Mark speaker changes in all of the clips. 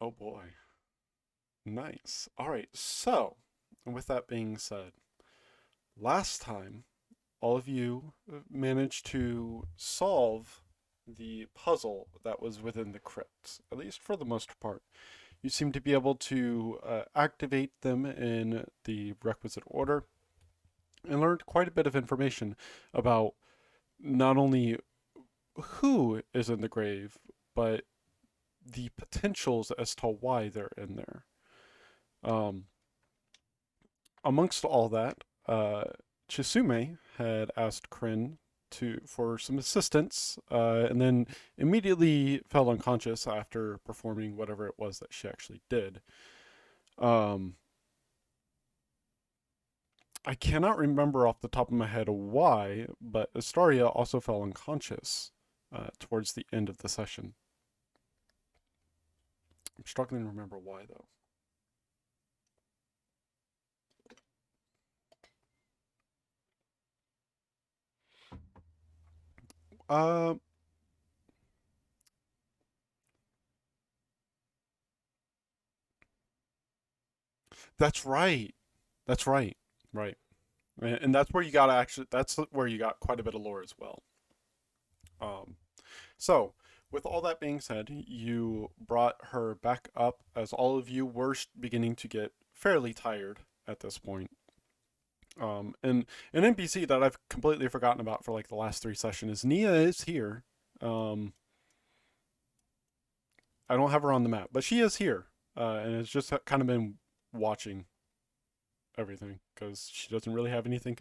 Speaker 1: Oh boy. Nice. All right. So, with that being said, last time all of you managed to solve the puzzle that was within the crypt, at least for the most part. You seem to be able to activate them in the requisite order and learned quite a bit of information about not only who is in the grave, but the potentials as to why they're in there. Um, Amongst all that, Chisume had asked Kryn for some assistance, and then immediately fell unconscious after performing whatever it was that she actually did. Um, I cannot remember off the top of my head why, but Astaria also fell unconscious towards the end of the session. I'm struggling to remember why though. Uh, that's right. That's right. Right. And that's where you got actually. That's where you got quite a bit of lore as well. Um, so, with all that being said, you brought her back up as all of you were beginning to get fairly tired at this point. And an NPC that I've completely forgotten about for like the last three sessions is Nia is here. Um, I don't have her on the map, but she is here, and has just kind of been watching everything because she doesn't really have anything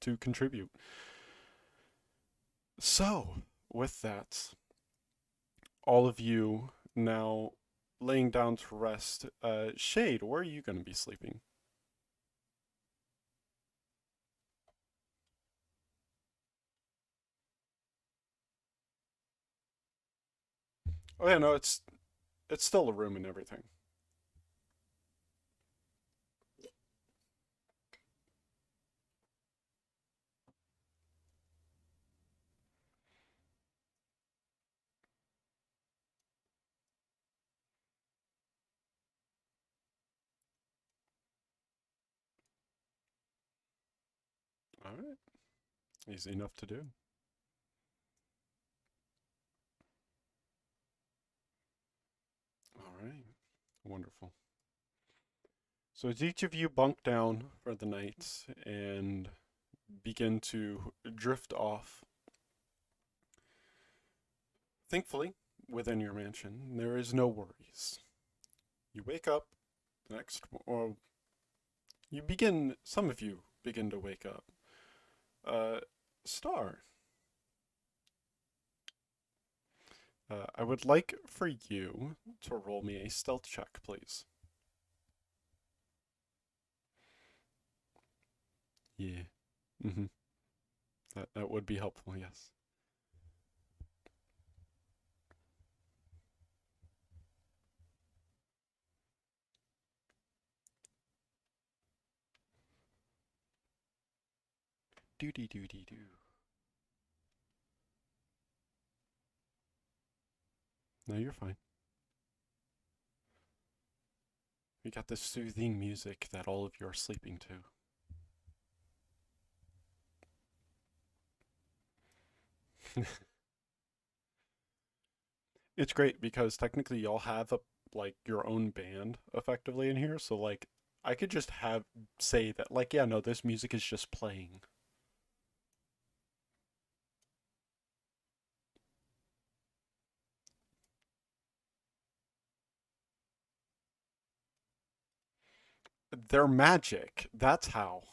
Speaker 1: to contribute. So, with that, all of you now laying down to rest. Shade, where are you going to be sleeping? Oh yeah, no, it's still a room and everything. All right, easy enough to do. All right, wonderful. So as each of you bunk down for the night and begin to drift off, thankfully, within your mansion, there is no worries. You wake up the next, or you begin, some of you begin to wake up. Uh, Star, I would like for you to roll me a stealth check, please. Yeah. Mm-hmm. That would be helpful, yes. Doody doody doo. No, you're fine. We got this soothing music that all of you are sleeping to. It's great because technically y'all have a like your own band effectively in here, so like I could just have say that like yeah, no, this music is just playing. They're magic. That's how.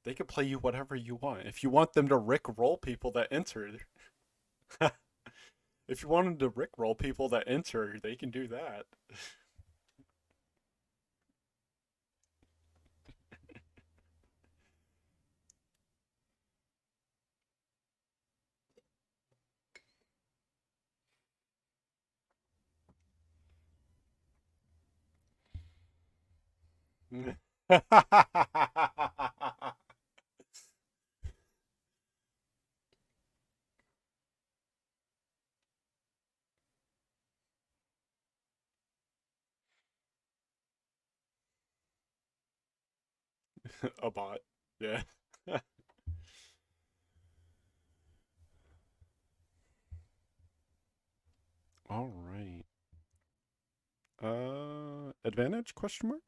Speaker 1: They could play you whatever you want. If you want them to rick roll people that enter, if you want them to rick roll people that enter, they can do that. A bot. Yeah. All right. Advantage? Question mark?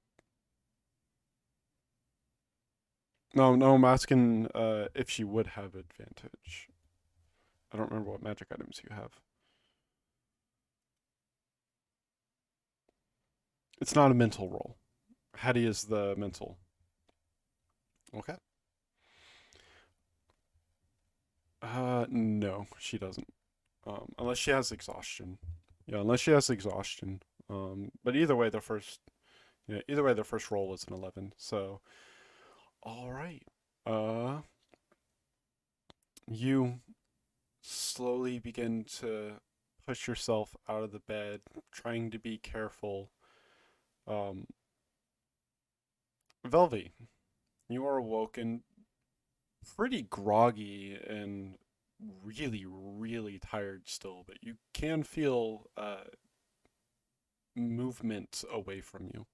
Speaker 1: No, no. I'm asking if she would have advantage. I don't remember what magic items you have. It's not a mental roll. Hattie is the mental. Okay. No, she doesn't. Unless she has exhaustion. Yeah, unless she has exhaustion. But either way, the first roll was an 11. So, all right. Uh, you slowly begin to push yourself out of the bed, trying to be careful. Um, Velvy, you are awoken pretty groggy and really, really tired still, but you can feel movement away from you.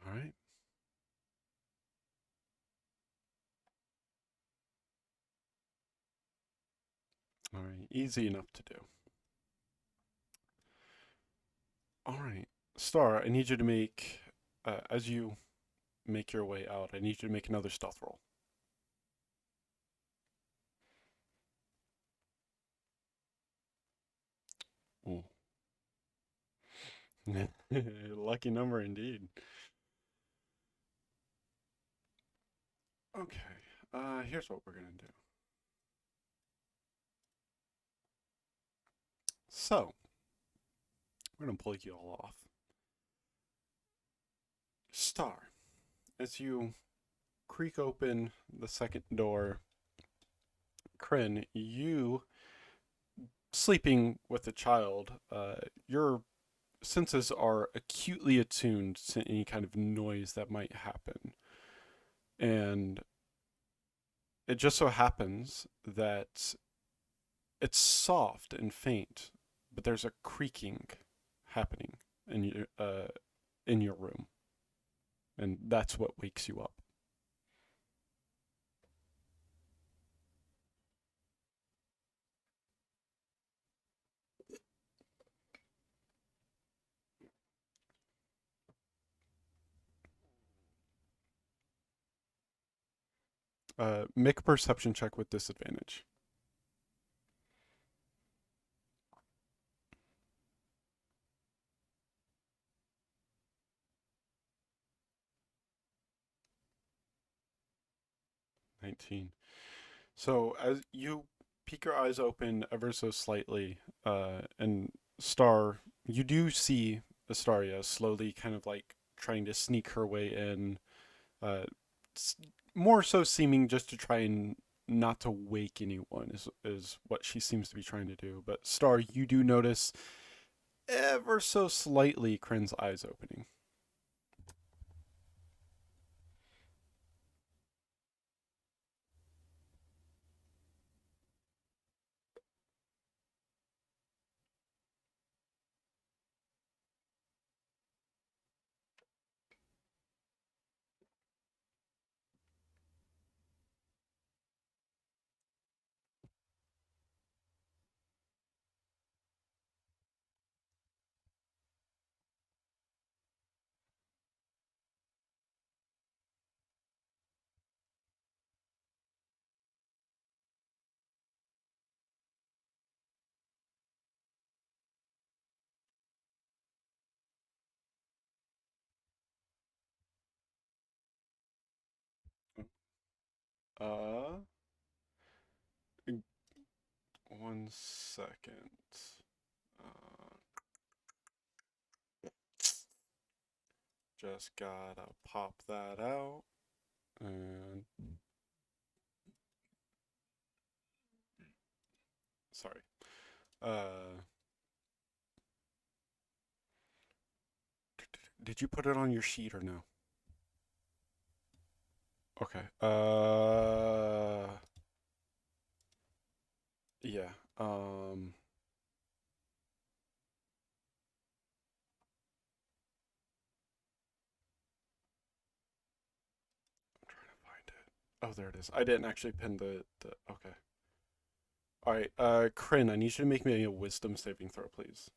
Speaker 1: All right. All right. Easy enough to do. All right. Star, I need you to make, as you make your way out, I need you to make another stealth roll. Ooh. Lucky number indeed. Okay. Here's what we're gonna do. So, we're gonna pull you all off. Star, as you creak open the second door, Kryn, you sleeping with the child, your senses are acutely attuned to any kind of noise that might happen. And it just so happens that it's soft and faint, but there's a creaking happening in your room, and that's what wakes you up. Make a perception check with disadvantage. 19. So as you peek your eyes open ever so slightly, and Star, you do see Astaria slowly kind of like trying to sneak her way in, uh, more so seeming just to try and not to wake anyone is what she seems to be trying to do. But Star, you do notice ever so slightly Kryn's eyes opening. Uh, 1 second. Uh, just gotta pop that out. And Did you put it on your sheet or no? Okay. Yeah. I'm trying to find it. Oh, there it is. I didn't actually pin the. Okay. All right. Kryn, I need you to make me a wisdom saving throw, please.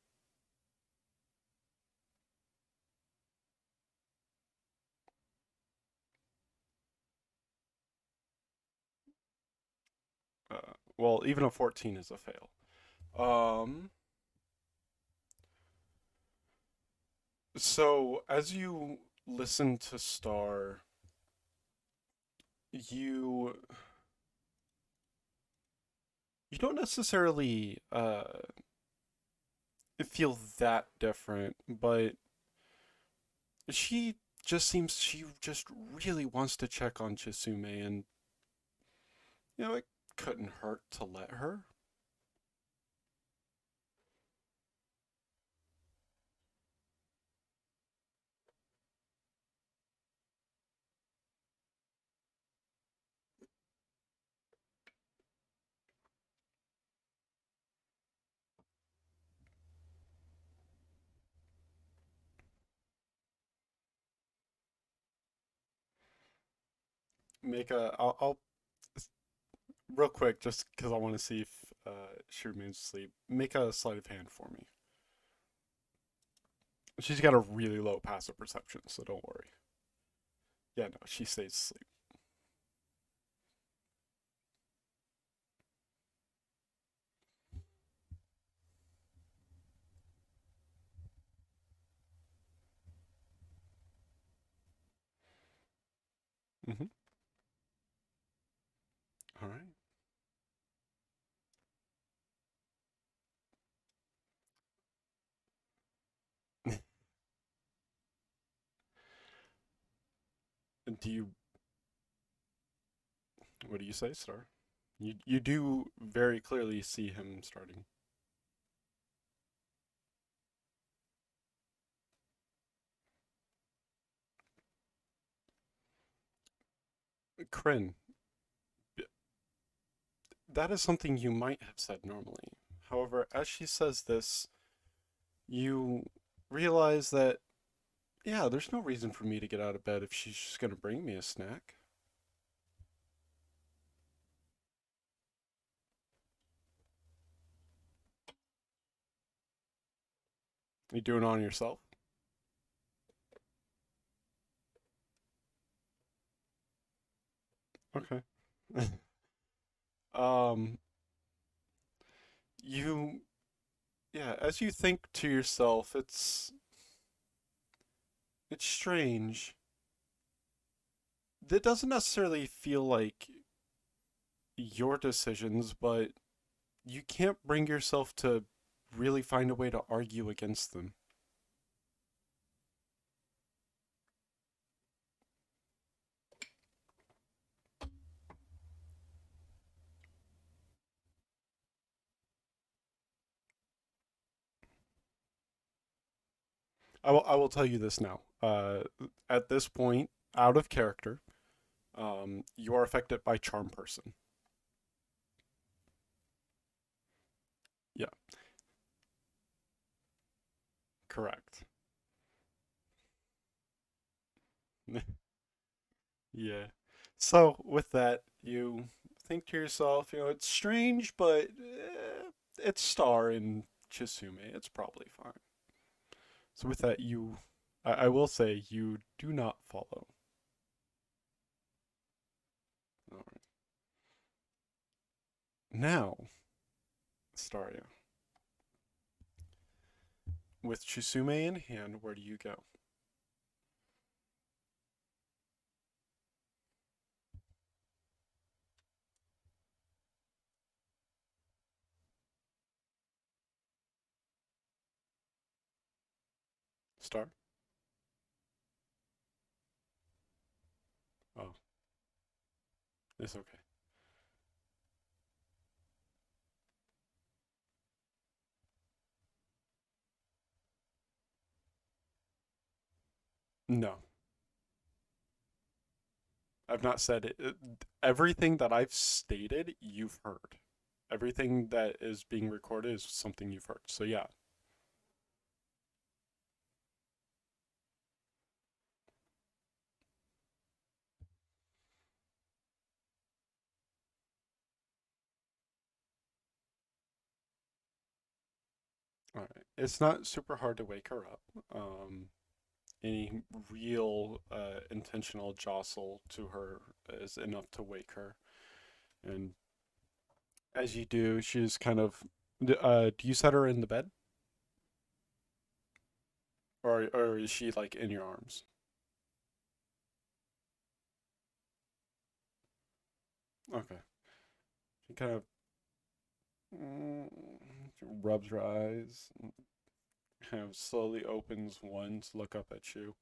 Speaker 1: Well, even a 14 is a fail. Um. So as you listen to Star, you you don't necessarily feel that different, but she she just really wants to check on Chisume, and it couldn't hurt to let her. I'll real quick, just because I want to see if she remains asleep. Make a sleight of hand for me. She's got a really low passive perception, so don't worry. Yeah, no, she stays asleep. Mm-hmm. All right. Do you? What do you say, Star? You do very clearly see him starting. Kryn, that is something you might have said normally. However, as she says this, you realize that, yeah, there's no reason for me to get out of bed if she's just going to bring me a snack. You doing it on yourself? Okay. um, you, yeah, as you think to yourself, it's strange. It doesn't necessarily feel like your decisions, but you can't bring yourself to really find a way to argue against them. I will tell you this now. At this point, out of character, you are affected by charm person. Yeah, correct. Yeah. So with that, you think to yourself, it's strange, but it's Star in Chisume. It's probably fine. So with that, I will say, you do not follow. All right. Now, Staria, with Chisume in hand, where do you go? Star? Oh, it's okay. No, I've not said it. Everything that I've stated, you've heard. Everything that is being recorded is something you've heard. So yeah. All right. It's not super hard to wake her up. Any real intentional jostle to her is enough to wake her. And as you do, she's kind of. Do you set her in the bed, or is she like in your arms? Okay. She kind of rubs her eyes, kind of slowly opens one to look up at you.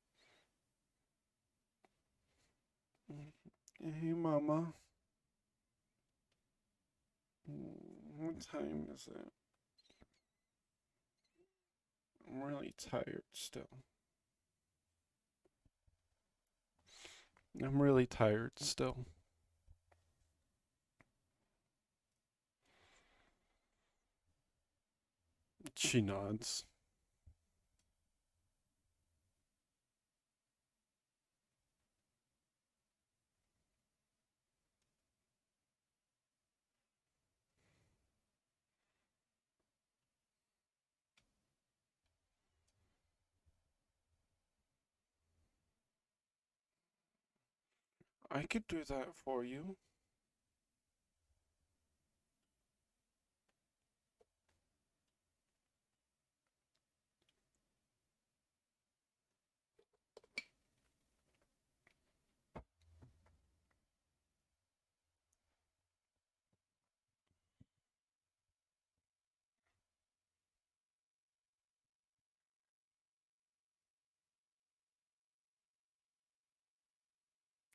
Speaker 1: Hey, Mama. What time is it? I'm really tired still. I'm really tired still. She nods. I could do that for you.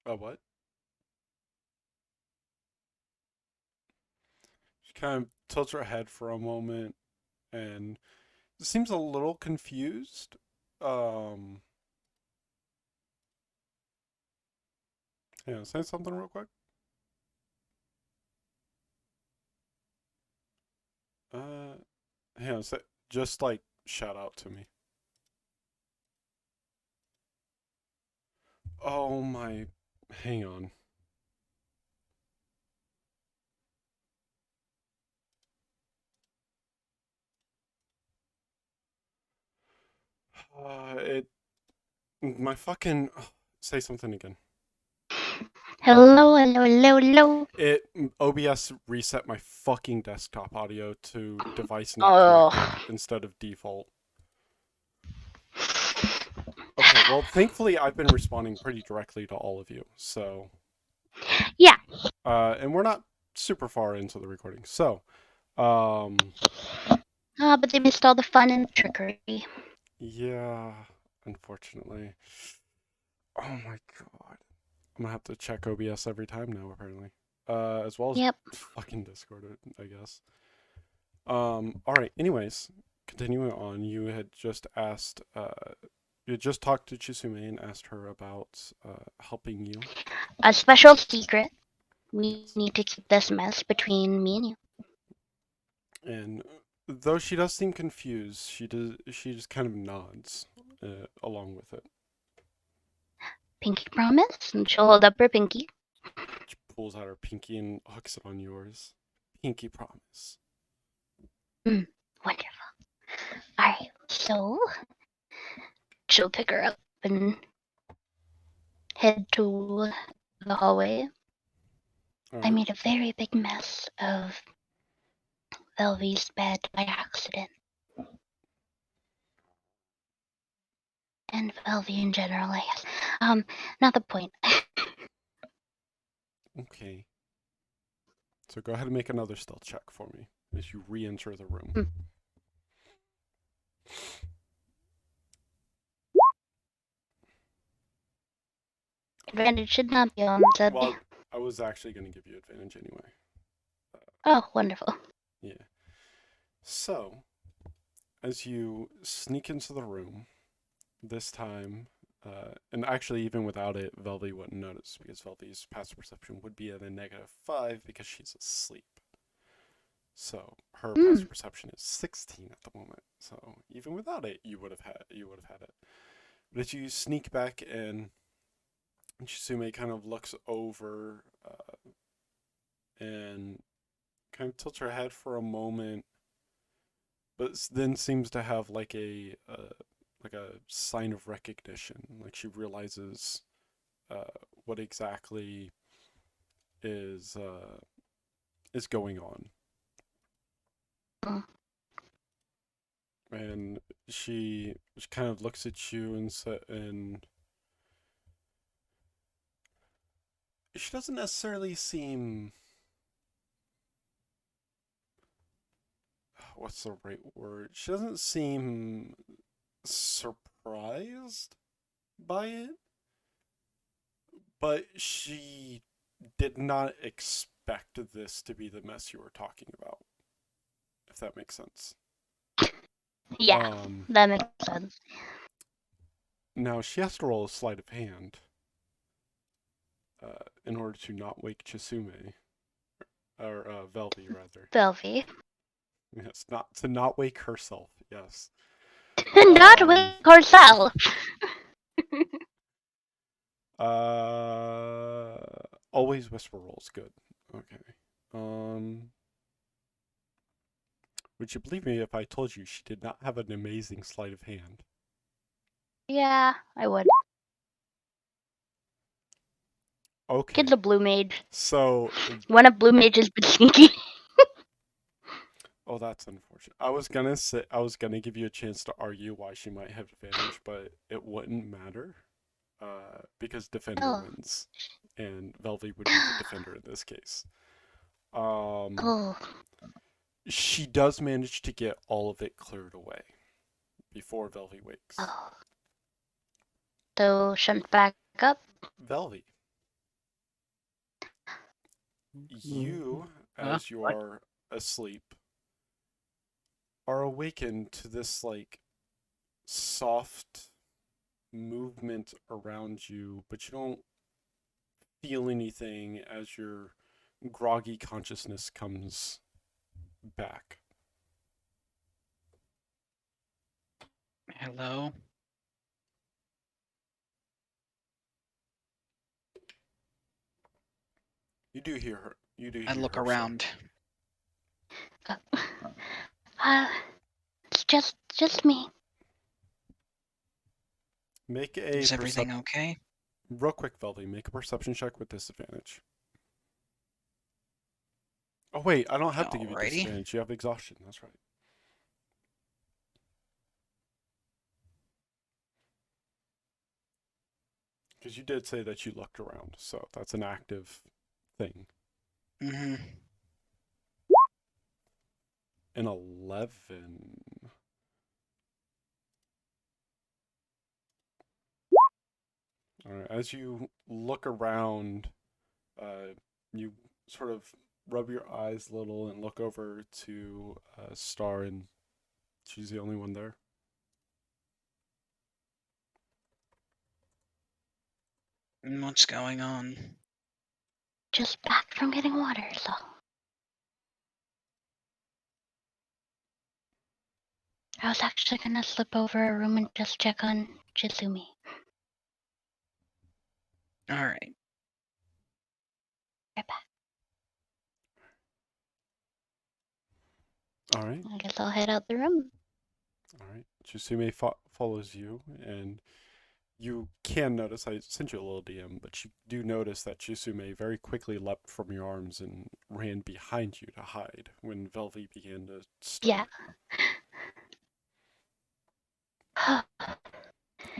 Speaker 1: A what? She kind of tilts her head for a moment and seems a little confused. Um, yeah, say something real quick. Uh, yeah, say, just like shout out to me. Oh my, hang on. It, my fucking, say something again. Okay.
Speaker 2: Hello, hello, hello, hello.
Speaker 1: It OBS reset my fucking desktop audio to device not connected
Speaker 2: Oh,
Speaker 1: instead of default. Okay, well, thankfully I've been responding pretty directly to all of you. So,
Speaker 2: yeah.
Speaker 1: and we're not super far into the recording. So, um,
Speaker 2: But they missed all the fun and trickery.
Speaker 1: yeah, unfortunately. Oh my god. I'm gonna have to check OBS every time now, apparently. As well as
Speaker 2: Yep.
Speaker 1: fucking Discord, I guess. All right. Anyways, continuing on, you had just asked, you had just talked to Chisume and asked her about helping you.
Speaker 2: A special secret. We
Speaker 1: Yes.
Speaker 2: need to keep this mess between me and you.
Speaker 1: And though she does seem confused, she just kind of nods along with it.
Speaker 2: Pinky promise? And she'll hold up her pinky.
Speaker 1: She pulls out her pinky and hooks it on yours. Pinky promise.
Speaker 2: Wonderful. Alright, so she'll pick her up and head to the hallway.
Speaker 1: All
Speaker 2: I
Speaker 1: right.
Speaker 2: made a very big mess of Velvy's bed by accident. And Velvy in general, I guess. Not the point.
Speaker 1: Okay. So go ahead and make another stealth check for me as you re-enter the room.
Speaker 2: Hmm. Advantage should not be on, sadly.
Speaker 1: Well, I was actually going to give you advantage anyway.
Speaker 2: Oh, wonderful.
Speaker 1: Yeah. So, as you sneak into the room, this time And actually, even without it, Velvy wouldn't notice because Velvy's passive perception would be at a -5 because she's asleep. So her
Speaker 2: Hmm.
Speaker 1: passive perception is 16 at the moment. So even without it, you would have had it. But as you sneak back in, Chisume kind of looks over and kind of tilts her head for a moment, but then seems to have like a sign of recognition. Like she realizes uh, what exactly is uh, is going on,
Speaker 2: Mm.
Speaker 1: and she kind of looks at you and she doesn't necessarily seem what's the right word? She doesn't seem surprised by it, but she did not expect this to be the mess you were talking about, if that makes sense.
Speaker 2: Yeah,
Speaker 1: Um,
Speaker 2: that makes sense.
Speaker 1: Now she has to roll a sleight of hand in order to not wake Chisume, or Velvy rather.
Speaker 2: Velvy.
Speaker 1: Yes, not wake herself. Yes.
Speaker 2: Not with
Speaker 1: Um.
Speaker 2: herself.
Speaker 1: Uh. Always whisper rolls. Good. Okay. Um. Would you believe me if I told you she did not have an amazing sleight of hand?
Speaker 2: Yeah, I would. Get
Speaker 1: Okay.
Speaker 2: the blue mage.
Speaker 1: So,
Speaker 2: One of blue mage's been sneaky.
Speaker 1: oh, that's unfortunate. I was gonna give you a chance to argue why she might have advantage, but it wouldn't matter, because defender
Speaker 2: Oh.
Speaker 1: wins, and Velvy would be the defender in this case. Um,
Speaker 2: Oh.
Speaker 1: she does manage to get all of it cleared away before Velvy wakes.
Speaker 2: Oh. So shouldn't back up.
Speaker 1: Velvy, you, as you
Speaker 3: What?
Speaker 1: are asleep, are awakened to this like soft movement around you, but you don't feel anything as your groggy consciousness comes back.
Speaker 3: Hello?
Speaker 1: You do hear her. You do
Speaker 3: I
Speaker 1: hear
Speaker 3: look
Speaker 1: her say,
Speaker 3: around.
Speaker 2: Uh, it's just me.
Speaker 1: "Make a
Speaker 3: Is everything okay?
Speaker 1: real quick, Velvy. Make a perception check with disadvantage." Oh wait, I don't have to give you
Speaker 3: Alrighty.
Speaker 1: disadvantage. You have exhaustion. That's right. Because you did say that you looked around, so that's an active thing.
Speaker 3: Mm-hmm.
Speaker 1: An 11. All right. As you look around, you sort of rub your eyes a little and look over to Star, and she's the only one there.
Speaker 3: What's going on?
Speaker 2: Just back from getting water, so. I was actually gonna slip over a room and just check on Chizumi.
Speaker 3: Alright.
Speaker 2: Right back.
Speaker 1: All right.
Speaker 2: I guess I'll head out the room.
Speaker 1: All right. Chisume follows you, and you can notice, I sent you a little DM, but you do notice that Chisume very quickly leapt from your arms and ran behind you to hide when Velvy began to
Speaker 2: Yeah.
Speaker 1: stir.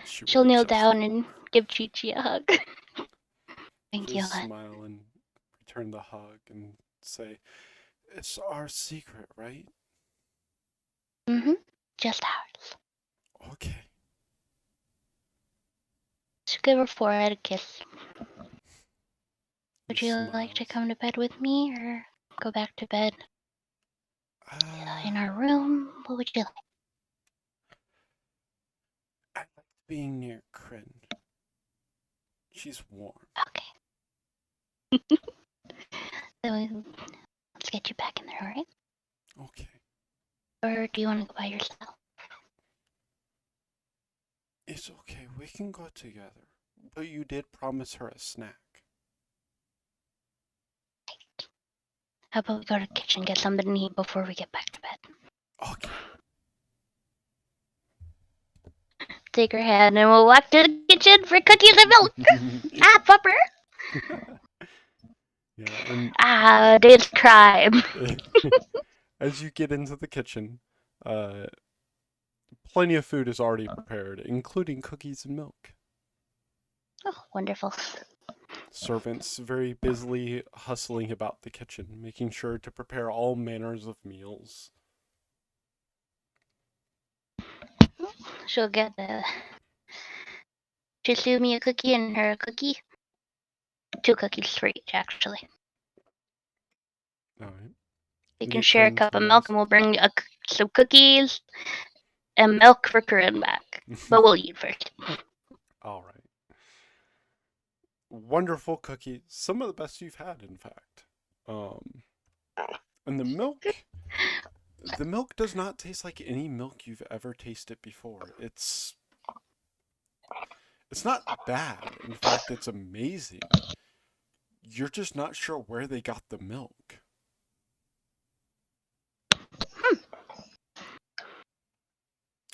Speaker 1: She
Speaker 2: She'll
Speaker 1: really
Speaker 2: kneel
Speaker 1: just
Speaker 2: down and give Chi Chi a hug. Thank you,
Speaker 1: just
Speaker 2: hon.
Speaker 1: smile and return the hug and say, "It's our secret, right?"
Speaker 2: Mm-hmm. Just ours.
Speaker 1: Okay.
Speaker 2: Just give her forehead a kiss.
Speaker 1: He
Speaker 2: Would you like to
Speaker 1: smiles.
Speaker 2: come to bed with me or go back to bed in
Speaker 1: Uh,
Speaker 2: our room? What would you like?
Speaker 1: I liked being near Kryn. She's warm.
Speaker 2: Okay. So let's get you back in there, alright?
Speaker 1: Okay.
Speaker 2: Or do you want to go by yourself?
Speaker 1: It's okay. We can go together. But you did promise her a snack.
Speaker 2: How about we go to the kitchen and get something to eat before we get back to bed?
Speaker 1: Okay.
Speaker 2: Take her hand and we'll walk to the kitchen for cookies and milk. Pupper.
Speaker 1: Yeah, and
Speaker 2: It's crime.
Speaker 1: as you get into the kitchen, plenty of food is already prepared, including cookies and milk.
Speaker 2: Oh, wonderful.
Speaker 1: Servants very busily hustling about the kitchen, making sure to prepare all manners of meals.
Speaker 2: She'll get the Chisumi a cookie and her a cookie. 2 cookies for each, actually.
Speaker 1: All right.
Speaker 2: We
Speaker 1: You
Speaker 2: can
Speaker 1: get
Speaker 2: share a
Speaker 1: Corinne
Speaker 2: cup of
Speaker 1: some
Speaker 2: milk
Speaker 1: rice.
Speaker 2: and we'll bring some cookies and milk for Corinne back. But we'll eat first.
Speaker 1: All right. Wonderful cookies. Some of the best you've had, in fact. And the milk does not taste like any milk you've ever tasted before. It's not bad. In fact, it's amazing. You're just not sure where they got the milk.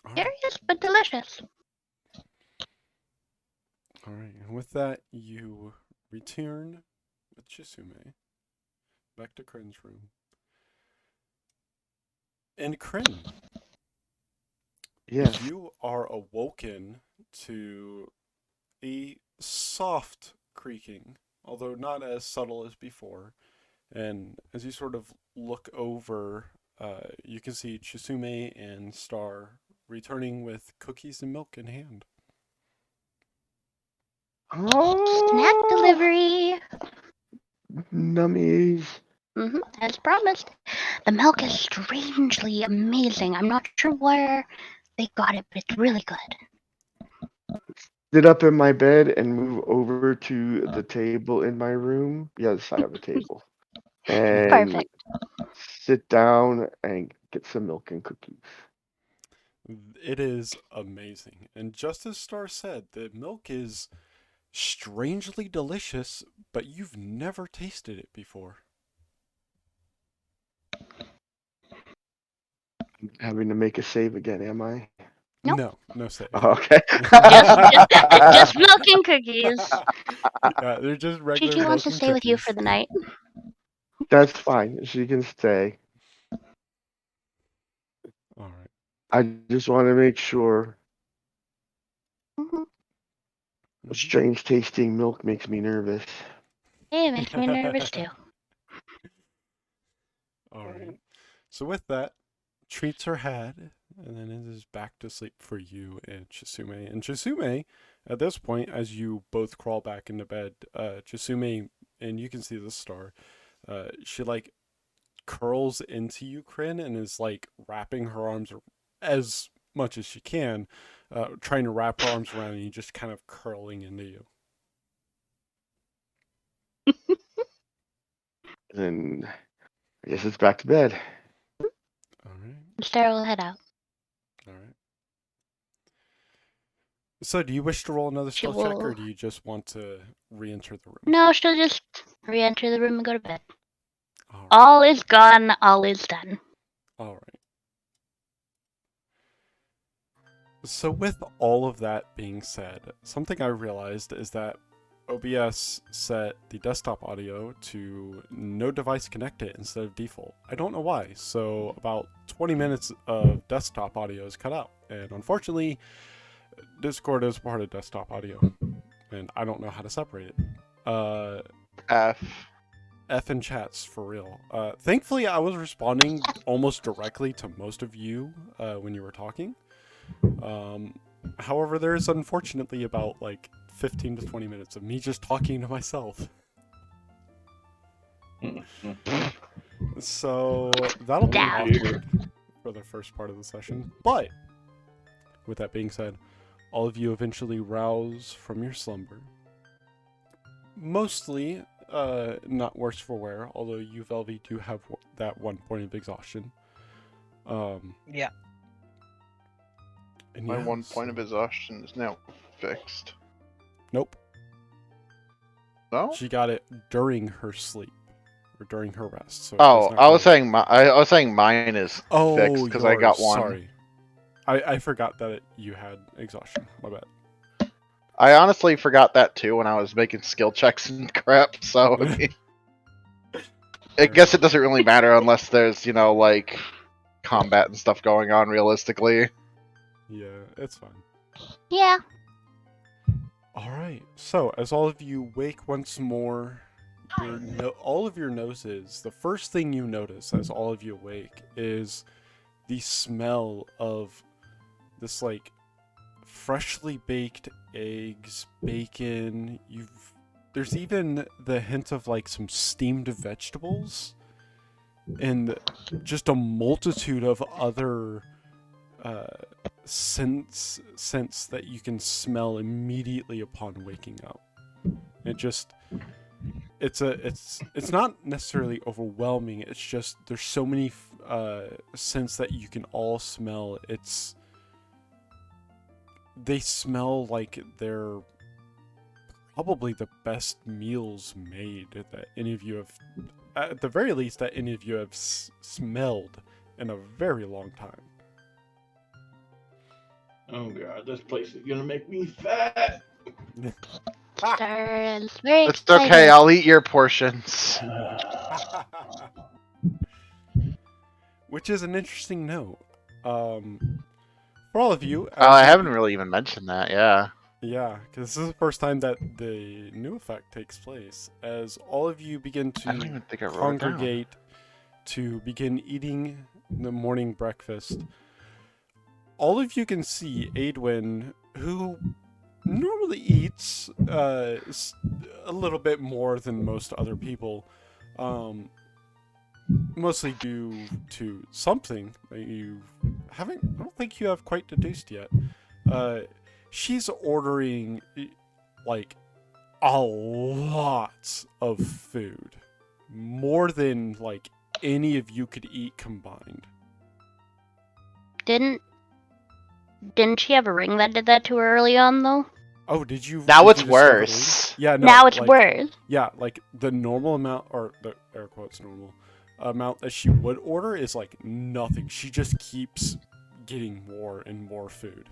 Speaker 1: All right.
Speaker 2: Curious but delicious.
Speaker 1: All right. And with that, you return with Chisume back to Kryn's room. And Kryn,
Speaker 4: Yes.
Speaker 1: you are awoken to a soft creaking, although not as subtle as before. And as you sort of look over, you can see Chisume and Star returning with cookies and milk in hand.
Speaker 2: Snack
Speaker 4: Oh,
Speaker 2: delivery.
Speaker 4: nummies.
Speaker 2: As promised. The milk is strangely amazing. I'm not sure where they got it, but it's really good.
Speaker 4: Sit up in my bed and move over to the table in my room. The other side of the table. And
Speaker 2: Perfect.
Speaker 4: sit down and get some milk and cookies.
Speaker 1: It is amazing. And just as Star said, the milk is strangely delicious, but you've never tasted it before.
Speaker 4: I'm having to make a save again, am I?
Speaker 2: Nope.
Speaker 1: No save.
Speaker 4: Oh, okay.
Speaker 2: Just milk and cookies.
Speaker 1: Yeah, they're just regular
Speaker 2: Gigi wants
Speaker 1: milk
Speaker 2: to
Speaker 1: and
Speaker 2: stay with you for
Speaker 1: cookies.
Speaker 2: the night.
Speaker 4: That's fine. She can stay.
Speaker 1: All right.
Speaker 4: I just want to make sure.
Speaker 2: Mhm.
Speaker 4: Strange tasting milk makes me nervous.
Speaker 2: It makes me nervous too.
Speaker 1: All right. So with that, treats are had, and then it is back to sleep for you and Chisume. And Chisume, at this point, as you both crawl back into bed, Chisume, and you can see the Star, she like curls into you, Kryn, and is like wrapping her arms as much as she can, trying to wrap her arms around you, just kind of curling into you.
Speaker 4: And I guess it's back to bed.
Speaker 1: All right.
Speaker 2: Sarah will head out.
Speaker 1: All right. So, do you wish to roll another
Speaker 2: She
Speaker 1: stealth check, or
Speaker 2: will.
Speaker 1: do you just want to re-enter the room?
Speaker 2: No, she'll just re-enter the room and go to bed.
Speaker 1: All right.
Speaker 2: All is gone. All is done.
Speaker 1: All right. So, with all of that being said, something I realized is that OBS set the desktop audio to no device connected instead of default. I don't know why. So, about 20 minutes of desktop audio is cut out. And unfortunately, Discord is part of desktop audio. And I don't know how to separate it. F in chats, for real. Thankfully, I was responding almost directly to most of you when you were talking. However, there is unfortunately about like 15 to 20 minutes of me just talking to myself. So that'll be
Speaker 2: Damn.
Speaker 1: awkward for the first part of the session. But with that being said, all of you eventually rouse from your slumber mostly not worse for wear, although you, Velvy, do have that 1 point of exhaustion.
Speaker 3: Yeah.
Speaker 1: And
Speaker 5: My
Speaker 1: yeah,
Speaker 5: 1 point
Speaker 1: so-
Speaker 5: of exhaustion is now fixed.
Speaker 1: Nope.
Speaker 5: No?
Speaker 1: She got it during her sleep or during her rest. So it
Speaker 5: Oh,
Speaker 1: does not
Speaker 5: I was
Speaker 1: go-
Speaker 5: saying I was saying mine is fixed
Speaker 1: Oh,
Speaker 5: because I got
Speaker 1: yours,
Speaker 5: one.
Speaker 1: Sorry, I forgot that you had exhaustion. My bad.
Speaker 5: I honestly forgot that too when I was making skill checks and crap. So I mean, I guess it doesn't really matter unless there's like combat and stuff going on realistically.
Speaker 1: Yeah, it's fine.
Speaker 2: Yeah.
Speaker 1: All right. So as all of you wake once more, all of your noses. The first thing you notice as all of you awake is the smell of this like freshly baked eggs, bacon. There's even the hint of like some steamed vegetables and just a multitude of other scents that you can smell immediately upon waking up. It's not necessarily overwhelming. It's just there's so many scents that you can all smell. They smell like they're probably the best meals made that any of you have, at the very least, that any of you have smelled in a very long time.
Speaker 6: Oh god, this place is gonna make me fat.
Speaker 2: Star's very
Speaker 5: It's
Speaker 2: excited.
Speaker 5: okay. I'll eat your portions.
Speaker 1: Which is an interesting note. For all of you,
Speaker 5: Oh, I
Speaker 1: as
Speaker 5: haven't really even mentioned that. Yeah.
Speaker 1: yeah, because this is the first time that the new effect takes place. As all of you begin
Speaker 5: I don't
Speaker 1: to
Speaker 5: even think I wrote it down.
Speaker 1: congregate to begin eating the morning breakfast, all of you can see Adwin, who normally eats a little bit more than most other people, mostly due to something that you haven't, I don't think you have quite deduced yet. She's ordering like a lot of food, more than like any of you could eat combined.
Speaker 2: Didn't she have a ring that did that to her early on though?
Speaker 1: Oh, did you?
Speaker 5: Now
Speaker 1: did
Speaker 5: it's
Speaker 1: you discover the
Speaker 5: worse.
Speaker 1: ring? Yeah, no.
Speaker 2: now it's
Speaker 1: like,
Speaker 2: worse.
Speaker 1: Yeah, like the normal amount, or the air quotes normal amount that she would order is like nothing. She just keeps getting more and more food.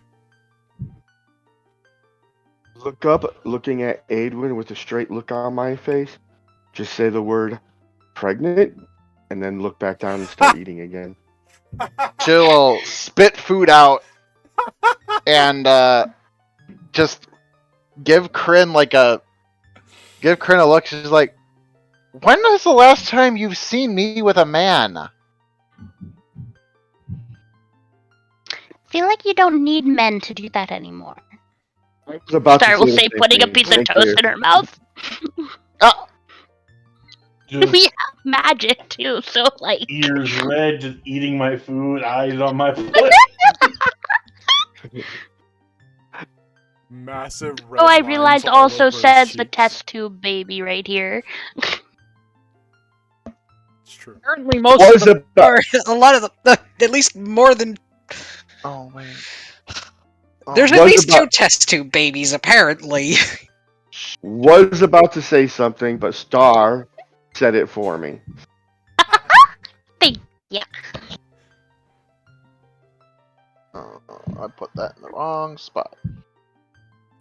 Speaker 4: Look up, looking at Adwin with a straight look on my face. Just say the word pregnant, and then look back down and start eating again.
Speaker 5: She will spit food out and just give Kryn a look. She's like, "When was the last time you've seen me with a man?"
Speaker 2: I feel like you don't need men to do that anymore.
Speaker 4: I was about
Speaker 2: Star
Speaker 4: to
Speaker 2: will
Speaker 4: say the
Speaker 2: say,
Speaker 4: same
Speaker 2: putting a
Speaker 4: thing.
Speaker 2: piece of
Speaker 4: Thank
Speaker 2: toast
Speaker 4: you.
Speaker 2: in her mouth.
Speaker 5: Oh,
Speaker 6: Just
Speaker 2: We have magic too, so like.
Speaker 6: ears red, just eating my food, eyes on my plate.
Speaker 1: Massive red
Speaker 2: Oh, I
Speaker 1: lines
Speaker 2: realized
Speaker 1: all
Speaker 2: also
Speaker 1: over his
Speaker 2: says the
Speaker 1: cheeks.
Speaker 2: test tube baby right here.
Speaker 1: It's true.
Speaker 3: Apparently, most
Speaker 4: What
Speaker 3: of
Speaker 4: is
Speaker 3: them
Speaker 4: it
Speaker 3: are a lot of the at least more than.
Speaker 5: oh wait. Oh,
Speaker 3: There's at
Speaker 4: Was
Speaker 3: least
Speaker 4: about-
Speaker 3: two test tube babies, apparently.
Speaker 4: Was about to say something, but Star said it for me.
Speaker 5: I put that in the wrong spot.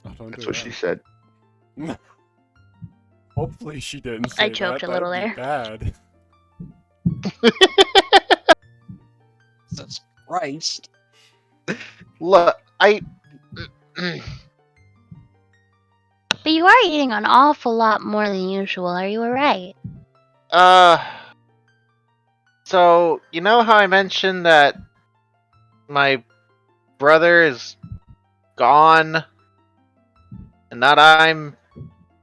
Speaker 1: Oh, don't
Speaker 4: That's
Speaker 1: do
Speaker 4: what
Speaker 1: that.
Speaker 4: she said.
Speaker 1: Hopefully she didn't say
Speaker 2: I choked
Speaker 1: that.
Speaker 2: a little
Speaker 1: That'd be bad.
Speaker 3: Jesus Christ.
Speaker 5: Look,
Speaker 2: But you are eating an awful lot more than usual. Are you alright?
Speaker 5: So you know how I mentioned that my brother is gone, and that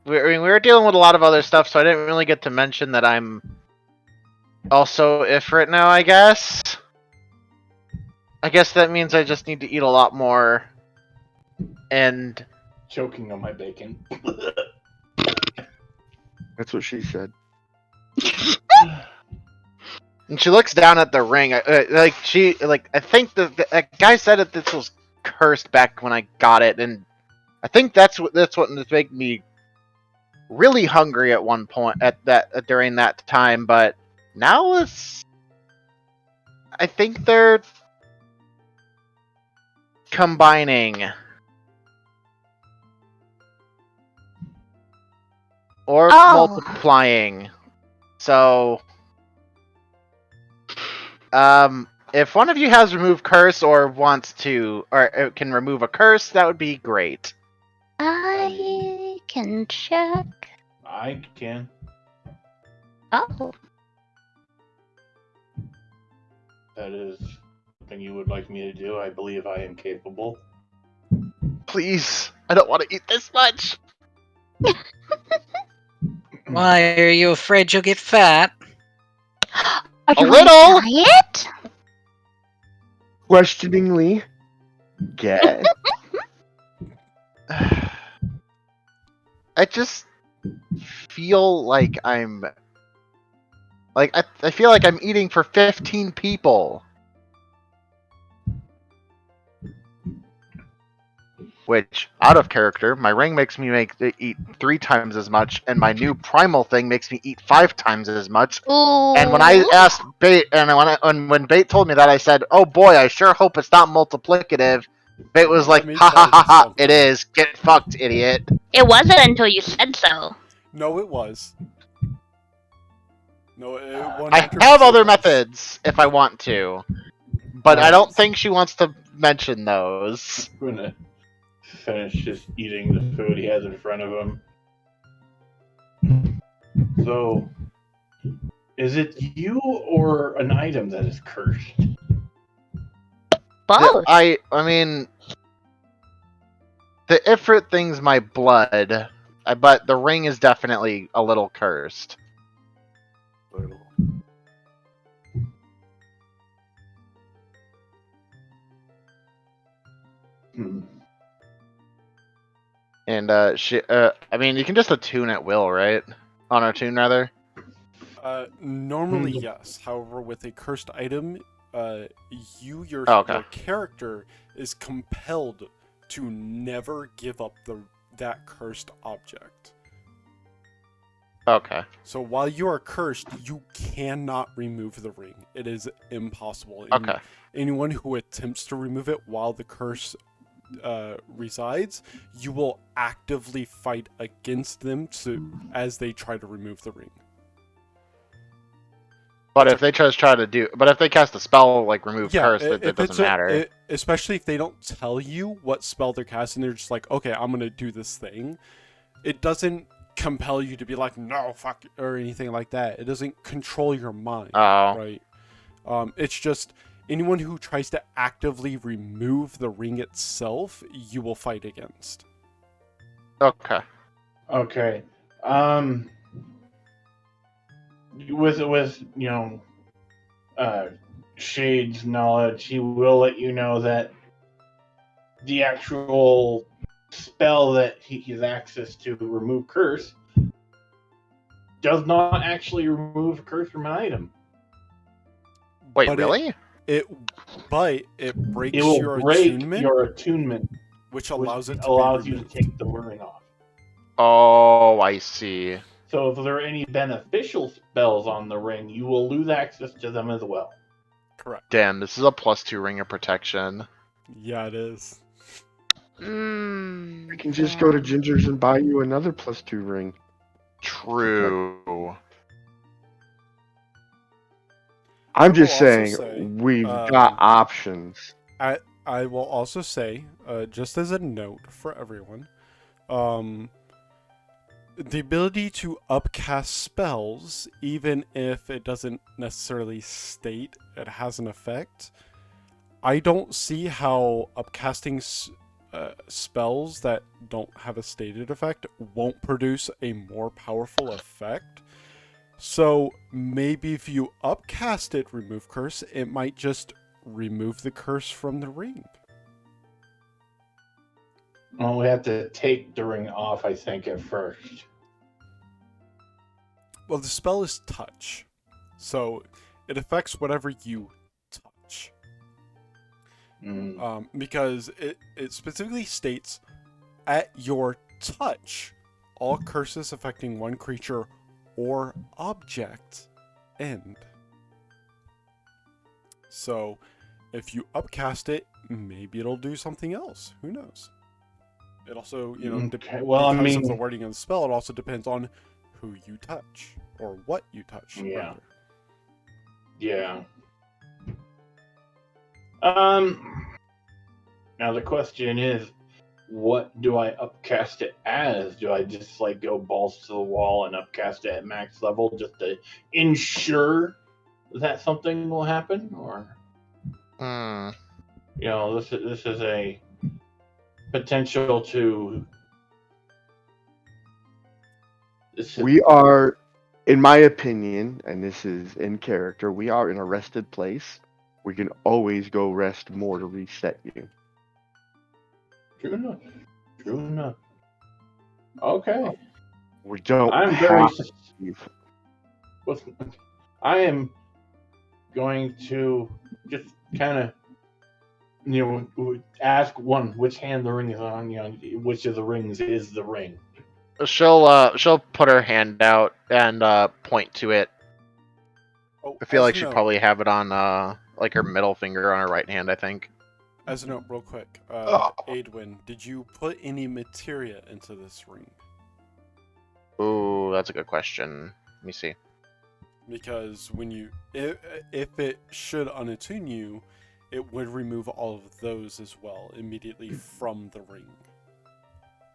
Speaker 5: we were dealing with a lot of other stuff, so I didn't really get to mention that I'm also Ifrit now. I guess that means I just need to eat a lot more, and
Speaker 6: Choking on my bacon.
Speaker 4: That's what she said.
Speaker 5: And she looks down at the ring. I think the guy said that this was cursed back when I got it, and I think that's what made me really hungry at one point during that time. But now I think they're combining or multiplying. So, if one of you has remove curse or wants to, or can remove a curse, that would be great.
Speaker 2: I can check.
Speaker 6: I can.
Speaker 2: Oh.
Speaker 6: That is something you would like me to do. I believe I am capable.
Speaker 5: Please, I don't want to eat this much.
Speaker 3: Why are you afraid you'll get fat?
Speaker 2: Are you
Speaker 5: A little.
Speaker 2: on a diet?
Speaker 4: Questioningly, get.
Speaker 5: I just feel like I feel like I'm eating for 15 people. Which, out of character, my ring makes me eat 3 times as much, and my new primal thing makes me eat 5 times as much.
Speaker 2: Ooh.
Speaker 5: And when I asked Bait, and when Bait told me that, I said, "Oh boy, I sure hope it's not multiplicative." Bait was like,
Speaker 1: me
Speaker 5: "Ha
Speaker 1: tell
Speaker 5: ha ha
Speaker 1: you
Speaker 5: ha!
Speaker 1: something.
Speaker 5: It is. Get fucked, idiot."
Speaker 2: It wasn't until you said so.
Speaker 1: No, it was. No, it 100%
Speaker 5: I have other
Speaker 1: was.
Speaker 5: methods if I want to, but I
Speaker 1: Right.
Speaker 5: don't think she wants to mention those.
Speaker 6: I'm gonna finish just eating the food he has in front of him. So, is it you or an item that is cursed?
Speaker 2: Both.
Speaker 5: I mean, the Ifrit thing's my blood, but the ring is definitely a little cursed.
Speaker 6: Hmm.
Speaker 5: And I mean, you can just attune at will, right? On attune, rather.
Speaker 1: Normally, yes. However, with a cursed item, your character is compelled to never give up that cursed object.
Speaker 5: Okay.
Speaker 1: So while you are cursed, you cannot remove the ring. It is impossible.
Speaker 5: Okay.
Speaker 1: Anyone who attempts to remove it while the curse resides, you will actively fight against them as they try to remove the ring.
Speaker 5: But if they cast a spell like remove curse, that doesn't matter.
Speaker 1: Especially if they don't tell you what spell they're casting, they're just like, okay, I'm gonna do this thing. It doesn't compel you to be like, no, fuck, or anything like that. It doesn't control your mind, right? It's just anyone who tries to actively remove the ring itself, you will fight against.
Speaker 5: Okay.
Speaker 6: Okay. With Shade's knowledge, he will let you know that the actual spell that he has access to remove curse does not actually remove curse from an item.
Speaker 5: Wait, really?
Speaker 1: It breaks
Speaker 6: It will
Speaker 1: your
Speaker 6: break
Speaker 1: attunement,
Speaker 6: your attunement,
Speaker 1: which allows
Speaker 6: which
Speaker 1: it to
Speaker 6: allows
Speaker 1: be
Speaker 6: you to
Speaker 1: removed.
Speaker 6: take the ring off.
Speaker 5: Oh, I see.
Speaker 6: So if there are any beneficial spells on the ring, you will lose access to them as well.
Speaker 1: Correct.
Speaker 5: Damn, this is a +2 ring of protection.
Speaker 1: Yeah, it is.
Speaker 4: I can just go to Ginger's and buy you another +2 ring.
Speaker 5: True.
Speaker 4: I'm just saying, we've got options.
Speaker 1: I will also say, just as a note for everyone, the ability to upcast spells, even if it doesn't necessarily state it has an effect, I don't see how upcasting spells that don't have a stated effect won't produce a more powerful effect. So maybe if you upcast it, remove curse, it might just remove the curse from the ring.
Speaker 6: Well, we have to take the ring off, I think, at first.
Speaker 1: Well, the spell is touch, so it affects whatever you touch. Because it specifically states, at your touch, all curses affecting one creature or object end. So, if you upcast it, maybe it'll do something else. Who knows? It also,
Speaker 6: Okay, well, I
Speaker 1: because of the
Speaker 6: mean,
Speaker 1: wording of the spell, it also depends on who you touch or what you touch.
Speaker 6: Yeah.
Speaker 1: Rather.
Speaker 6: yeah. Now the question is, what do I upcast it as? Do I just like go balls to the wall and upcast it at max level just to ensure that something will happen, or this is a potential to.
Speaker 4: We are, in my opinion, and this is in character, we are in a rested place. We can always go rest more to reset you.
Speaker 6: True enough. True enough. Okay.
Speaker 4: We don't
Speaker 6: I'm very.
Speaker 4: have to leave.
Speaker 6: I am going to just kind of, ask one which hand the ring is on. Which of the rings is the ring?
Speaker 5: She'll put her hand out and point to it.
Speaker 1: Oh,
Speaker 5: I feel
Speaker 1: as
Speaker 5: like
Speaker 1: a
Speaker 5: she'd
Speaker 1: note-
Speaker 5: probably have it on like her middle finger on her right hand, I think.
Speaker 1: As a note, real quick, Adwin, did you put any materia into this ring?
Speaker 5: Ooh, that's a good question. Let me see.
Speaker 1: Because if it should unattune you, it would remove all of those as well immediately from the ring.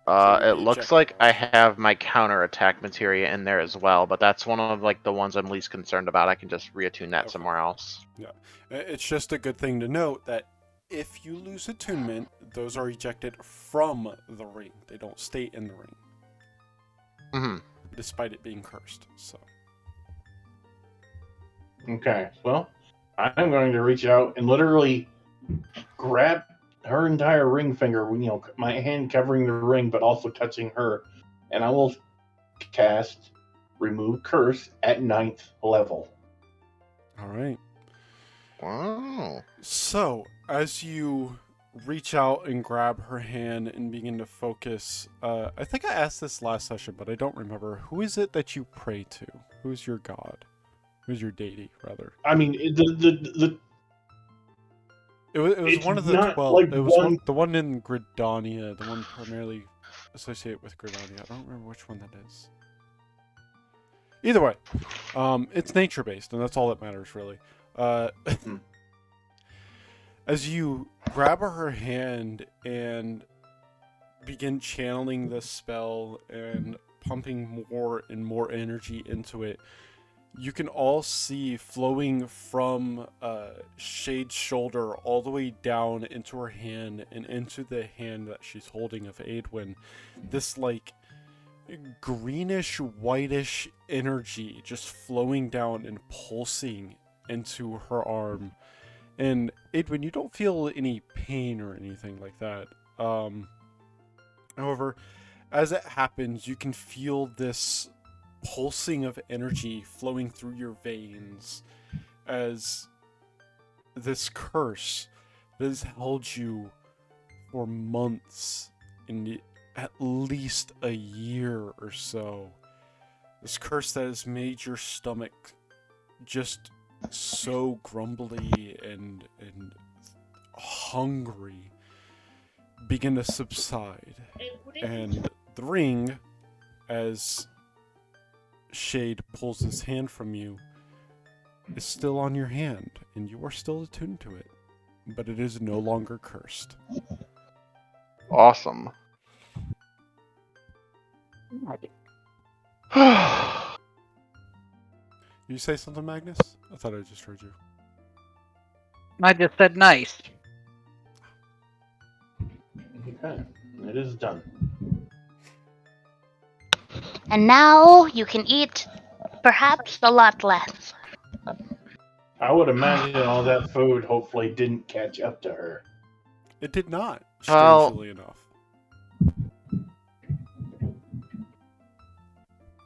Speaker 1: So it would
Speaker 5: It
Speaker 1: be
Speaker 5: looks like I
Speaker 1: ejectable.
Speaker 5: have my counterattack materia in there as well, but that's one of like the ones I'm least concerned about. I can just reattune that
Speaker 1: Okay.
Speaker 5: somewhere else.
Speaker 1: Yeah, it's just a good thing to note that if you lose attunement, those are ejected from the ring. They don't stay in the ring, despite it being cursed. So.
Speaker 6: Okay. Well, I'm going to reach out and literally grab her entire ring finger. My hand covering the ring, but also touching her, and I will cast Remove Curse at 9th level.
Speaker 1: All right.
Speaker 5: Wow.
Speaker 1: So, as you reach out and grab her hand and begin to focus, I think I asked this last session, but I don't remember. Who is it that you pray to? Who's your god? Who's your deity, rather?
Speaker 6: I mean, the
Speaker 1: It was
Speaker 6: it's
Speaker 1: one of the
Speaker 6: not
Speaker 1: 12.
Speaker 6: like
Speaker 1: It was
Speaker 6: one.
Speaker 1: the one in Gridania, the one primarily associated with Gridania. I don't remember which one that is. Either way, it's nature based, and that's all that matters, really. As you grab her hand and begin channeling the spell and pumping more and more energy into it, you can all see flowing from Shade's shoulder all the way down into her hand and into the hand that she's holding of Adwin, this like greenish whitish energy just flowing down and pulsing into her arm. And Adwin, you don't feel any pain or anything like that. However, as it happens, you can feel this pulsing of energy flowing through your veins as this curse that has held you for months and at least a year or so, this curse that has made your stomach just so grumbly and hungry, begin to subside. And the ring, as Shade pulls his hand from you, is still on your hand, and you are still attuned to it, but it is no longer cursed.
Speaker 5: Awesome.
Speaker 1: You say something, Magnus? I thought I just heard you.
Speaker 3: I just said nice.
Speaker 6: Okay, it is done.
Speaker 2: And now you can eat perhaps a lot less.
Speaker 6: I would imagine all that food hopefully didn't catch up to her.
Speaker 1: It did not,
Speaker 5: Well-
Speaker 1: strangely enough.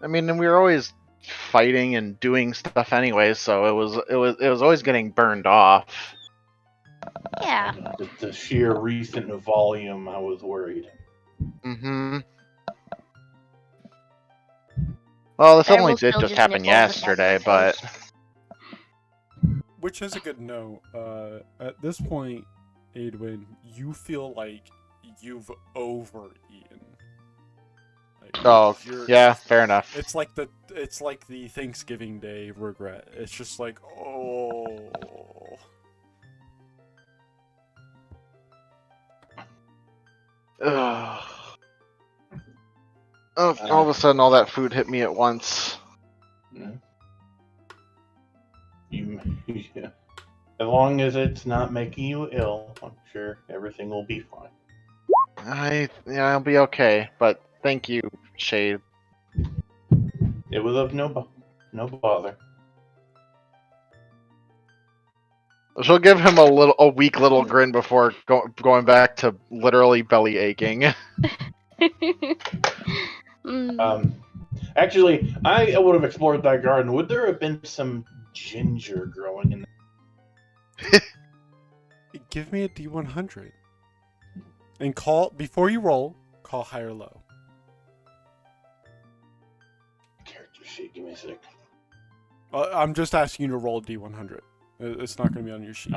Speaker 5: I mean, and we were always fighting and doing stuff anyway, so it was always getting burned off.
Speaker 2: Yeah.
Speaker 6: The sheer recent volume, I was worried.
Speaker 5: Mm-hmm. Well, this
Speaker 2: Bear
Speaker 5: only
Speaker 2: will
Speaker 5: did
Speaker 2: still
Speaker 5: just
Speaker 2: just
Speaker 5: happen
Speaker 2: nibble the side of
Speaker 5: yesterday,
Speaker 2: your
Speaker 5: but
Speaker 2: face.
Speaker 1: Which is a good note. At this point, Adwin, you feel like you've overeaten. Like,
Speaker 5: oh
Speaker 1: you're,
Speaker 5: yeah, fair enough.
Speaker 1: it's like the Thanksgiving Day regret. It's just like, oh.
Speaker 5: Ugh. Oh, all of a sudden, all that food hit me at once.
Speaker 6: Yeah. As long as it's not making you ill, I'm sure everything will be fine.
Speaker 5: I'll be okay. But thank you, Shade.
Speaker 6: It was of no bother.
Speaker 5: She'll give him a weak little grin before going back to literally belly aching.
Speaker 2: Mm.
Speaker 6: Actually, I would have explored that garden. Would there have been some ginger growing in there?
Speaker 1: Give me a D100. And call, before you roll, call high or low.
Speaker 6: Character sheet, give me a sec.
Speaker 1: I'm just asking you to roll a D100. It's not going to be on your sheet.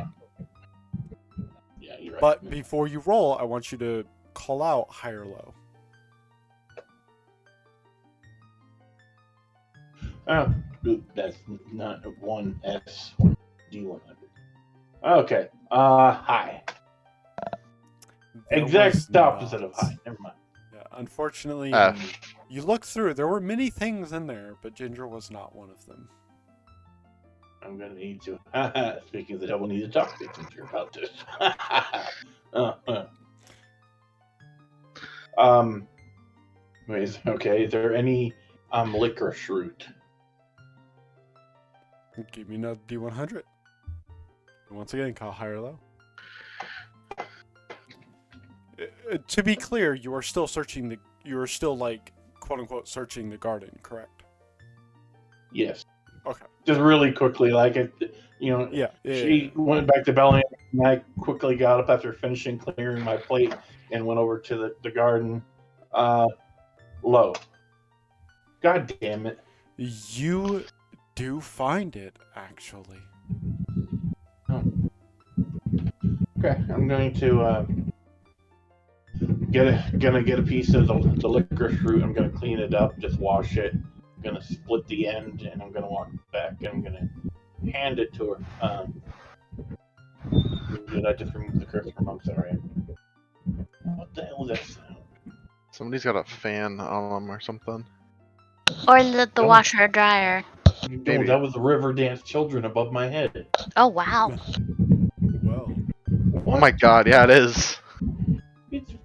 Speaker 6: Yeah, you're right.
Speaker 1: But before you roll, I want you to call out high or low.
Speaker 6: Oh, that's not 1S or D100. Okay. High.
Speaker 1: There
Speaker 6: Exact
Speaker 1: was
Speaker 6: opposite of
Speaker 1: not.
Speaker 6: high. Never mind.
Speaker 1: Yeah, unfortunately,
Speaker 5: F.
Speaker 1: you looked through. There were many things in there, but ginger was not one of them.
Speaker 6: I'm gonna need to. Speaking of the devil, need to talk to Ginger about this. Wait, okay. Is there any licorice root?
Speaker 1: Give me another D100. And once again, call high or low. To be clear, you are still searching the. You are still like, quote unquote, searching the garden, correct?
Speaker 6: Yes.
Speaker 1: Okay.
Speaker 6: Just really quickly, like it,
Speaker 1: Yeah.
Speaker 6: she went back to Bellingham, and I quickly got up after finishing clearing my plate and went over to the garden. Low. God damn it.
Speaker 1: You do find it, actually.
Speaker 6: Okay, I'm going to get a piece of the licorice root. I'm gonna clean it up, just wash it. I'm gonna split the end, and I'm gonna walk back, and I'm gonna hand it to her. Did I just remove the curse from? I'm sorry. What the hell is that sound?
Speaker 5: Somebody's got a fan on them or something.
Speaker 2: Or the
Speaker 6: Don't-
Speaker 2: washer or dryer.
Speaker 6: No,
Speaker 5: Maybe.
Speaker 6: that was the Riverdance children above my head.
Speaker 2: Oh, wow.
Speaker 1: Well.
Speaker 5: Oh my god, yeah, it is.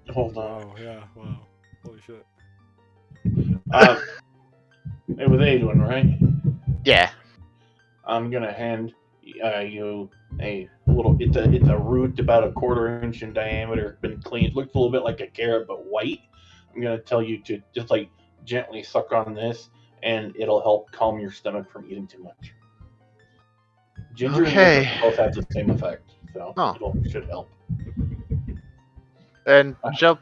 Speaker 6: Hold on.
Speaker 1: Wow. Yeah. Wow. Holy shit.
Speaker 6: It was Adwin, right?
Speaker 5: Yeah.
Speaker 6: I'm gonna hand you a little. It's a root about a quarter-inch in diameter. Been cleaned. Looks a little bit like a carrot, but white. I'm gonna tell you to just like gently suck on this, and it'll help calm your stomach from eating too much. Ginger and
Speaker 5: Okay.
Speaker 6: licorice both have the same effect, so
Speaker 5: Oh.
Speaker 6: it should help.
Speaker 5: And she'll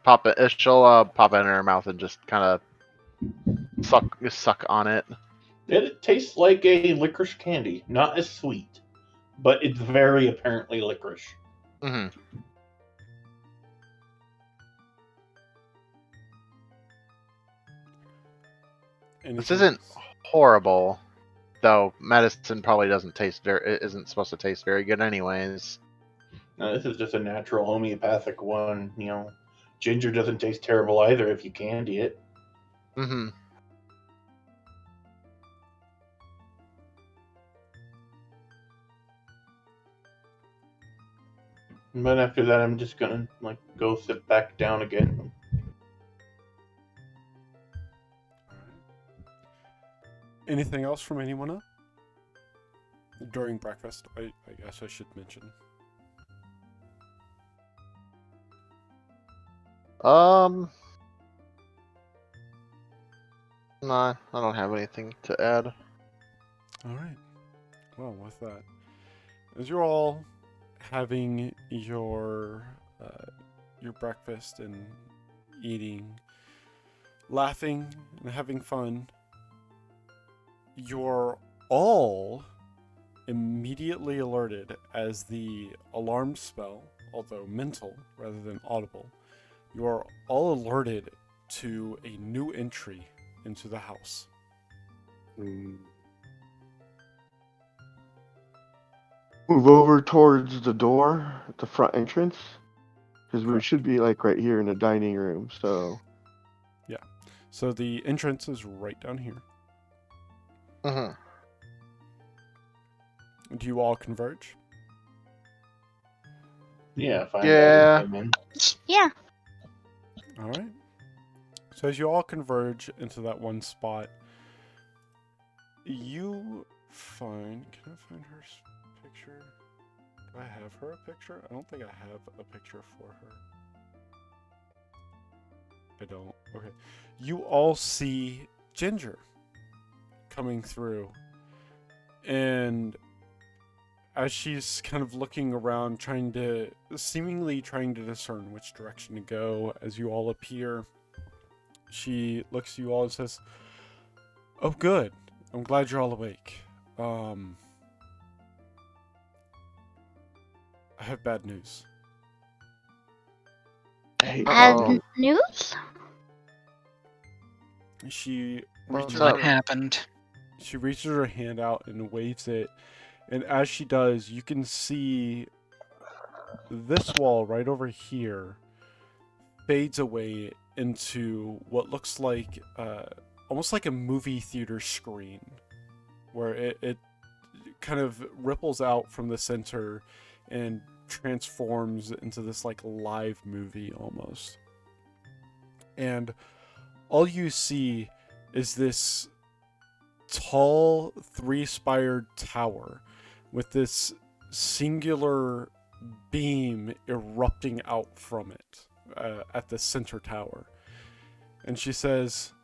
Speaker 5: pop it. She'll pop it in her mouth and just kind of suck on it.
Speaker 6: It tastes like a licorice candy, not as sweet, but it's very apparently licorice.
Speaker 5: Hmm. This isn't horrible, though. Medicine probably isn't supposed to taste very good, anyways.
Speaker 6: This is just a natural homeopathic one. Ginger doesn't taste terrible either if you candy it.
Speaker 5: Mm-hmm.
Speaker 6: But after that, I'm just gonna go sit back down again.
Speaker 1: Anything else from anyone else? During breakfast, I guess I should mention.
Speaker 5: Nah, I don't have anything to add.
Speaker 1: All right. Well, with that, as you're all having your breakfast and eating, laughing and having fun, you're all immediately alerted as the alarm spell, although mental rather than audible, you are all alerted to a new entry into the house.
Speaker 4: Mm. Move over towards the door at the front entrance. Because we
Speaker 1: Correct.
Speaker 4: should be like right here in the dining room, so
Speaker 1: So the entrance is right down here.
Speaker 5: Hmm.
Speaker 1: Do you all converge?
Speaker 6: Yeah, if I'm
Speaker 5: Yeah.
Speaker 6: I'm in.
Speaker 2: Yeah.
Speaker 1: All right. So as you all converge into that one spot, you find. Can I find her picture? Do I have her a picture? I don't think I have a picture for her. I don't. Okay. You all see Ginger coming through. And as she's kind of looking around, seemingly trying to discern which direction to go as you all appear, she looks at you all and says, "Oh, good. I'm glad you're all awake. I have bad news."
Speaker 4: hey,
Speaker 2: Bad
Speaker 5: Uh-oh.
Speaker 2: news?
Speaker 1: She
Speaker 5: What's
Speaker 1: reaches
Speaker 3: What
Speaker 5: up?
Speaker 1: her
Speaker 3: happened?
Speaker 1: she reaches her hand out and waves it, and as she does, you can see this wall right over here fades away into what looks like almost like a movie theater screen, where it kind of ripples out from the center and transforms into this like live movie almost. And all you see is this tall three-spired tower with this singular beam erupting out from it at the center tower. And she says,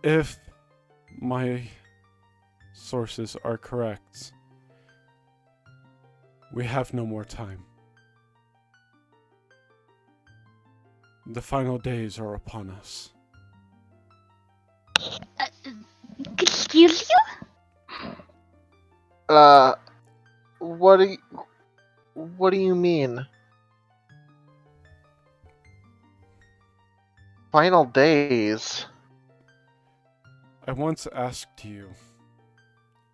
Speaker 1: "If my sources are correct, we have no more time. The final days are upon us."
Speaker 2: Excuse you?
Speaker 5: What do you mean? Final days?
Speaker 1: I once asked you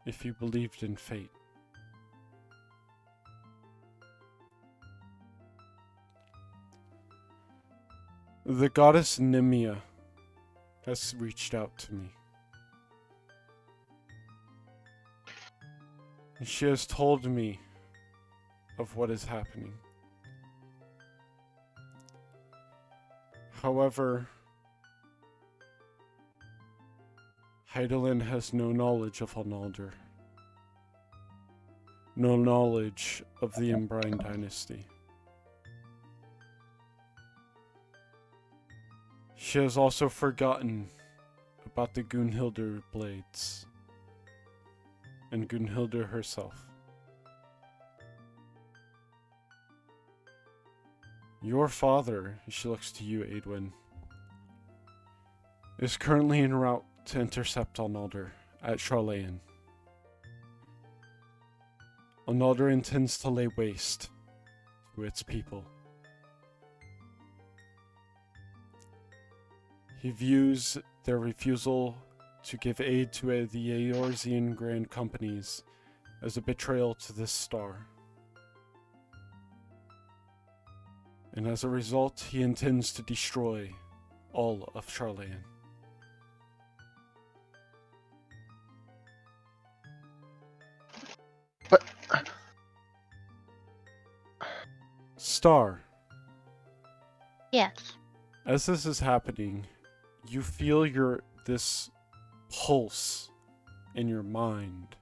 Speaker 1: if you believed in fate. The goddess Nimia has reached out to me. She has told me of what is happening. However, Heidelin has no knowledge of Alnalder. No knowledge of the Embrine dynasty. She has also forgotten about the Gunhilder blades and Gunhilder herself. Your father, she looks to you, Aedwin, is currently en route to intercept Alnalder at Charlayan. Alnalder intends to lay waste to its people. He views their refusal to give aid to the Eorzean Grand Companies as a betrayal to this star. And as a result, he intends to destroy all of Charlayan.
Speaker 5: But
Speaker 1: Star,
Speaker 2: Yes.
Speaker 1: as this is happening, you feel this pulse in your mind.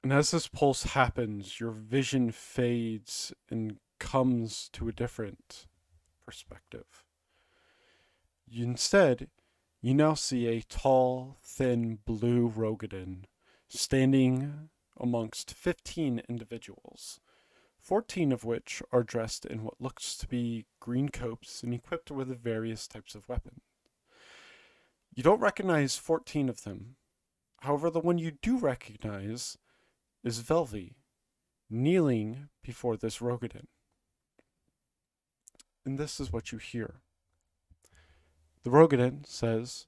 Speaker 1: And as this pulse happens, your vision fades and comes to a different perspective. Instead, you now see a tall, thin blue Rogadin standing amongst 15 individuals, 14 of which are dressed in what looks to be green coats and equipped with various types of weapons. You don't recognize 14 of them. However, the one you do recognize is Velvy, kneeling before this Rogadin. And this is what you hear. The Rogadin says,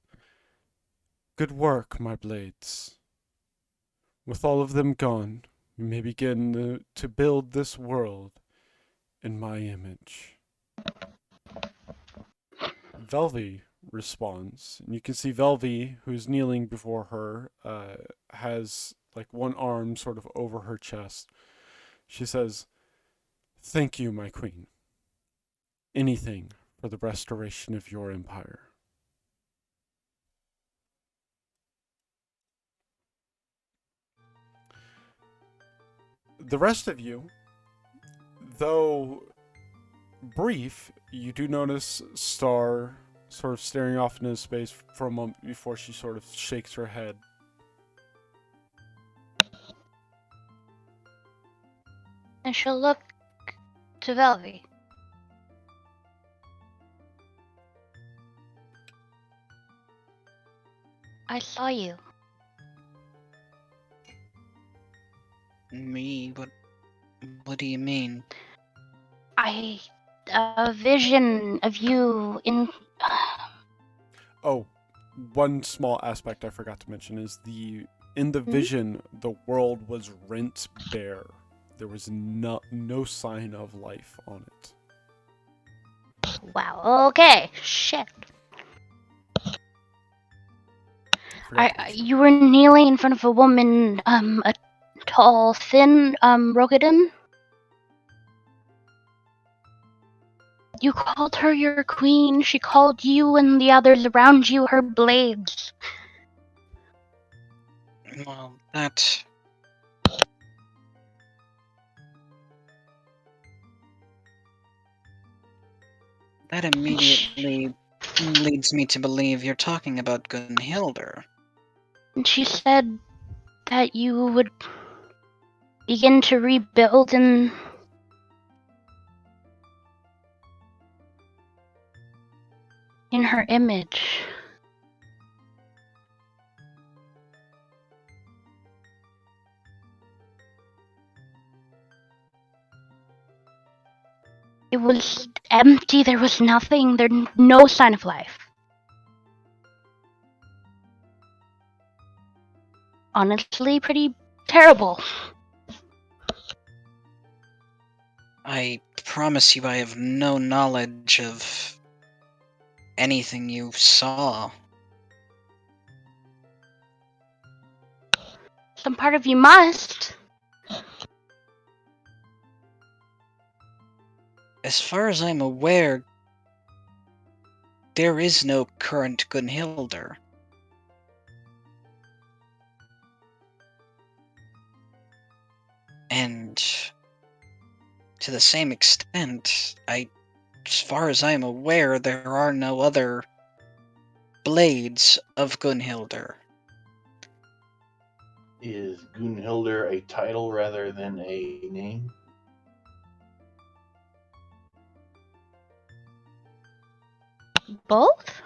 Speaker 1: "Good work, my blades. With all of them gone, we may begin to build this world in my image." Velvy responds, and you can see Velvy, who's kneeling before her, has like one arm sort of over her chest. She says, "Thank you, my queen. Anything for the restoration of your empire." The rest of you, though brief, you do notice Star sort of staring off into space for a moment before she sort of shakes her head.
Speaker 2: And she'll look to Velvy. I saw you.
Speaker 3: Me? What do you mean?
Speaker 2: A vision of you in.
Speaker 1: Oh, one small aspect I forgot to mention is in the vision, the world was rent bare. There was no sign of life on it.
Speaker 2: Wow. Okay. Shit.
Speaker 1: Forgot to mention.
Speaker 2: You were kneeling in front of a woman, a tall, thin, Rogadin. You called her your queen. She called you and the others around you her blades.
Speaker 3: Well, that immediately leads me to believe you're talking about Gunhilder.
Speaker 2: And she said that you would begin to rebuild in her image. It was empty. There was nothing. There no sign of life. Honestly, pretty terrible.
Speaker 3: I promise you I have no knowledge of anything you saw.
Speaker 2: Some part of you must.
Speaker 3: As far as I'm aware, there is no current Gunhilder. And to the same extent, as far as I'm aware, there are no other blades of Gunhilder.
Speaker 6: Is Gunhilder a title rather than a name?
Speaker 2: Both?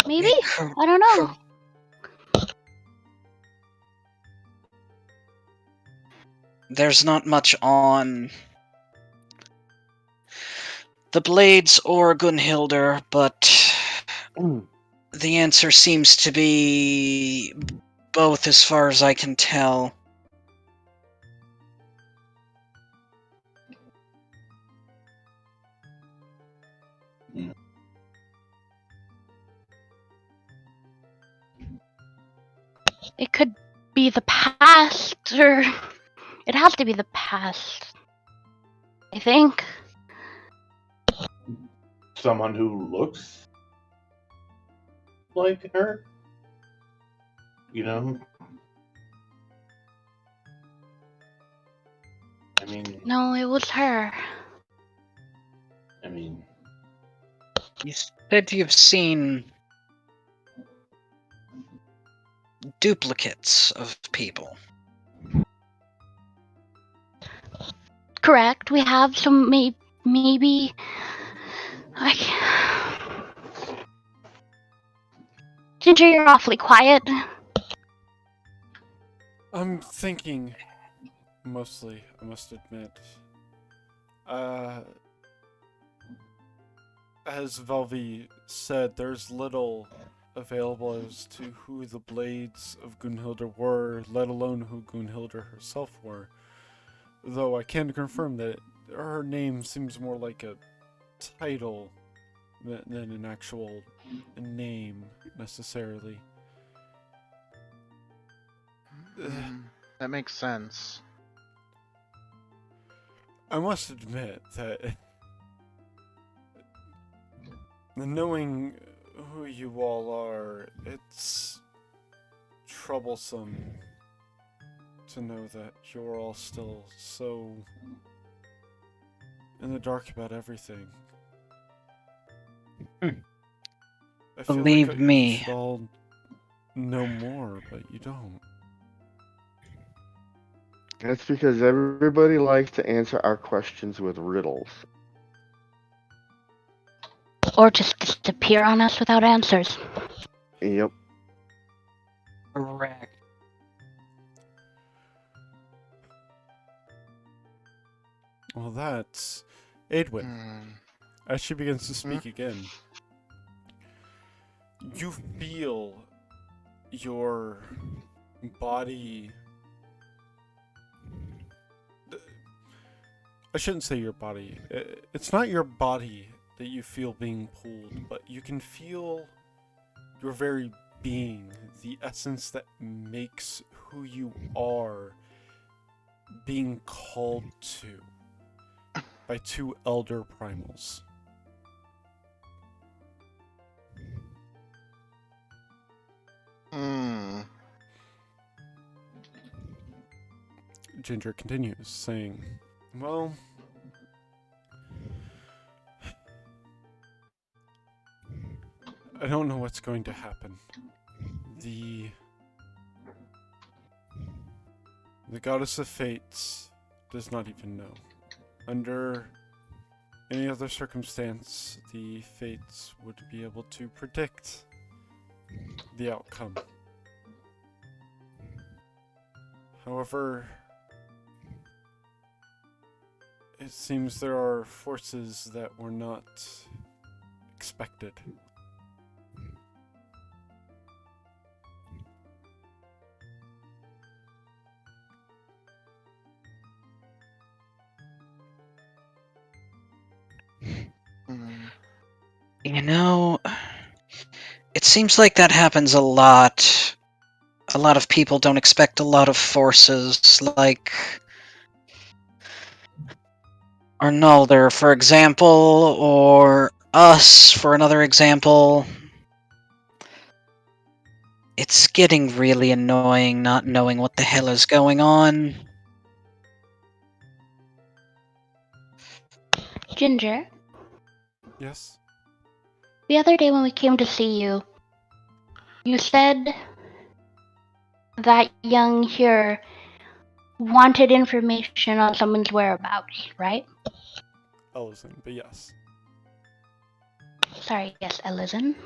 Speaker 2: Maybe?
Speaker 3: Cor-
Speaker 2: I don't know.
Speaker 3: There's not much on the blades or Gunhilder, but the answer seems to be both as far as I can tell.
Speaker 2: It could be the past, or it has to be the past. I think.
Speaker 6: Someone who looks like her? You know? I mean,
Speaker 2: No, it was her.
Speaker 6: I mean,
Speaker 3: You said you've seen duplicates of people.
Speaker 2: Correct. We have some maybe. I. Ginger, you're awfully quiet.
Speaker 1: I'm thinking mostly, I must admit. As Velvi said, there's little available as to who the blades of Gunhilda were, let alone who Gunhilda herself were. Though I can confirm that her name seems more like a title than an actual name, necessarily.
Speaker 5: That makes sense.
Speaker 1: I must admit that knowing who you all are, it's troublesome to know that you're all still so in the dark about everything.
Speaker 3: Hmm.
Speaker 1: I feel
Speaker 3: Believe
Speaker 1: like
Speaker 3: me.
Speaker 1: you should all know more, but you don't.
Speaker 4: That's because everybody likes to answer our questions with riddles.
Speaker 2: Or just disappear on us without answers.
Speaker 4: Yep.
Speaker 3: Correct.
Speaker 1: Well, that's Aedwin.
Speaker 5: Hmm.
Speaker 1: As she begins to speak again, you feel your body. I shouldn't say your body. It's not your body that you feel being pulled, but you can feel your very being, the essence that makes who you are, being called to by two elder primals.
Speaker 5: Hmm.
Speaker 1: Ginger continues, saying, well, I don't know what's going to happen. The goddess of fates does not even know. Under any other circumstance, the fates would be able to predict the outcome. However, it seems there are forces that were not expected.
Speaker 5: Hmm.
Speaker 3: You know, it seems like that happens a lot. A lot of people don't expect a lot of forces, like Arnalder, for example, or us, for another example. It's getting really annoying not knowing what the hell is going on.
Speaker 2: Ginger,
Speaker 1: Yes?
Speaker 2: the other day when we came to see you, you said that young here wanted information on someone's whereabouts, right?
Speaker 1: Ellison, but yes.
Speaker 2: Sorry, yes, Ellison.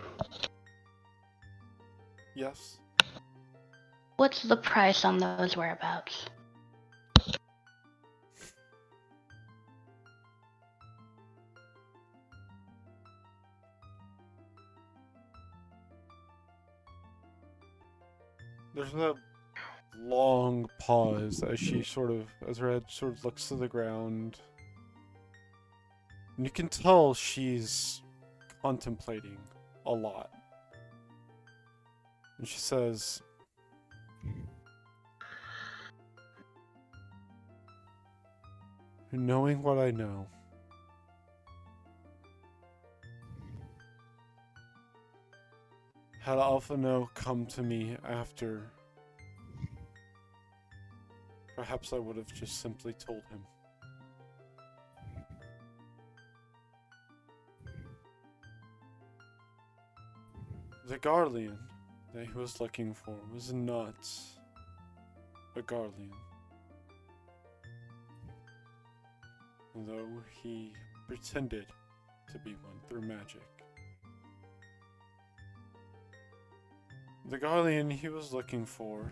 Speaker 1: Yes?
Speaker 2: What's the price on those whereabouts?
Speaker 1: There's a long pause as as her head sort of looks to the ground. And you can tell she's contemplating a lot. And she says, knowing what I know, had Alphano come to me after, perhaps I would have just simply told him. The Garlean that he was looking for was not a Garlean. Though he pretended to be one through magic. The Garlean he was looking for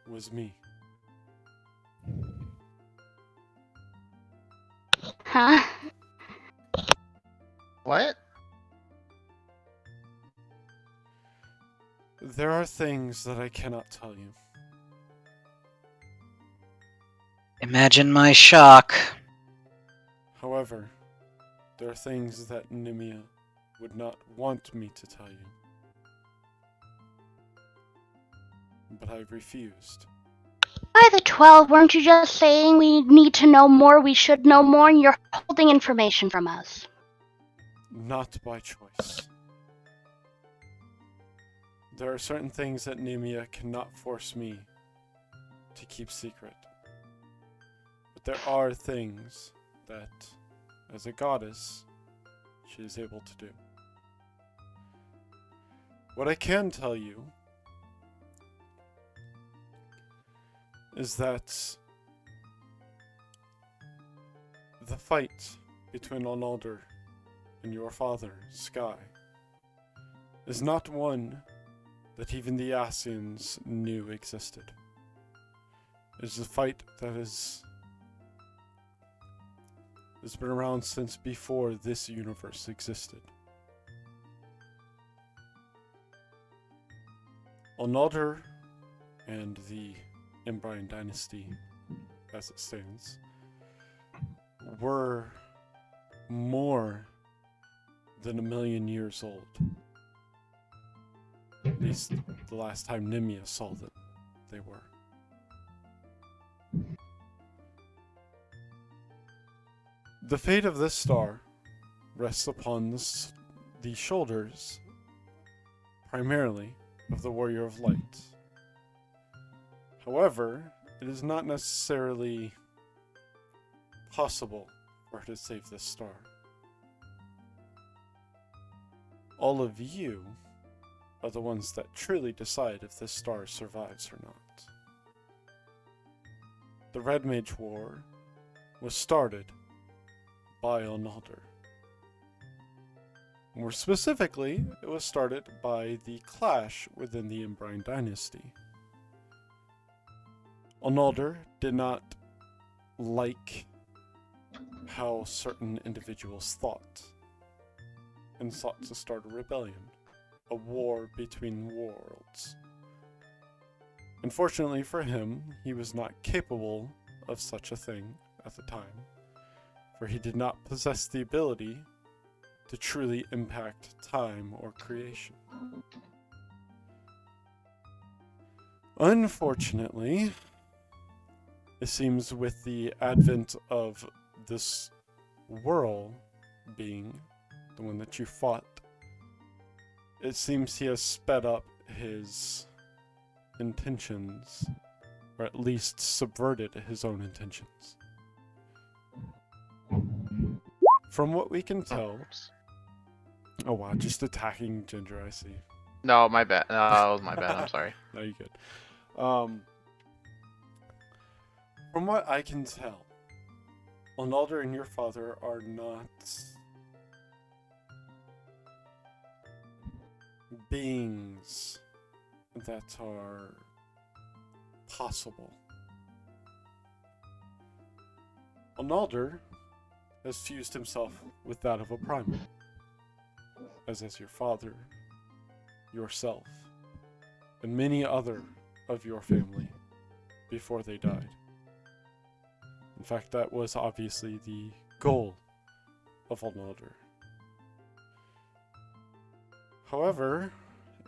Speaker 1: was me.
Speaker 2: Huh?
Speaker 5: What?
Speaker 1: There are things that I cannot tell you.
Speaker 3: Imagine my shock.
Speaker 1: However, there are things that Nimia would not want me to tell you. But I refused.
Speaker 2: By the 12, weren't you just saying we need to know more, we should know more, and you're holding information from us?
Speaker 1: Not by choice. There are certain things that Nimia cannot force me to keep secret. But there are things that, as a goddess, she is able to do. What I can tell you is that the fight between Onalder and your father, Sky, is not one that even the Asians knew existed. It is a fight that has been around since before this universe existed. Onalder and the Embryon dynasty, as it stands, were more than 1,000,000 years old. At least the last time Nimia saw them, they were. The fate of this star rests upon the shoulders, primarily, of the Warrior of Light. However, it is not necessarily possible for her to save this star. All of you are the ones that truly decide if this star survives or not. The Red Mage War was started by Onalder. More specifically, it was started by the clash within the Embryon dynasty. Onalder did not like how certain individuals thought and sought to start a rebellion, a war between worlds. Unfortunately for him, he was not capable of such a thing at the time, for he did not possess the ability to truly impact time or creation. Unfortunately, it seems with the advent of this Whirl being the one that you fought, it seems he has sped up his intentions, or at least subverted his own intentions. From what we can tell... Oh wow, just attacking Ginger, I see.
Speaker 5: No, my bad. No, that was my bad. I'm sorry.
Speaker 1: No, you're good. From what I can tell, Onalder and your father are not beings that are possible. Onalder has fused himself with that of a primal, as has your father, yourself, and many other of your family before they died. In fact, that was obviously the goal of Onalder. However,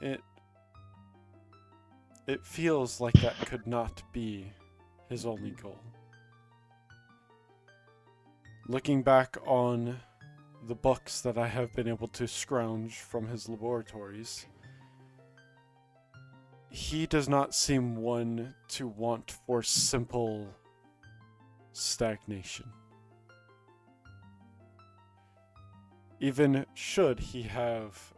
Speaker 1: it feels like that could not be his only goal. Looking back on the books that I have been able to scrounge from his laboratories, he does not seem one to want for simple stagnation. even should he have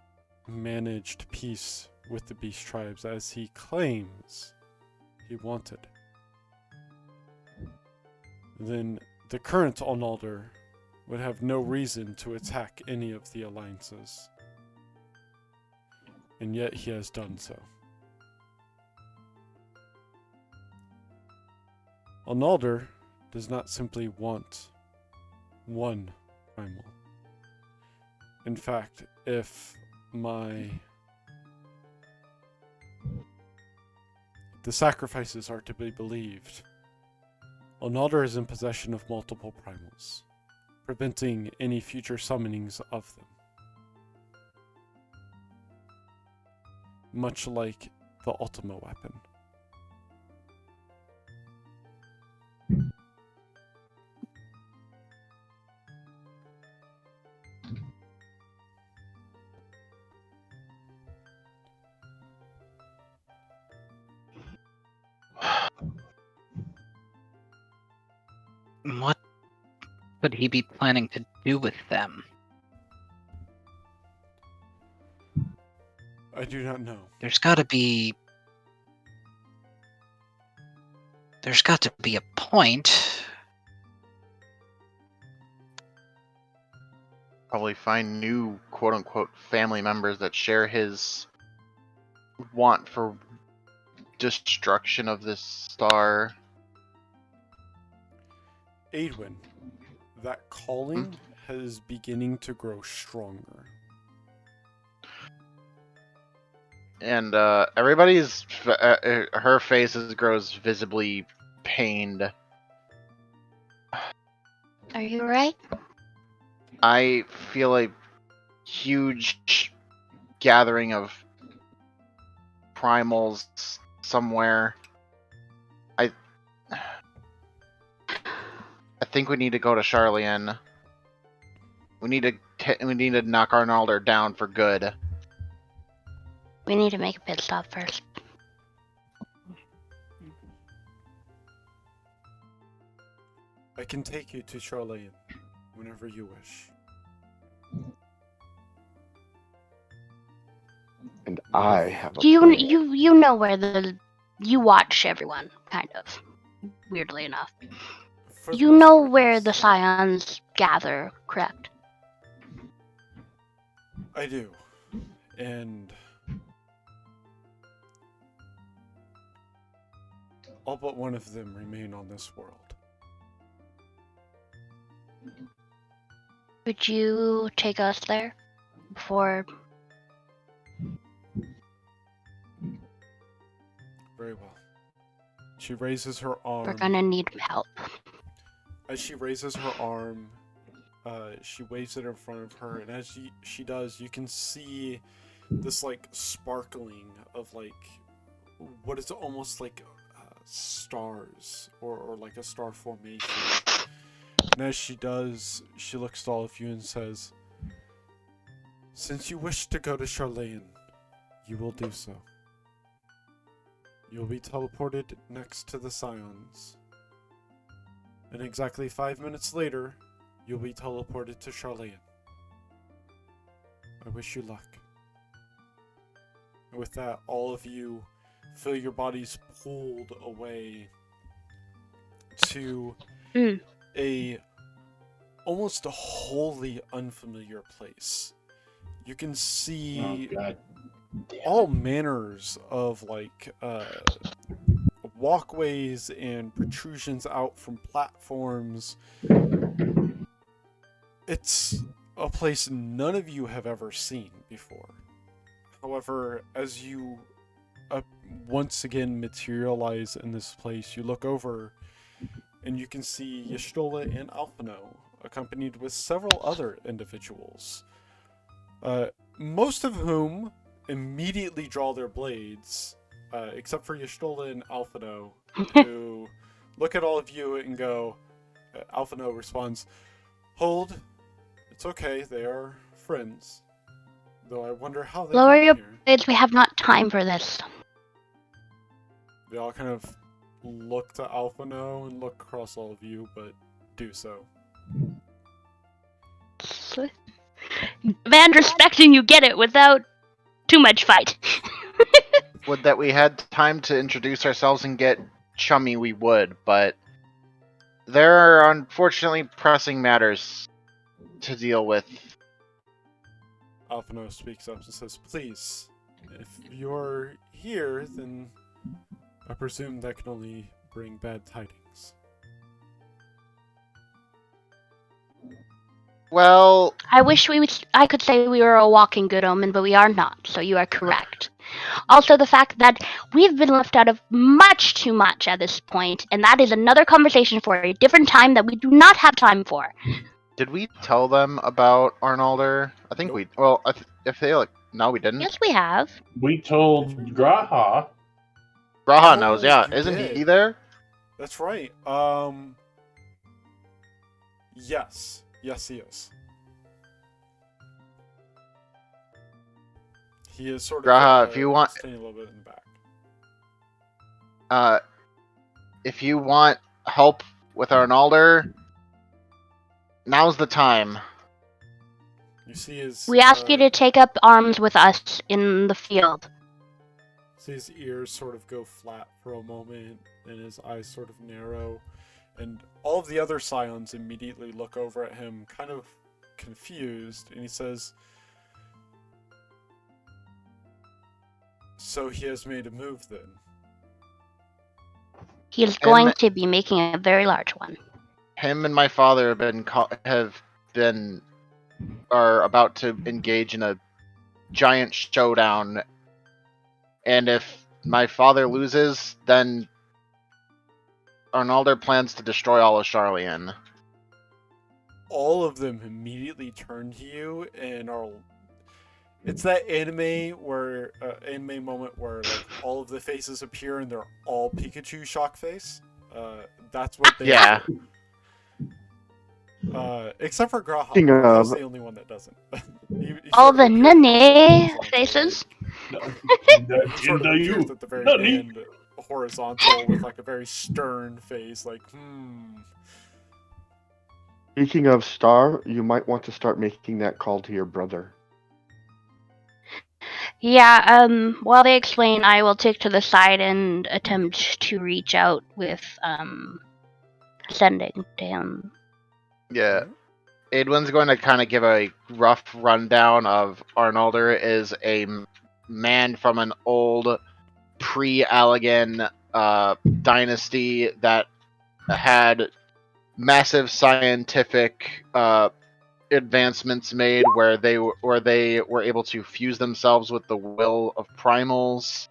Speaker 1: managed peace with the beast tribes as he claims he wanted, then the current Onalder would have no reason to attack any of the alliances. And yet he has done so. Onalder does not simply want one primal. In fact, if the sacrifices are to be believed, Onalder is in possession of multiple primals, preventing any future summonings of them. Much like the Ultima weapon.
Speaker 3: What could he be planning to do with them?
Speaker 1: I do not know.
Speaker 3: There's got to be a point.
Speaker 5: Probably find new quote unquote family members that share his want for destruction of this star.
Speaker 1: Aedwin, that calling is beginning to grow stronger.
Speaker 5: And her face grows visibly pained.
Speaker 2: Are you right?
Speaker 5: I feel a huge gathering of primals somewhere. I think we need to go to Charlian. We need to knock Arnalder down for good.
Speaker 2: We need to make a pit stop first.
Speaker 1: I can take you to Charlian whenever you wish.
Speaker 4: And I have a
Speaker 2: You
Speaker 4: plan.
Speaker 2: you know where you watch everyone, kind of. Weirdly enough.
Speaker 1: For the
Speaker 2: You
Speaker 1: most
Speaker 2: know
Speaker 1: part,
Speaker 2: where
Speaker 1: yes.
Speaker 2: the scions gather, correct?
Speaker 1: I do. And all but one of them remain on this world.
Speaker 2: Could you take us there before?
Speaker 1: Very well. She raises her arm.
Speaker 2: We're gonna need help.
Speaker 1: As she raises her arm, she waves it in front of her, and as she does, you can see this like sparkling of like what is almost like stars or like a star formation. And as she does, she looks at all of you and says, "Since you wish to go to Charlayan, you will do so. You'll be teleported next to the Scions. And exactly 5 minutes later, you'll be teleported to Charlayan. I wish you luck." And with that, all of you feel your bodies pulled away to a almost a wholly unfamiliar place. You can see
Speaker 6: Oh, God.
Speaker 1: all manners of like walkways and protrusions out from platforms. It's a place none of you have ever seen before. However, as you once again materialize in this place, you look over and you can see Y'shtola and Alphino, accompanied with several other individuals. Most of whom immediately draw their blades, except for Y'shtola and Alphino, who look at all of you and go, Alphino responds, "Hold, it's okay, they are friends. Though I wonder how they
Speaker 2: Lower
Speaker 1: got
Speaker 2: your
Speaker 1: here."
Speaker 2: blades. We have not time for this.
Speaker 1: They all kind of look to Alphino and look across all of you, but do so.
Speaker 2: demand respect and you get it without too much fight.
Speaker 5: Would that we had time to introduce ourselves and get chummy, we would, but there are unfortunately pressing matters to deal with.
Speaker 1: Alphino speaks up and says, "Please, if you're here, then I presume that can only bring bad tidings."
Speaker 5: Well,
Speaker 2: I wish I could say we were a walking good omen, but we are not, so you are correct. Also, the fact that we've been left out of much too much at this point, and that is another conversation for a different time that we do not have time for.
Speaker 5: did we tell them about Arnalder? I think
Speaker 1: Nope.
Speaker 5: we. Well, I feel like no, we didn't.
Speaker 2: Yes, we have.
Speaker 6: We told Graha.
Speaker 5: Raha
Speaker 1: Oh,
Speaker 5: knows. Yeah,
Speaker 1: you
Speaker 5: isn't
Speaker 1: did.
Speaker 5: he there?
Speaker 1: That's right. Yes. Yes, he is. He is sort of
Speaker 5: Graha, if you want,
Speaker 1: staying a little bit in the back.
Speaker 5: if you want help with Arnalder, now's the time.
Speaker 1: You see his.
Speaker 2: We ask you to take up arms with us in the field.
Speaker 1: See his ears sort of go flat for a moment, and his eyes sort of narrow, and all of the other scions immediately look over at him, kind of confused, and he says, "So he has made a move then."
Speaker 2: He is going to be making a very large one.
Speaker 5: Him and my father are about to engage in a giant showdown, and if my father loses, then Arnalder plans to destroy all of Charlian.
Speaker 1: All of them immediately turn to you and are. It's that anime moment where like all of the faces appear and they're all Pikachu shock face. That's what they
Speaker 5: Yeah.
Speaker 1: are. Except for Graha.
Speaker 4: Speaking
Speaker 1: Graha's
Speaker 4: of-
Speaker 1: the only one that doesn't. He
Speaker 2: All
Speaker 1: sort of
Speaker 2: the
Speaker 1: appears at
Speaker 2: nene
Speaker 1: horizontal,
Speaker 2: faces.
Speaker 1: He sort of appears at the very end, horizontal, with like a very stern face, like,
Speaker 4: Speaking of Star, you might want to start making that call to your brother.
Speaker 2: Yeah, while they explain, I will take to the side and attempt to reach out with, sending to him.
Speaker 5: Yeah. Edwin's going to kind of give a rough rundown of Arnalder is a man from an old pre-Allegan dynasty that had massive scientific advancements made where they were able to fuse themselves with the will of primals,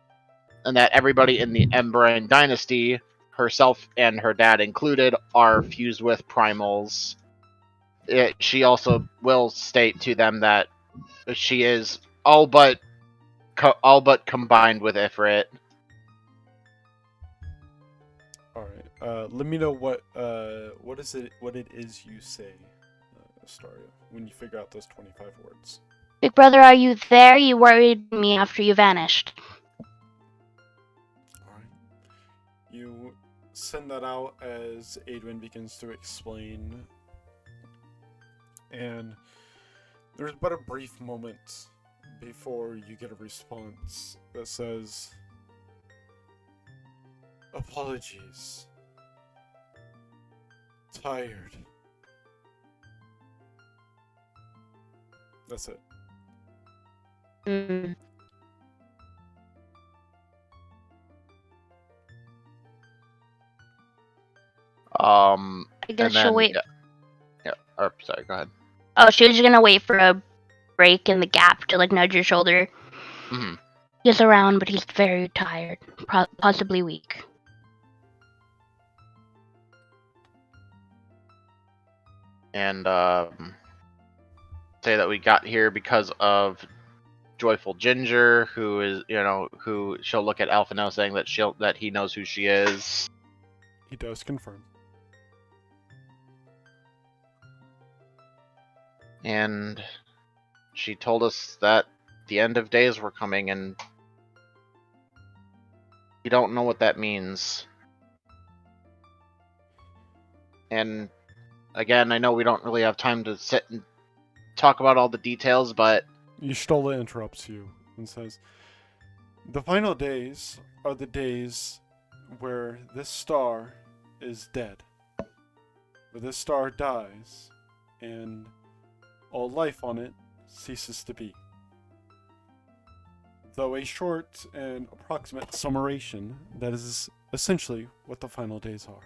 Speaker 5: and that everybody in the Emberine dynasty, herself and her dad included, are fused with primals. She also will state to them that she is all but combined with Ifrit.
Speaker 1: all right. Let me know what it is you say, Astaria, when you figure out those 25 words.
Speaker 2: Big brother, are you there? You worried me after you vanished.
Speaker 1: All right. You send that out as Adwin begins to explain, and there's but a brief moment before you get a response that says, "Apologies. Tired." That's it.
Speaker 2: Mm. I guess
Speaker 5: And
Speaker 2: she'll
Speaker 5: then
Speaker 2: wait.
Speaker 5: yeah. Or, sorry, go ahead.
Speaker 2: Oh, she was gonna wait for a break in the gap to like nudge your shoulder.
Speaker 5: Hmm.
Speaker 2: He's around, but he's very tired, possibly weak.
Speaker 5: And say that we got here because of Joyful Ginger, who is who she'll look at Alphino saying that he knows who she is.
Speaker 1: He does confirm.
Speaker 5: And she told us that the end of days were coming, and we don't know what that means. And again, I know we don't really have time to sit and talk about all the details, but
Speaker 1: Y'shtola interrupts you and says, "The final days are the days where this star is dead. Where this star dies, and all life on it ceases to be. Though a short and approximate summation, that is essentially what the final days are."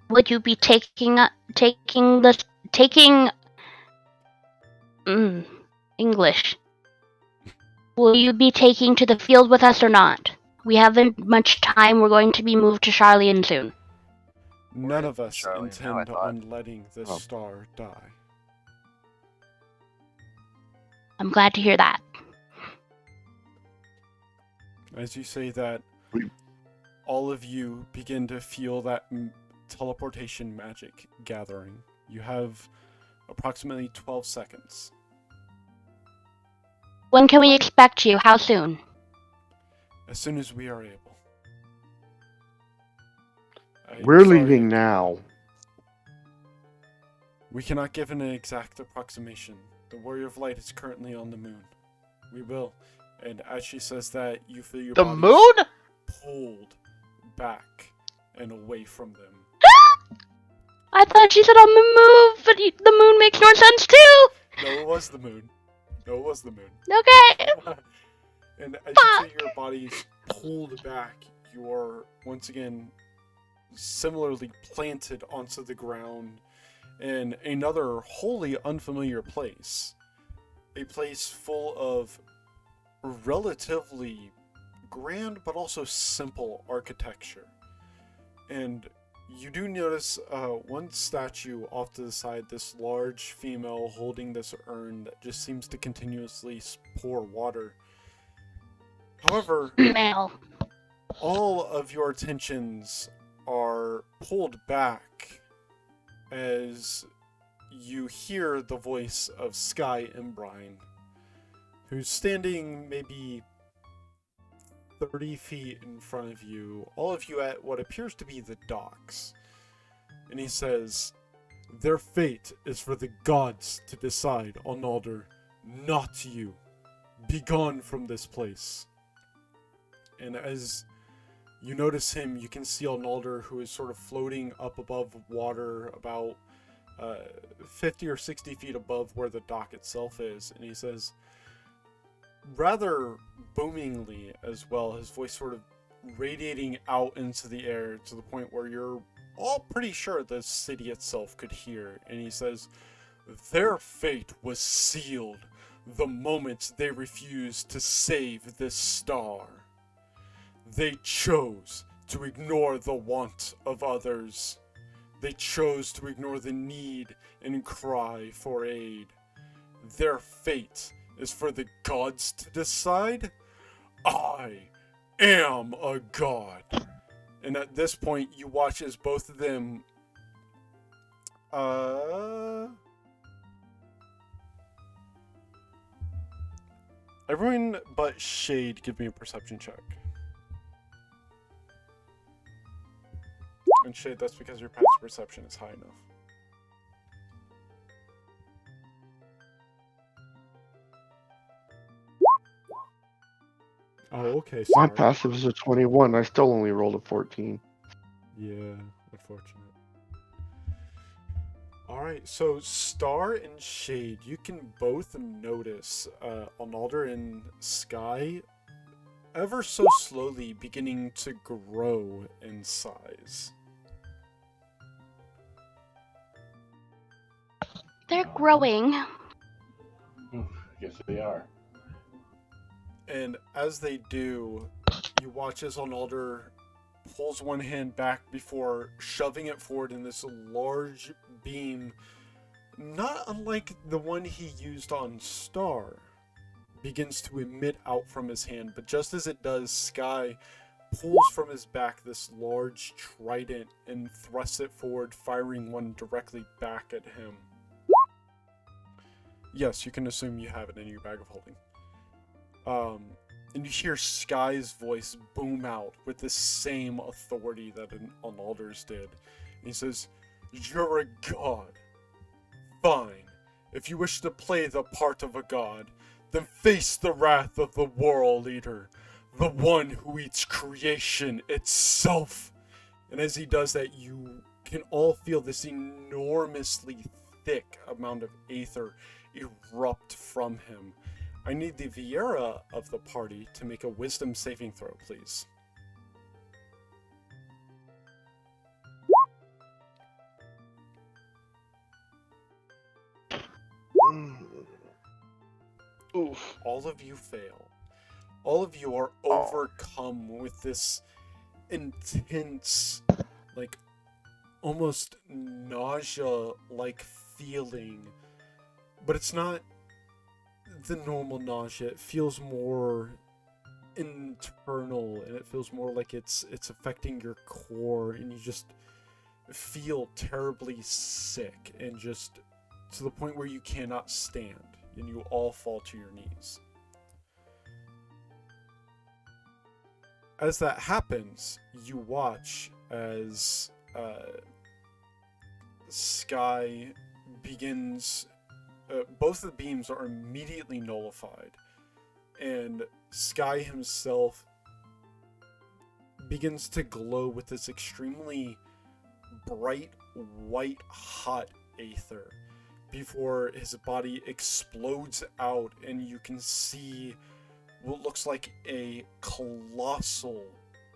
Speaker 2: Would you be taking English? Will you be taking to the field with us or not? We haven't much time. We're going to be moved to Charlian soon.
Speaker 1: None of us
Speaker 7: Charlie, now I
Speaker 1: intend
Speaker 7: thought.
Speaker 1: on letting this
Speaker 4: Oh.
Speaker 1: star die.
Speaker 2: I'm glad to hear that.
Speaker 1: As you say that,
Speaker 4: We-
Speaker 1: all of you begin to feel that teleportation magic gathering. You have approximately 12 seconds.
Speaker 2: When can we expect you? How soon?
Speaker 1: As soon as we are able.
Speaker 4: We're
Speaker 1: Sorry,
Speaker 4: leaving now.
Speaker 1: We cannot give an exact approximation. The Warrior of Light is currently on the moon. We will. And as she says that, you feel your
Speaker 5: the
Speaker 1: bodies
Speaker 5: moon?
Speaker 1: pulled back and away from them.
Speaker 2: I thought she said on the move, but the moon makes more sense too.
Speaker 1: No, it was the moon. No, it was the moon.
Speaker 2: Okay.
Speaker 1: And as you feel your bodies pulled back, you are once again similarly planted onto the ground in another wholly unfamiliar place. A place full of relatively grand but also simple architecture. And you do notice one statue off to the side, this large female holding this urn that just seems to continuously pour water. However,
Speaker 2: Male.
Speaker 1: all of your attentions are pulled back as you hear the voice of Sky Embrine, who's standing maybe 30 feet in front of you, all of you at what appears to be the docks. And he says, "Their fate is for the gods to decide, Onalder, not you. Be gone from this place." And as you notice him, you can see Onalder, who is sort of floating up above water about 50 or 60 feet above where the dock itself is. And he says, rather boomingly as well, his voice sort of radiating out into the air to the point where you're all pretty sure the city itself could hear. And he says, "Their fate was sealed the moment they refused to save this star. They chose to ignore the want of others. They chose to ignore the need and cry for aid. Their fate is for the gods to decide? I am a god." And at this point, you watch as both of them everyone but Shade, give me a perception check. And Shade, that's because your passive perception is high enough. Oh, okay,
Speaker 4: My
Speaker 1: sorry.
Speaker 4: passive is a 21. I still only rolled a 14.
Speaker 1: Yeah, unfortunate. Alright, so Star and Shade, you can both notice Onalder and Sky ever so slowly beginning to grow in size.
Speaker 2: They're growing.
Speaker 6: Yes, they are.
Speaker 1: And as they do, you watch as Onalder pulls one hand back before shoving it forward in this large beam, not unlike the one he used on Star, begins to emit out from his hand. But just as it does, Sky pulls from his back this large trident and thrusts it forward, firing one directly back at him. Yes, you can assume you have it in your bag of holding. And you hear Sky's voice boom out with the same authority that Onalder's did. And he says, You're a god. Fine. If you wish to play the part of a god, then face the wrath of the World Eater, the one who eats creation itself. And as he does that, you can all feel this enormously thick amount of aether erupt from him. I need the Viera of the party to make a wisdom saving throw, please.
Speaker 4: Oof.
Speaker 1: All of you fail. All of you are overcome with this intense, like, almost nausea-like feeling. But it's not the normal nausea. It feels more internal, and it feels more like it's affecting your core, and you just feel terribly sick, and just to the point where you cannot stand, and you all fall to your knees. As that happens, you watch as Sky begins. Both the beams are immediately nullified, and Sky himself begins to glow with this extremely bright, white, hot aether before his body explodes out, and you can see what looks like a colossal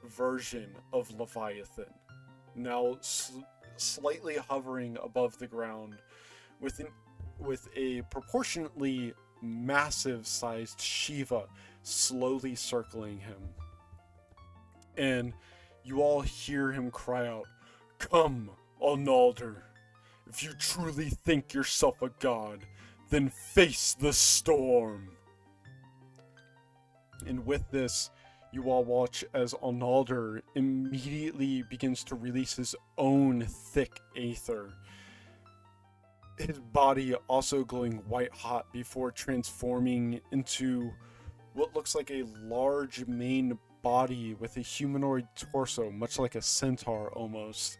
Speaker 1: version of Leviathan, now slightly hovering above the ground with a proportionately massive-sized Shiva slowly circling him. And you all hear him cry out, "Come, Arnaldur! If you truly think yourself a god, then face the storm!" And with this, you all watch as Arnaldur immediately begins to release his own thick aether, his body also glowing white hot before transforming into what looks like a large main body with a humanoid torso, much like a centaur almost,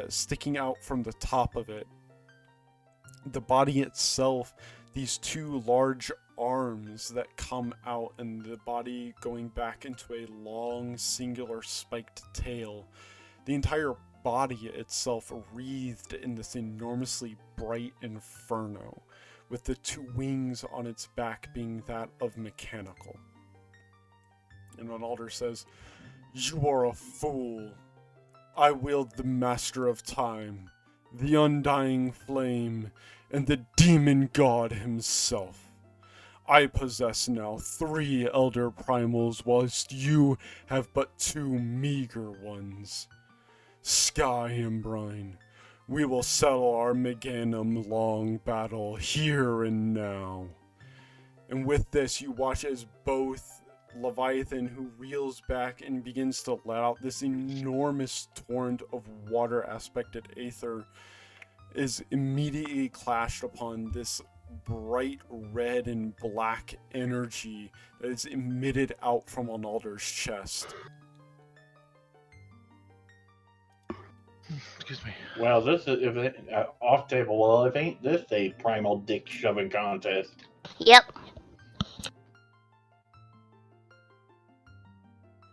Speaker 1: sticking out from the top of it. The body itself, these two large arms that come out, and the body going back into a long, singular spiked tail. The entire body itself wreathed in this enormously bright inferno, with the two wings on its back being that of mechanical. And Arnaldur says, "You are a fool. I wield the Master of Time, the Undying Flame, and the Demon God himself. I possess now 3 Elder Primals, whilst you have but 2 meager ones. Sky and Brine, we will settle our Meganum long battle here and now." And with this, you watch as both Leviathan, who reels back and begins to let out this enormous torrent of water-aspected aether, is immediately clashed upon this bright red and black energy that is emitted out from Arnaldur's chest.
Speaker 4: Excuse me.
Speaker 6: Well, this is if it, off table. Well, if ain't this a primal dick shoving contest?
Speaker 2: Yep.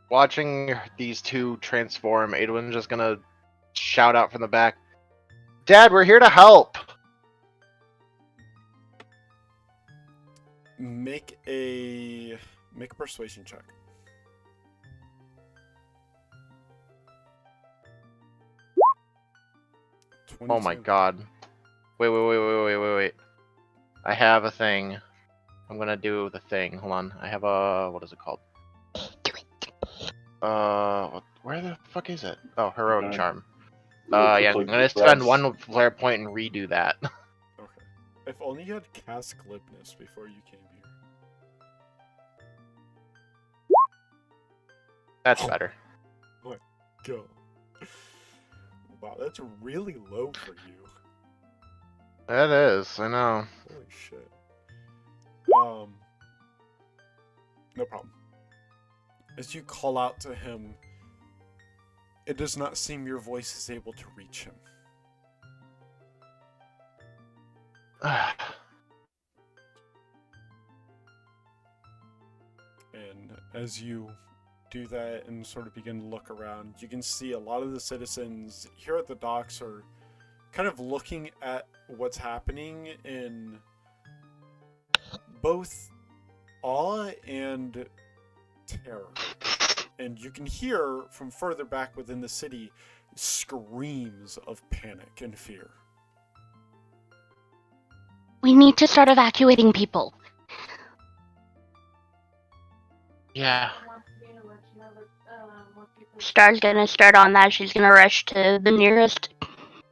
Speaker 5: Watching these two transform, Adwin's just gonna shout out from the back, "Dad, we're here to help!"
Speaker 1: Make a persuasion check.
Speaker 5: Oh my
Speaker 1: 22.
Speaker 5: god. Wait. I have a thing. I'm gonna do the thing. Hold on. I have a... what is it called? Where the fuck is it? Oh, Heroic Charm. Yeah, I'm gonna spend 1 flare point and redo that.
Speaker 1: Okay. If only you had cast glibness before you came here.
Speaker 5: That's better.
Speaker 1: Go. Wow, that's really low for you.
Speaker 5: That is, I know.
Speaker 1: Holy shit. No problem. As you call out to him, it does not seem your voice is able to reach him. And as you do that and sort of begin to look around, you can see a lot of the citizens here at the docks are kind of looking at what's happening in both awe and terror. And you can hear from further back within the city screams of panic and fear.
Speaker 2: We need to start evacuating people.
Speaker 5: Yeah.
Speaker 2: Star's gonna start on that. She's gonna rush to the nearest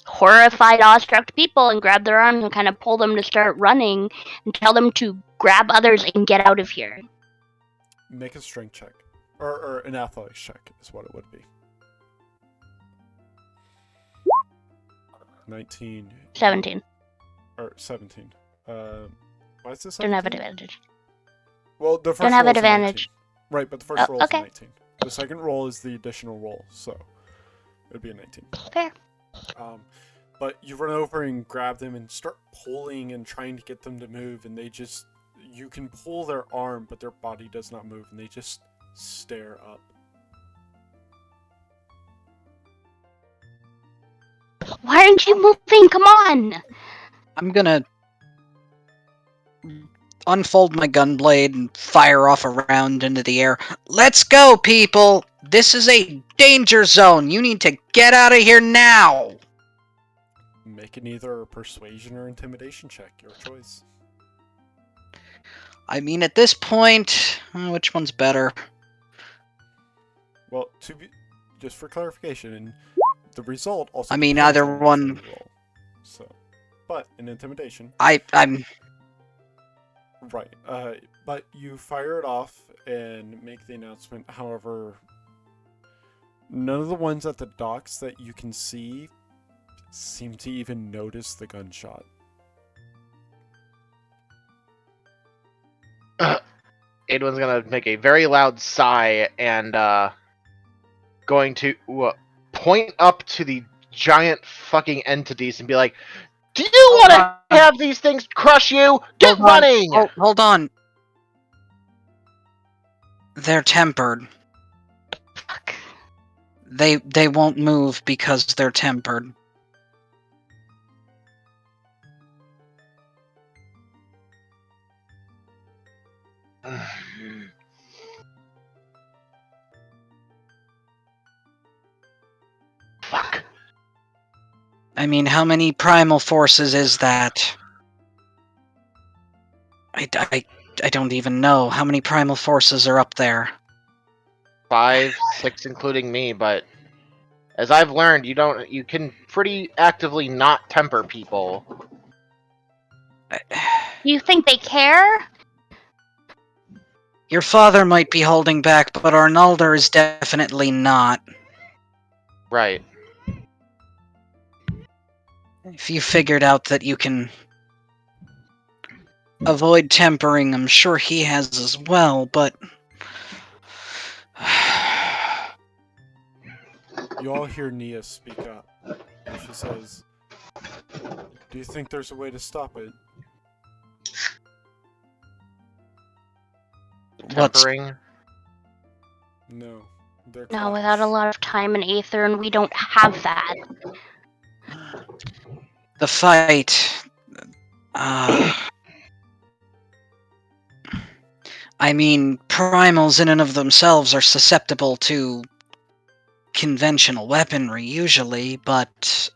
Speaker 2: horrified, awestruck people and grab their arms and kind of pull them to start running and tell them to grab others and get out of here.
Speaker 1: Make a strength check. Or an athletics check is what it would be. 19.
Speaker 2: 17.
Speaker 1: Or 17. Why is this 17?
Speaker 2: Don't have advantage.
Speaker 1: Well, the first
Speaker 2: Don't have
Speaker 1: roll is a
Speaker 2: advantage.
Speaker 1: 19. Right, but the first roll is
Speaker 2: okay.
Speaker 1: a 19. The second roll is the additional roll, so it would be a 19.
Speaker 2: Fair.
Speaker 1: But you run over and grab them and start pulling and trying to get them to move, and they just... You can pull their arm, but their body does not move, and they just stare up.
Speaker 2: Why aren't you moving? Come on!
Speaker 3: I'm gonna unfold my gun blade and fire off a round into the air. Let's go, people! This is a danger zone. You need to get out of here now!
Speaker 1: Make it either a persuasion or intimidation check, your choice.
Speaker 3: I mean, at this point, which one's better?
Speaker 1: Well, just for clarification, and the result also.
Speaker 3: I mean,
Speaker 1: depends
Speaker 3: either
Speaker 1: on
Speaker 3: one.
Speaker 1: which you roll. So, but in intimidation.
Speaker 3: I'm.
Speaker 1: Right. But you fire it off and make the announcement. However, none of the ones at the docks that you can see seem to even notice the gunshot.
Speaker 5: Aidwin's gonna make a very loud sigh and going to point up to the giant fucking entities and be like, "Do you want to have these things crush you? Get running!"
Speaker 3: Hold on. They're tempered.
Speaker 2: Fuck.
Speaker 3: They won't move because they're tempered.
Speaker 5: Fuck.
Speaker 3: I mean, how many primal forces is that? I don't even know. How many primal forces are up there?
Speaker 5: 5, 6, including me. But as I've learned, you can pretty actively not temper people.
Speaker 2: You think they care?
Speaker 3: Your father might be holding back, but Arnaldo is definitely not.
Speaker 5: Right.
Speaker 3: If you figured out that you can avoid tempering, I'm sure he has as well, but...
Speaker 1: You all hear Nia speak up, and she says, "Do you think there's a way to stop it?"
Speaker 5: Tempering.
Speaker 1: No. They're
Speaker 2: No,
Speaker 1: class.
Speaker 2: without a lot of time and aether, and we don't have that.
Speaker 3: The fight... I mean, primals in and of themselves are susceptible to conventional weaponry, usually, but...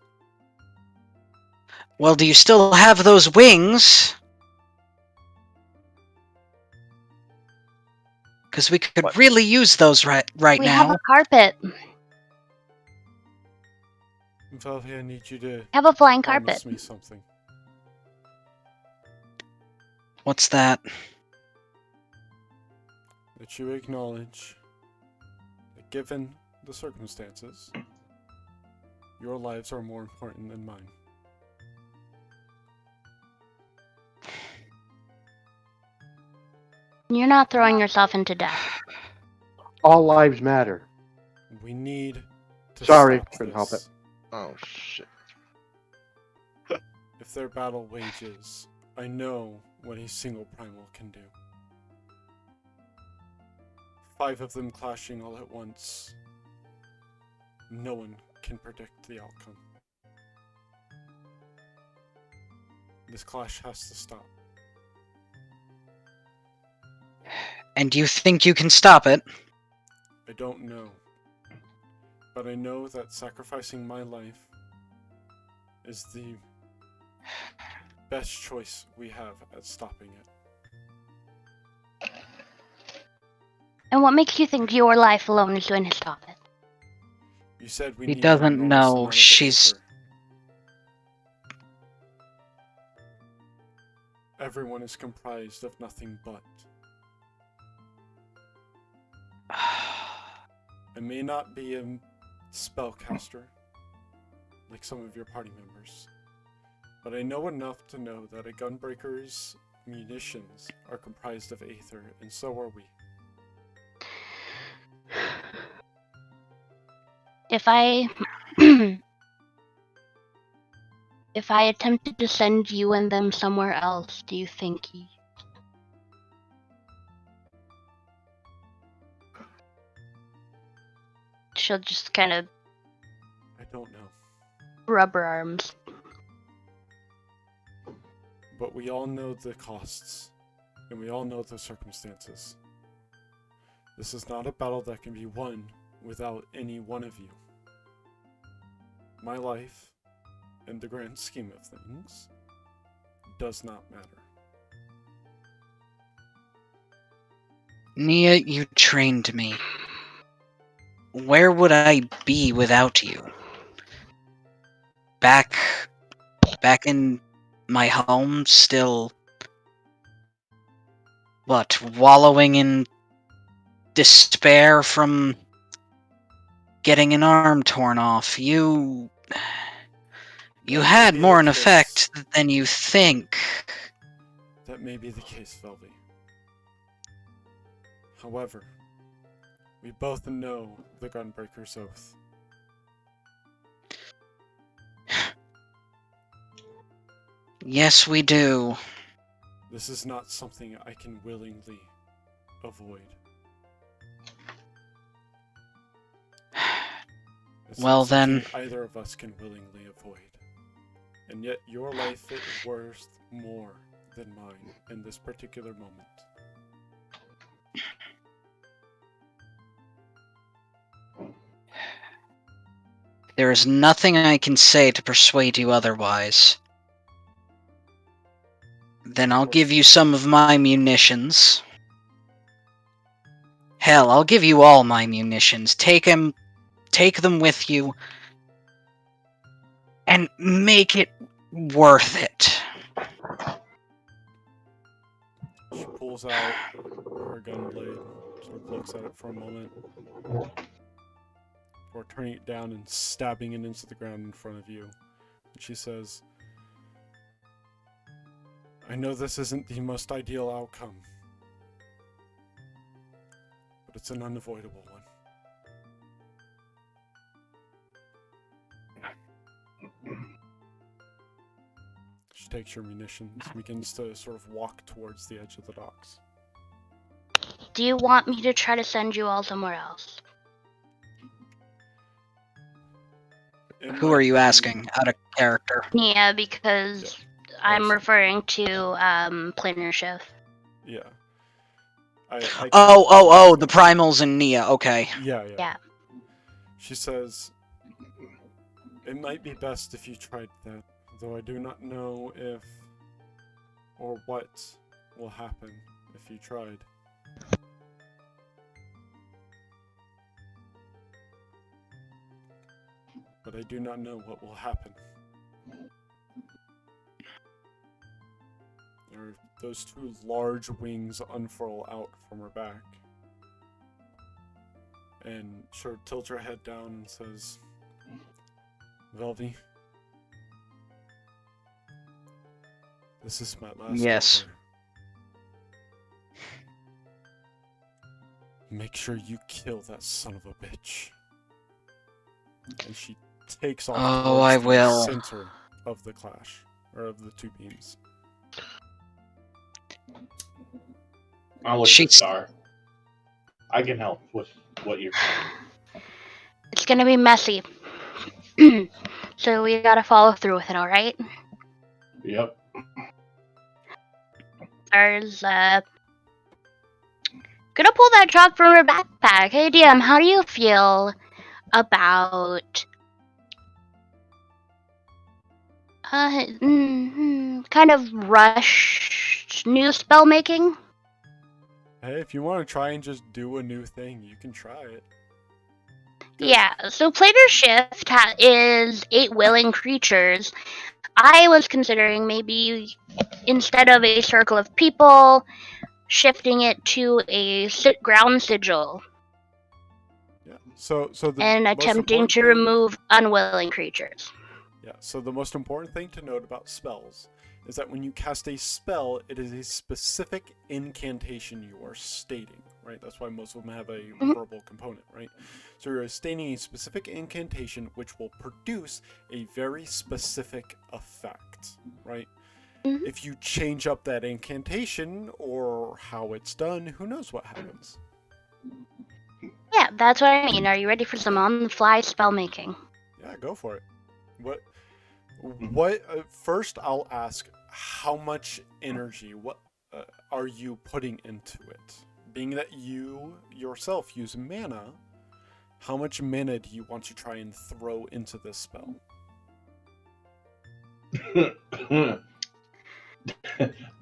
Speaker 3: Well, do you still have those wings? Because we could really use those right
Speaker 2: We
Speaker 3: now.
Speaker 2: have a carpet.
Speaker 1: Velvia, I need you to
Speaker 2: Have a flying
Speaker 1: promise
Speaker 2: carpet.
Speaker 1: me something.
Speaker 3: What's that?
Speaker 1: That you acknowledge that given the circumstances, your lives are more important than mine.
Speaker 2: You're not throwing yourself into death.
Speaker 4: All lives matter.
Speaker 1: We need to
Speaker 4: Sorry,
Speaker 1: stop
Speaker 4: couldn't
Speaker 1: this.
Speaker 4: help it.
Speaker 5: Oh shit.
Speaker 1: If If their battle wages, I know what a single primal can do. 5 of them clashing all at once. No one can predict the outcome. This clash has to stop.
Speaker 3: And you think you can stop it?
Speaker 1: I don't know. But I know that sacrificing my life is the best choice we have at stopping it.
Speaker 2: And what makes you think your life alone is going to stop it?
Speaker 1: You said we
Speaker 3: He
Speaker 1: need
Speaker 3: doesn't
Speaker 1: an enormous
Speaker 3: know
Speaker 1: amount of
Speaker 3: she's-
Speaker 1: aether. Everyone is comprised of nothing but. I may not be a spellcaster like some of your party members, but I know enough to know that a gunbreaker's munitions are comprised of aether, and so are we.
Speaker 2: If I if I attempted to send you and them somewhere else, do you think she'll just kind of
Speaker 1: I don't know.
Speaker 2: rubber arms?
Speaker 1: But we all know the costs, and we all know the circumstances. This is not a battle that can be won without any one of you. My life, in the grand scheme of things, does not matter.
Speaker 3: Nia, you trained me. Where would I be without you? Back in my home, still... What, wallowing in despair from getting an arm torn off? You
Speaker 1: That may
Speaker 3: had
Speaker 1: be
Speaker 3: more
Speaker 1: the
Speaker 3: an
Speaker 1: case.
Speaker 3: effect than you think.
Speaker 1: That may be the case, Velvy. However, we both know the Gunbreaker's oath.
Speaker 3: Yes, we do.
Speaker 1: This is not something I can willingly avoid. It's
Speaker 3: Well,
Speaker 1: not something
Speaker 3: then-
Speaker 1: either of us can willingly avoid. And yet your life is worth more than mine in this particular moment.
Speaker 3: There is nothing I can say to persuade you otherwise. Then I'll give you some of my munitions. Hell, I'll give you all my munitions. Take them with you, and make it worth it.
Speaker 1: She pulls out her gun blade, sort of looks at it for a moment, before turning it down and stabbing it into the ground in front of you. And she says, I know this isn't the most ideal outcome, but it's an unavoidable one. She takes your munitions and begins to sort of walk towards the edge of the docks.
Speaker 2: Do you want me to try to send you all somewhere else?
Speaker 1: It
Speaker 3: Who
Speaker 1: might
Speaker 3: are you
Speaker 1: be-
Speaker 3: asking, out of character?
Speaker 2: Yeah, because I'm
Speaker 1: see.
Speaker 2: referring to Planar Shift.
Speaker 1: Yeah. I can't-
Speaker 3: Oh, the primals and Nia, okay.
Speaker 1: Yeah.
Speaker 2: Yeah.
Speaker 1: She says, it might be best if you tried that, though I do not know if or what will happen if you tried. But I do not know what will happen. Those 2 large wings unfurl out from her back. And she'll tilt her head down and says, Velvy, this is my last
Speaker 3: Yes.
Speaker 1: order. Make sure you kill that son of a bitch. And she takes off
Speaker 3: Oh,
Speaker 1: towards
Speaker 3: I
Speaker 1: the
Speaker 3: will.
Speaker 1: center of the clash. or of the two beams?
Speaker 6: I'll look at the
Speaker 3: She's
Speaker 6: star. I can help with what you're saying.
Speaker 2: It's gonna be messy. So we gotta follow through with it, alright?
Speaker 6: Yep.
Speaker 2: There's gonna pull that drop from her backpack. Hey DM, how do you feel about kind of rushed new spell making?
Speaker 1: Hey, if you want to try and just do a new thing, you can try it.
Speaker 2: Yeah, so Plater's Shift is 8 willing creatures. I was considering maybe instead of a circle of people, shifting it to a ground sigil
Speaker 1: Yeah. So the
Speaker 2: and
Speaker 1: most
Speaker 2: attempting
Speaker 1: important
Speaker 2: to
Speaker 1: thing,
Speaker 2: remove unwilling creatures.
Speaker 1: yeah. So the most important thing to note about spells is that when you cast a spell, it is a specific incantation you are stating, right? That's why most of them have a verbal component, right? So you're stating a specific incantation which will produce a very specific effect, right?
Speaker 2: Mhm.
Speaker 1: If you change up that incantation or how it's done, who knows what happens?
Speaker 2: Yeah, that's what I mean. Are you ready for some on-the-fly spell making?
Speaker 1: Yeah, go for it. What first I'll ask, how much energy are you putting into it? Being that you yourself use mana, how much mana do you want to try and throw into this spell?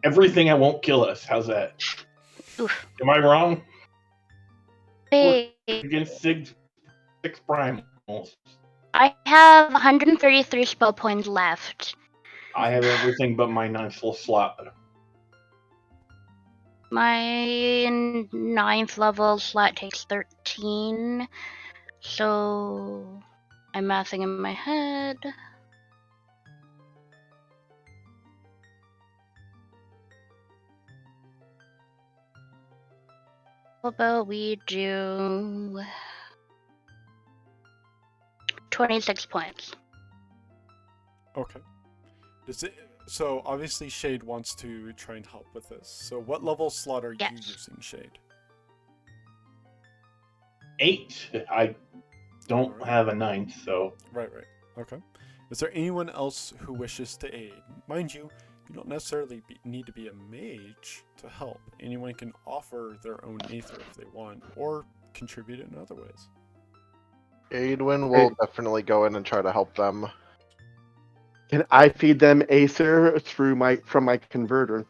Speaker 6: Everything that won't kill us. How's that?
Speaker 2: Oof.
Speaker 6: Am I wrong? We're
Speaker 2: Hey,
Speaker 6: against six primals.
Speaker 2: I have 133 spell points left.
Speaker 6: I have everything but my 9th slot.
Speaker 2: My 9th level slot takes 13, so I'm mathing in my head. How about we do 26 points?
Speaker 1: Okay. So obviously Shade wants to try and help with this. So what level slot are you
Speaker 2: Yes.
Speaker 1: using, Shade?
Speaker 6: 8. I don't
Speaker 1: Alright.
Speaker 6: have a 9th, so
Speaker 1: Right. Okay. Is there anyone else who wishes to aid? Mind you, you don't necessarily need to be a mage to help. Anyone can offer their own aether if they want, or contribute it in other ways.
Speaker 7: Aidwin will definitely go in and try to help them.
Speaker 4: Can I feed them Acer from my converter?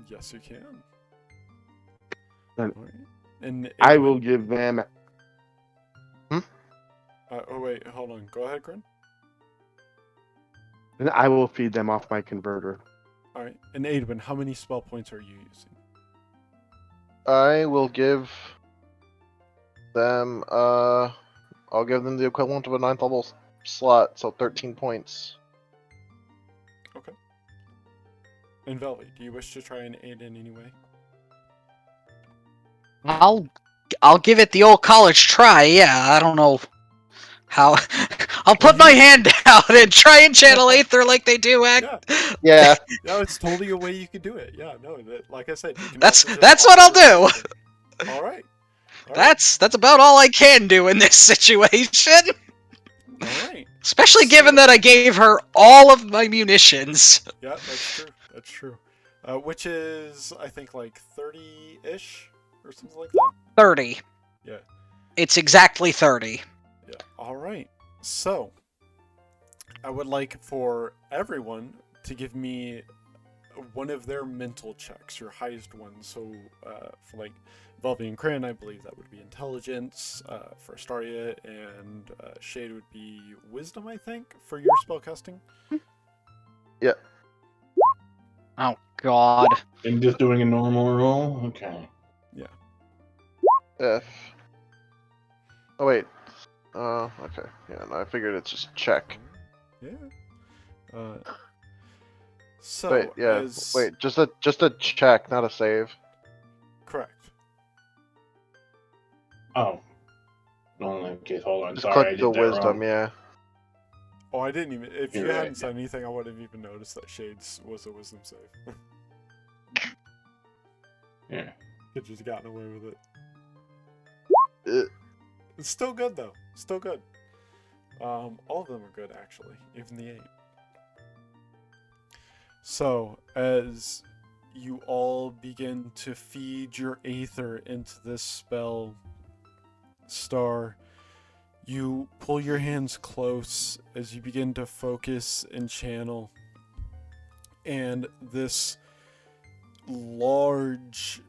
Speaker 1: Yes, you can.
Speaker 4: Then
Speaker 1: Alright. And
Speaker 4: I
Speaker 1: Aidwin-
Speaker 4: will give them.
Speaker 1: oh wait, hold on. Go ahead, Grin.
Speaker 4: Then I will feed them off my converter.
Speaker 1: Alright. And Aidwin, how many spell points are you using?
Speaker 7: I will give them. I'll give them the equivalent of a 9th level slot, so 13 points.
Speaker 1: Okay. And Velvy, do you wish to try and aid in any way?
Speaker 3: I'll give it the old college try. Yeah, I don't know how. I'll put my hand out and try and channel Aether like they do.
Speaker 1: Yeah.
Speaker 7: Yeah,
Speaker 1: Yeah, it's totally a way you can do it. Yeah, no, like I said, you can
Speaker 3: That's
Speaker 1: also just
Speaker 3: what I'll
Speaker 1: offer your own
Speaker 3: do.
Speaker 1: aether. All right.
Speaker 3: That's about all I can do in this situation.
Speaker 1: All right.
Speaker 3: Especially given
Speaker 1: So-
Speaker 3: that I gave her all of my munitions.
Speaker 1: Yeah, that's true. That's true. Which is, I think, like 30-ish or something like that.
Speaker 3: 30.
Speaker 1: Yeah.
Speaker 3: It's exactly 30.
Speaker 1: Yeah. All right. So, I would like for everyone to give me one of their mental checks, your highest one. So, for like Velvy and Cran, I believe that would be intelligence for Astaria, and Shade would be wisdom, I think, for your spellcasting.
Speaker 3: Oh, God.
Speaker 6: I'm just doing a normal roll. Okay.
Speaker 7: F. Oh wait. Okay. Yeah, no, I figured it's just check.
Speaker 1: Yeah. So,
Speaker 7: Wait, yeah.
Speaker 1: as
Speaker 7: Wait, just a check, not a save.
Speaker 1: correct.
Speaker 6: Oh. Okay, hold on.
Speaker 7: Just
Speaker 6: Sorry, I
Speaker 7: click the
Speaker 6: did that
Speaker 7: wisdom,
Speaker 6: wrong.
Speaker 7: yeah.
Speaker 1: Oh, I didn't even. If you
Speaker 6: You're right.
Speaker 1: hadn't said anything, I wouldn't have even noticed that Shades was a wisdom save.
Speaker 6: Yeah.
Speaker 1: Could just gotten away with it.
Speaker 7: Uh,
Speaker 1: It's still good though. Still good. All of them are good actually, even the 8. So as you all begin to feed your aether into this spell star, you pull your hands close as you begin to focus and channel, and this large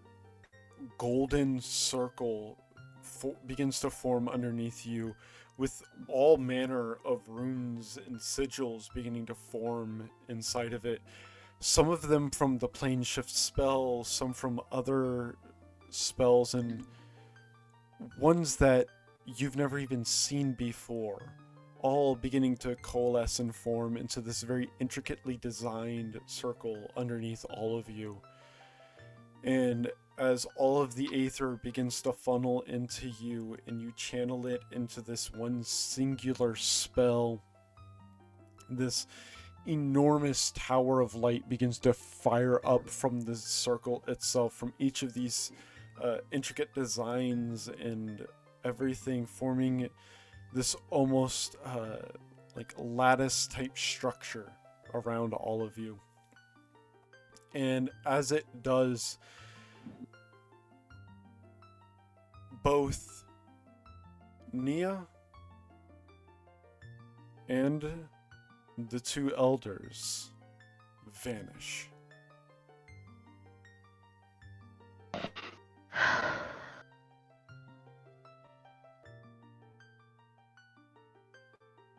Speaker 1: golden circle begins to form underneath you, with all manner of runes and sigils beginning to form inside of it. Some of them from the plane shift spell, some from other spells, and ones that you've never even seen before, all beginning to coalesce and form into this very intricately designed circle underneath all of you. And as all of the aether begins to funnel into you and you channel it into this one singular spell, this enormous tower of light begins to fire up from the circle itself, from each of these intricate designs and everything, forming this almost like lattice type structure around all of you. And as it does, both Nia and the 2 elders vanish.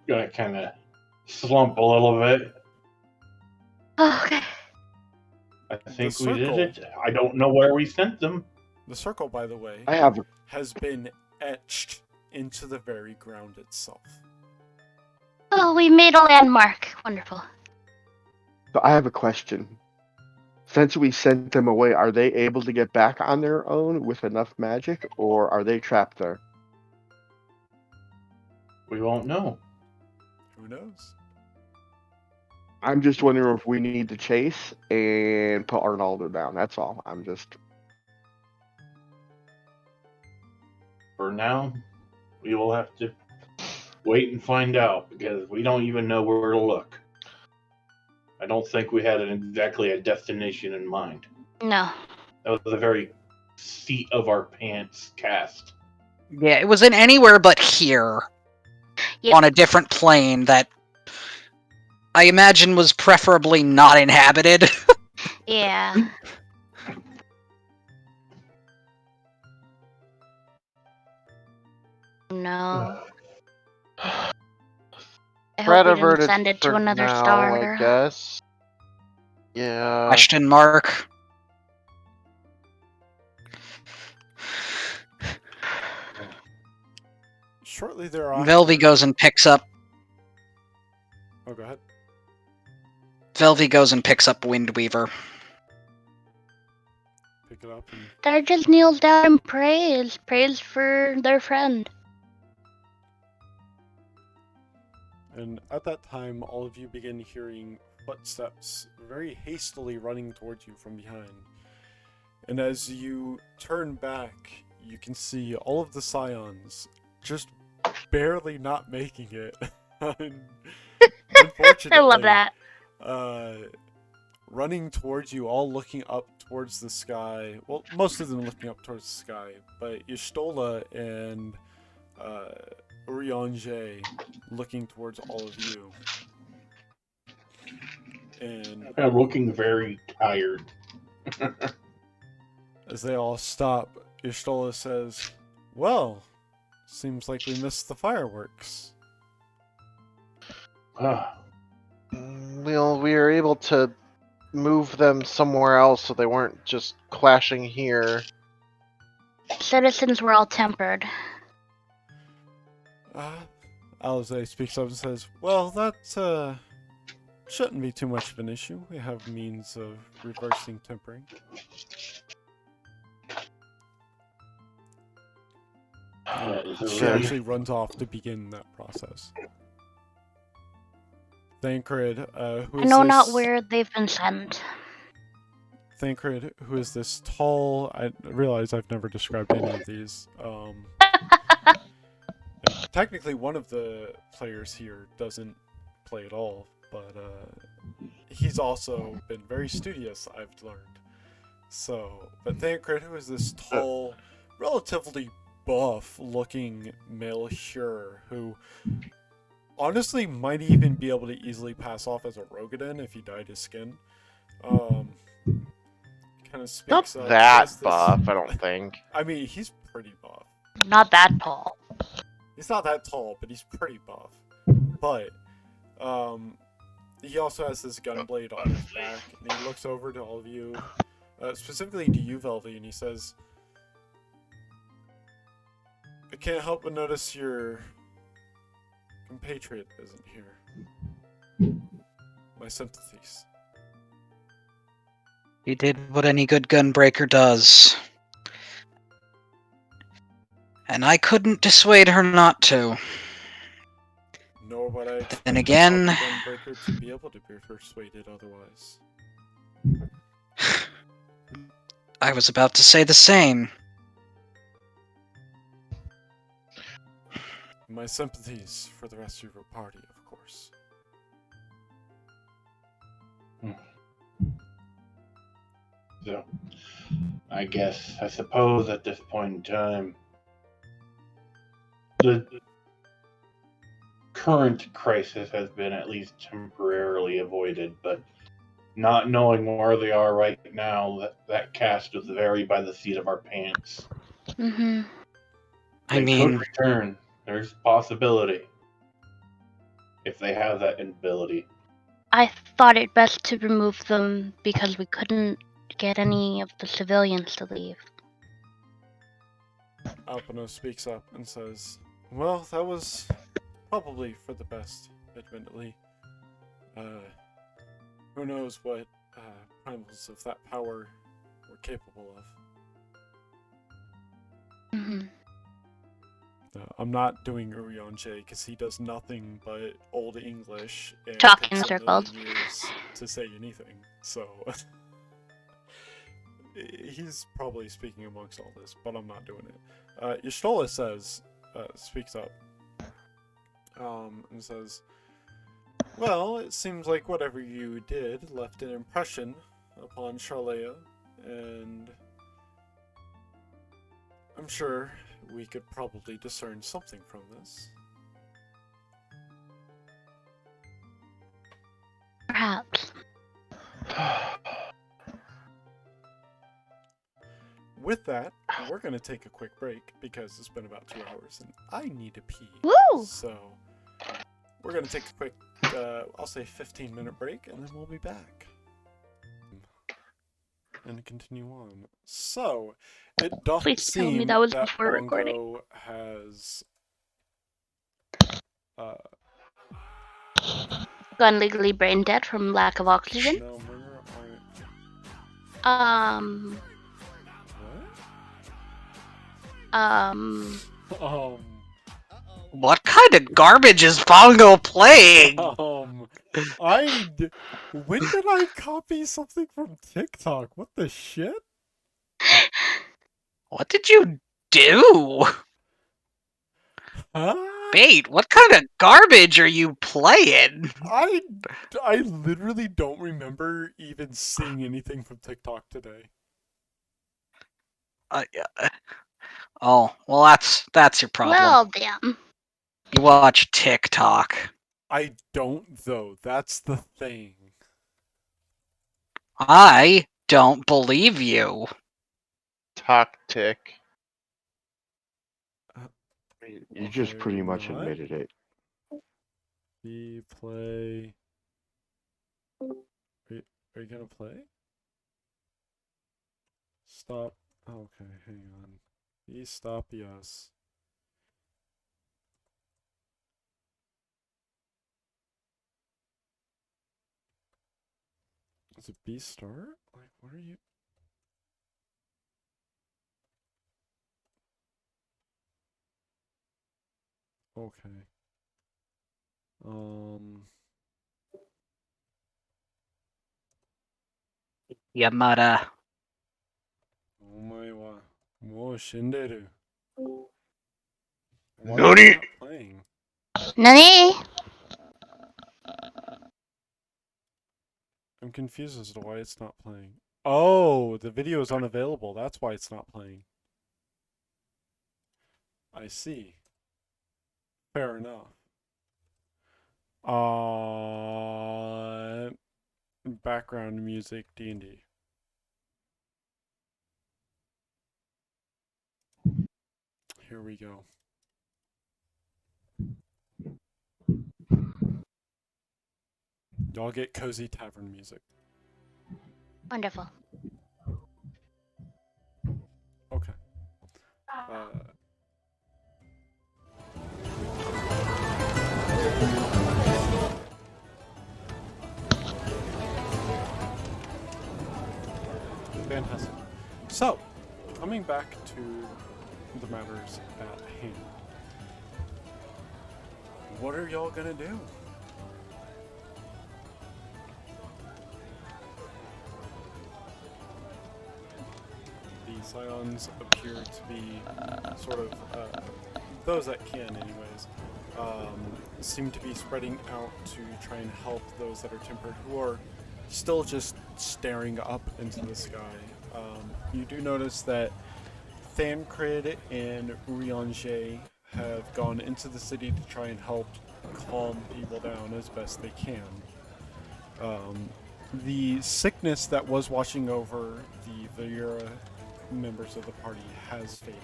Speaker 6: Gonna kind of slump a little bit.
Speaker 2: Okay.
Speaker 6: I think
Speaker 1: The
Speaker 6: we did
Speaker 1: circle-
Speaker 6: it. I don't know where we sent them.
Speaker 1: The circle, by the way,
Speaker 4: I have
Speaker 1: has been etched into the very ground itself.
Speaker 2: Oh, we made a landmark. Wonderful.
Speaker 4: a question. Since we sent them away, are they able to get back on their own with enough magic, or are they trapped there?
Speaker 6: We won't know.
Speaker 1: Who knows?
Speaker 4: I'm just wondering if we need to chase and put Arnaldo down. That's all. I'm just.
Speaker 6: For now, we will have to wait and find out because we don't even know where to look. I don't think we had exactly a destination in mind.
Speaker 2: No.
Speaker 6: That was a very seat of our pants cast.
Speaker 3: Yeah, it was in anywhere but here.
Speaker 2: Yep.
Speaker 3: On a different plane that I imagine was preferably not inhabited.
Speaker 2: Yeah. No. I hope
Speaker 7: Threat
Speaker 2: we didn't
Speaker 7: averted
Speaker 2: send it
Speaker 7: for
Speaker 2: to another
Speaker 7: now,
Speaker 2: star.
Speaker 7: I guess. Yeah.
Speaker 3: Question mark.
Speaker 1: Shortly thereafter...
Speaker 3: Velvy goes and picks up.
Speaker 1: Oh, go ahead.
Speaker 3: Velvy goes and picks up Windweaver.
Speaker 1: Pick it up and...
Speaker 2: They're just kneels down and prays. Prays for their friend.
Speaker 1: And at that time, all of you begin hearing footsteps very hastily running towards you from behind. And as you turn back, you can see all of the Scions just barely not making it. Unfortunately,
Speaker 2: I love that.
Speaker 1: running towards you, all looking up towards the sky. Well, most of them looking up towards the sky, but Y'shtola and Urianger looking towards all of you. And
Speaker 6: I'm looking very tired.
Speaker 1: as they all stop, Y'shtola says, "Well, seems like we missed the fireworks."
Speaker 6: Ah,
Speaker 7: Well, we were able to move them somewhere else so they weren't just clashing here.
Speaker 2: Citizens were all tempered.
Speaker 1: Alize speaks up and says, "Well, that shouldn't be too much of an issue. We have means of reversing tempering."
Speaker 6: that is a
Speaker 1: She
Speaker 6: very-
Speaker 1: actually runs off to begin that process. Thancred, who
Speaker 2: I
Speaker 1: is
Speaker 2: know not
Speaker 1: this?
Speaker 2: where they've been sent.
Speaker 1: Thancred, who is this tall? I realize I've never described any of these. And technically, one of the players here doesn't play at all, but he's also been very studious, I've learned. So, but Thancred, who is this tall, relatively buff-looking male Hyur, who honestly might even be able to easily pass off as a Rogadin if he dyed his skin. Kind of
Speaker 7: Not
Speaker 1: speaks up.
Speaker 7: that
Speaker 1: Says this.
Speaker 7: buff, I don't think.
Speaker 1: I mean, he's pretty buff.
Speaker 2: Not that tall.
Speaker 1: He's not that tall, but he's pretty buff. But he also has this gun blade on his back, and he looks over to all of you, specifically to you, Velvy, and he says, "I can't help but notice your compatriot isn't here. My sympathies."
Speaker 3: He did what any good gunbreaker does. And I couldn't dissuade her not to.
Speaker 1: Nor would I expect
Speaker 3: Then
Speaker 1: a
Speaker 3: again,
Speaker 1: proper gunbreaker to be able to be persuaded otherwise.
Speaker 3: I was about to say the same.
Speaker 1: My sympathies for the rest of your party, of course.
Speaker 6: So, I suppose at this point in time, the current crisis has been at least temporarily avoided, but not knowing where they are right now, that cast is very by the seat of our pants.
Speaker 2: Mm-hmm.
Speaker 3: I
Speaker 6: They
Speaker 3: mean,
Speaker 6: could return. There's possibility if they have that ability.
Speaker 2: I thought it best to remove them because we couldn't get any of the civilians to leave.
Speaker 1: Alpino speaks up and says, "Well, that was probably for the best, admittedly. Who knows what primals of that power were capable of."
Speaker 2: Mm-hmm.
Speaker 1: I'm not doing Urianche because he does nothing but Old English and
Speaker 2: Talk
Speaker 1: takes
Speaker 2: in
Speaker 1: a
Speaker 2: circles.
Speaker 1: million years to say anything. So he's probably speaking amongst all this, but I'm not doing it. Y'shtola speaks up, and says, "Well, it seems like whatever you did left an impression upon Charlea, and I'm sure we could probably discern something from this."
Speaker 2: Perhaps.
Speaker 1: With that, we're going to take a quick break because it's been about 2 hours and I need to pee.
Speaker 2: Woo!
Speaker 1: So we're going to take a quick, I'll say 15-minute break, and then we'll be back. And continue on. So, it doth
Speaker 2: Please tell me
Speaker 1: seem
Speaker 2: that was
Speaker 1: that
Speaker 2: before recording.
Speaker 1: Bongo has
Speaker 2: Gone legally brain dead from lack of oxygen.
Speaker 1: no, murder what?
Speaker 3: what kind of garbage is Bongo playing?
Speaker 1: When did I copy something from TikTok? What the shit?
Speaker 3: What did you do?
Speaker 1: Huh?
Speaker 3: Bait, what kind of garbage are you playing?
Speaker 1: I literally don't remember even seeing anything from TikTok today.
Speaker 3: Oh, well, that's your problem.
Speaker 2: Well, damn.
Speaker 3: You watch TikTok.
Speaker 1: I don't, though. That's the thing.
Speaker 3: I don't believe you.
Speaker 7: Tactic.
Speaker 4: You just
Speaker 1: Okay,
Speaker 4: pretty much
Speaker 1: not
Speaker 4: admitted it.
Speaker 1: be play. Are you gonna play? Stop. Okay, hang on. Be stop yes. Is it B start? Like, what are you? Okay.
Speaker 3: Yamada.
Speaker 1: Omae wa mou shinderu. Why is
Speaker 4: Nani?
Speaker 1: it not playing?
Speaker 2: Nani?
Speaker 1: I'm confused as to why it's not playing. Oh, the video is unavailable. That's why it's not playing. I see. Fair enough. Background music D&D. Here we go. Y'all get cozy tavern music.
Speaker 2: Wonderful.
Speaker 1: Okay. Fantastic. So, coming back to the matters at hand. What are y'all gonna do? The Scions appear to be sort of, those that can anyways, seem to be spreading out to try and help those that are tempered who are still just staring up into the sky. You do notice that Thancred and Urianger have gone into the city to try and help calm people down as best they can. The sickness that was watching over the Vira members of the party has faded.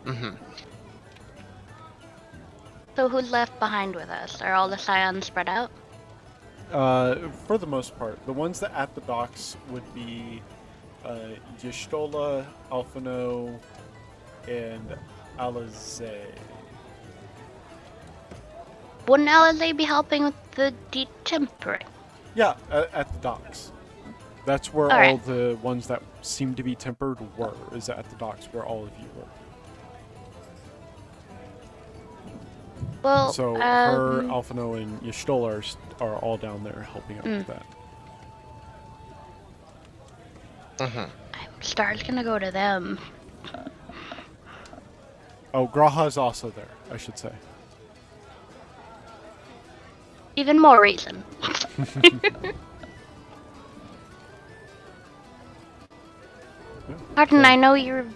Speaker 7: Mm-hmm.
Speaker 2: So who's left behind with us? Are all the Scions spread out?
Speaker 1: For the most part, the ones that at the docks would be Yashtola, Alphino, and Alize.
Speaker 2: Wouldn't Alize be helping with the detempering?
Speaker 1: Yeah, at the docks. That's where all
Speaker 2: Alright.
Speaker 1: the ones that seem to be tempered were, is at the docks where all of you were.
Speaker 2: Well,
Speaker 1: So her, Alphino, and Yashtola are all down there helping out with that.
Speaker 7: Mm-hmm.
Speaker 2: Star's gonna go to them.
Speaker 1: Oh, Graha's also there, I should say.
Speaker 2: Even more reason. Martin, I know you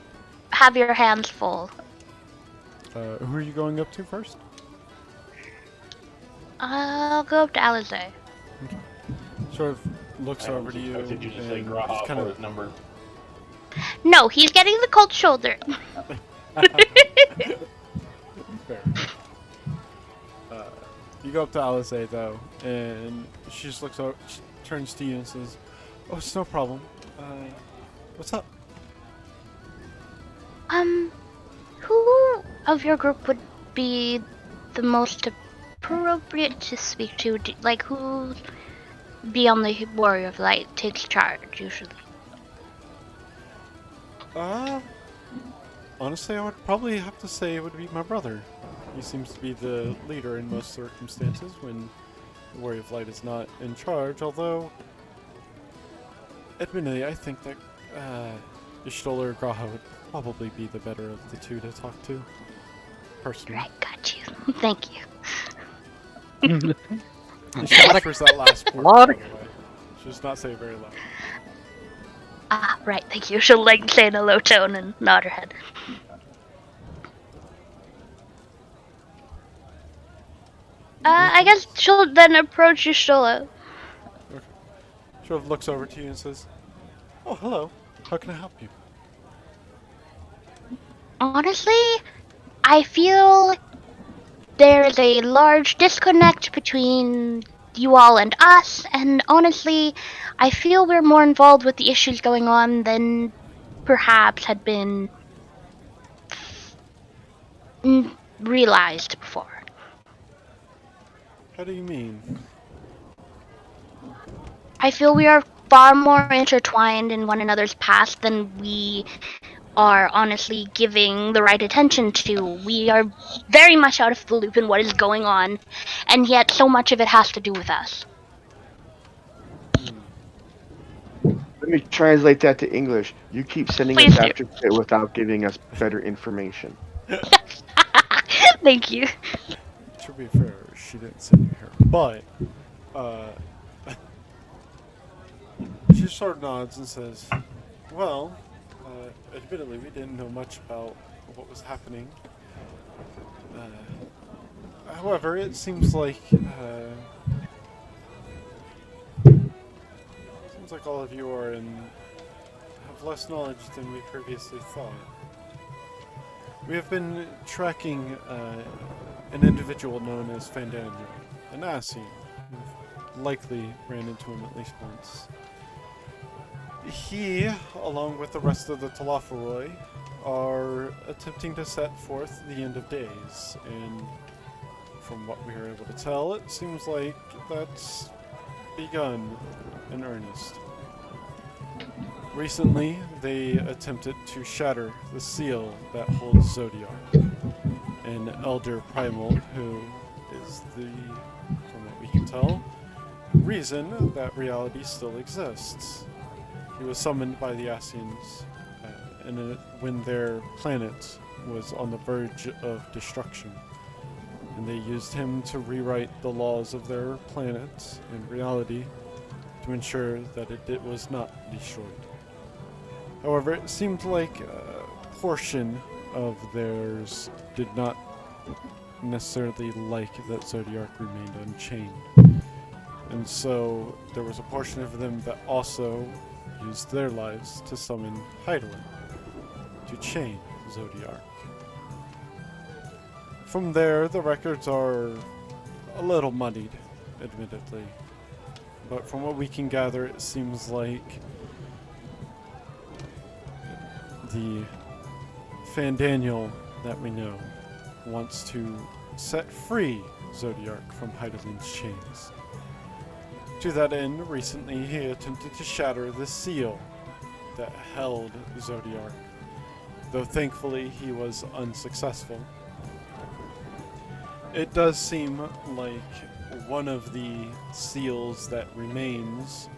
Speaker 2: have your hands full.
Speaker 1: Who are you going up to first?
Speaker 2: I'll go up to Alize.
Speaker 1: Sort of looks over to you.
Speaker 6: Did you just say
Speaker 1: and
Speaker 6: Graha
Speaker 1: just kind
Speaker 6: for
Speaker 1: of
Speaker 6: his number?
Speaker 2: No, he's getting the cold shoulder.
Speaker 1: fair. You go up to Alize though, and she just looks over, she turns to you and says, "Oh, it's no problem. What's up?"
Speaker 2: Who of your group would be the most appropriate to speak to? Like, who be on the Warrior of Light takes charge usually?
Speaker 1: Honestly, I would probably have to say it would be my brother. He seems to be the leader in most circumstances when the Warrior of Light is not in charge, although, admittedly, I think that Ishtola or Graha would probably be the better of the two to talk to, personally.
Speaker 2: Right, got you. Thank you.
Speaker 1: And she offers that last part,
Speaker 3: lot
Speaker 1: by
Speaker 3: of-
Speaker 1: the way. She does not say it very loud.
Speaker 2: Ah, right, thank you. She'll like say in a low tone and nod her head. I guess she'll then approach Yushtola.
Speaker 1: Okay. Sort of looks over to you and says, "Oh, hello. How can I help you?"
Speaker 2: Honestly, I feel there is a large disconnect between you all and us, and honestly, I feel we're more involved with the issues going on than perhaps had been realized before.
Speaker 1: How do you mean?
Speaker 2: I feel we are far more intertwined in one another's past than we are honestly giving the right attention to. We are very much out of the loop in what is going on, and yet so much of it has to do with us.
Speaker 4: Let me translate that to English. You keep sending us
Speaker 2: Please do.
Speaker 4: after shit without giving us better information.
Speaker 2: Thank you.
Speaker 1: To be fair, she didn't send you here, but uh, she sort of nods and says, "Well, admittedly, we didn't know much about what was happening. However, it seems like all of you have less knowledge than we previously thought. We have been tracking an individual known as Fandaniel, an Ascian. You've likely ran into him at least once. He, along with the rest of the Talafaroi, are attempting to set forth the end of days, and from what we are able to tell, it seems like that's begun in earnest. Recently, they attempted to shatter the seal that holds Zodiac, an elder primal who is from what we can tell, reason that reality still exists. He was summoned by the Ascians when their planet was on the verge of destruction, and they used him to rewrite the laws of their planet and reality to ensure that it was not destroyed. However, it seemed like a portion of theirs did not necessarily like that Zodiac remained unchained. And so there was a portion of them that also used their lives to summon Heidelin to chain Zodiac. From there, the records are a little muddied, admittedly. But from what we can gather, it seems like the Fandaniel that we know wants to set free Zodiac from Heidelin's chains. To that end, recently he attempted to shatter the seal that held Zodiac, though thankfully he was unsuccessful. It does seem like one of the seals that remains,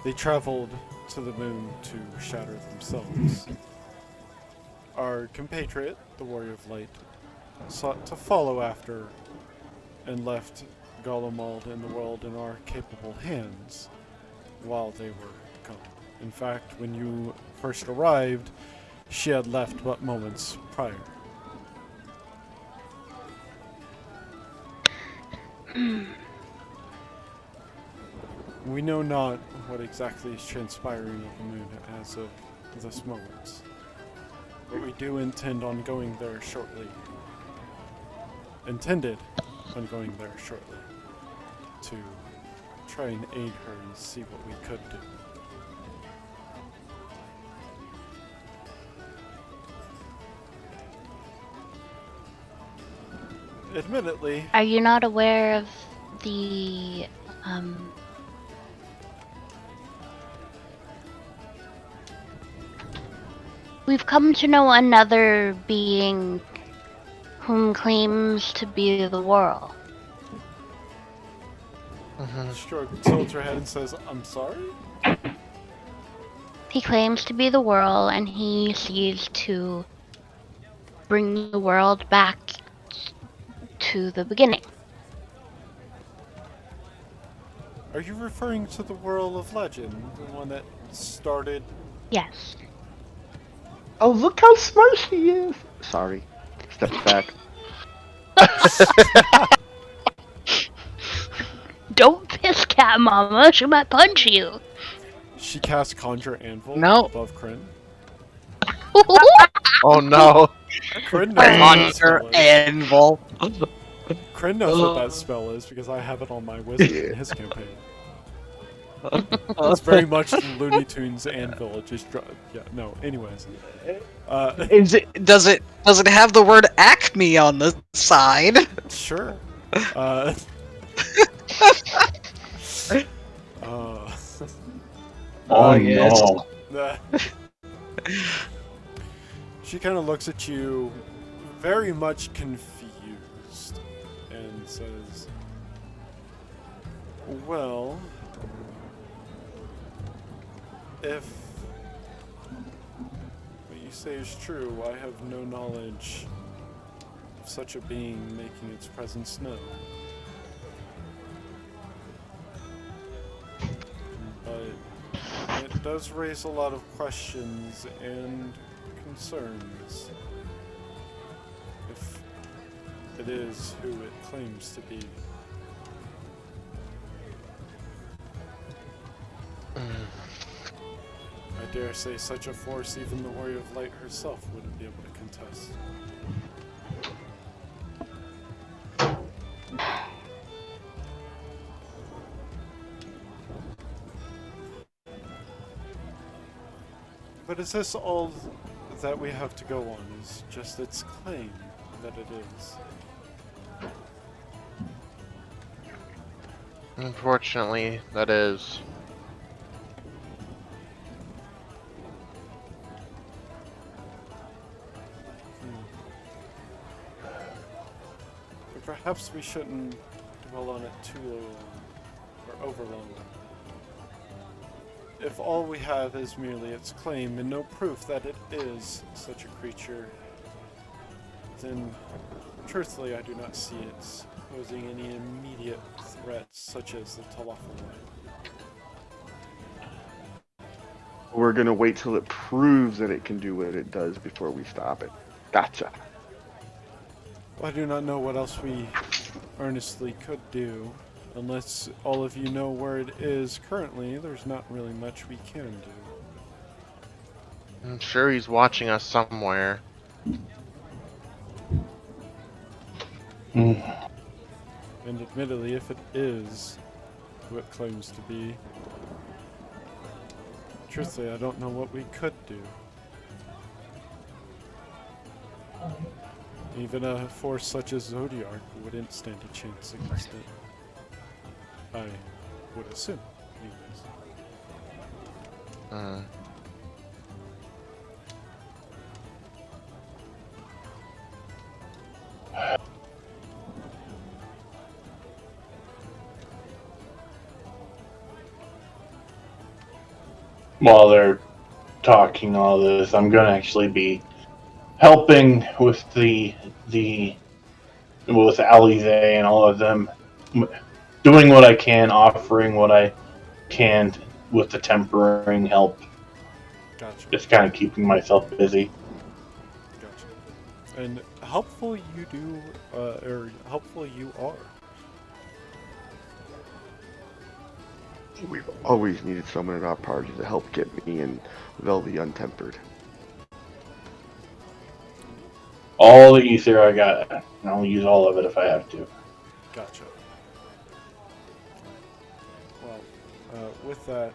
Speaker 1: they traveled to the moon to shatter themselves. Our compatriot, the Warrior of Light, sought to follow after and left Golemald and the world in our capable hands while they were gone. In fact, when you first arrived, she had left but moments prior. We know not what exactly is transpiring at the moon as of this moment, but we do intended on going there shortly to try and aid her and see what we could do. Admittedly,
Speaker 2: Are you not aware of the we've come to know another being whom claims to be the world.
Speaker 1: Stroke tilts her head and says, "I'm sorry?"
Speaker 2: He claims to be the world, and he seeks to bring the world back to the beginning.
Speaker 1: Are you referring to the World of Legend, the one that started?
Speaker 2: Yes.
Speaker 4: Oh, look how smart she is! Sorry. Step back.
Speaker 2: Don't piss cat mama, she might punch you.
Speaker 1: She casts Conjure Anvil
Speaker 3: No.
Speaker 1: above Kryn.
Speaker 7: Oh no.
Speaker 1: Kryn knows what that
Speaker 3: Conjure
Speaker 1: spell is.
Speaker 3: Anvil.
Speaker 1: Kryn knows what that spell is because I have it on my wizard in his campaign. It's very much Looney Tunes Anvil. It just anyways.
Speaker 3: Does it have the word Acme on the side?
Speaker 1: Sure.
Speaker 6: Oh
Speaker 3: yes.
Speaker 6: no.
Speaker 1: She kind of looks at you very much confused and says, "Well, if what you say is true, I have no knowledge of such a being making its presence known. But it does raise a lot of questions and concerns if it is who it claims to be. I dare say such a force even the Warrior of Light herself wouldn't be able to contest. But is this all that we have to go on? Is just its claim that it is?
Speaker 7: Unfortunately, that is.
Speaker 1: But perhaps we shouldn't dwell on it too long, or over long. If all we have is merely its claim and no proof that it is such a creature, then truthfully I do not see it posing any immediate threats such as the Talafalite.
Speaker 4: We're gonna wait till it proves that it can do what it does before we stop it. Gotcha.
Speaker 1: I do not know what else we earnestly could do. Unless all of you know where it is currently, there's not really much we can do.
Speaker 7: I'm sure he's watching us somewhere.
Speaker 1: And admittedly, if it is who it claims to be, truthfully, I don't know what we could do. Even a force such as Zodiac wouldn't stand a chance against it. I would assume, anyways.
Speaker 6: While they're talking all this, I'm gonna actually be helping with with Alize and all of them, doing what I can, offering what I can with the tempering help.
Speaker 1: Gotcha.
Speaker 6: Just kind of keeping myself busy.
Speaker 1: Gotcha. And helpful you do, or helpful you are.
Speaker 4: We've always needed someone in our party to help get me and Velvy untempered.
Speaker 6: All the ether I got, and I'll use all of it if I have to.
Speaker 1: Gotcha. Well, with that,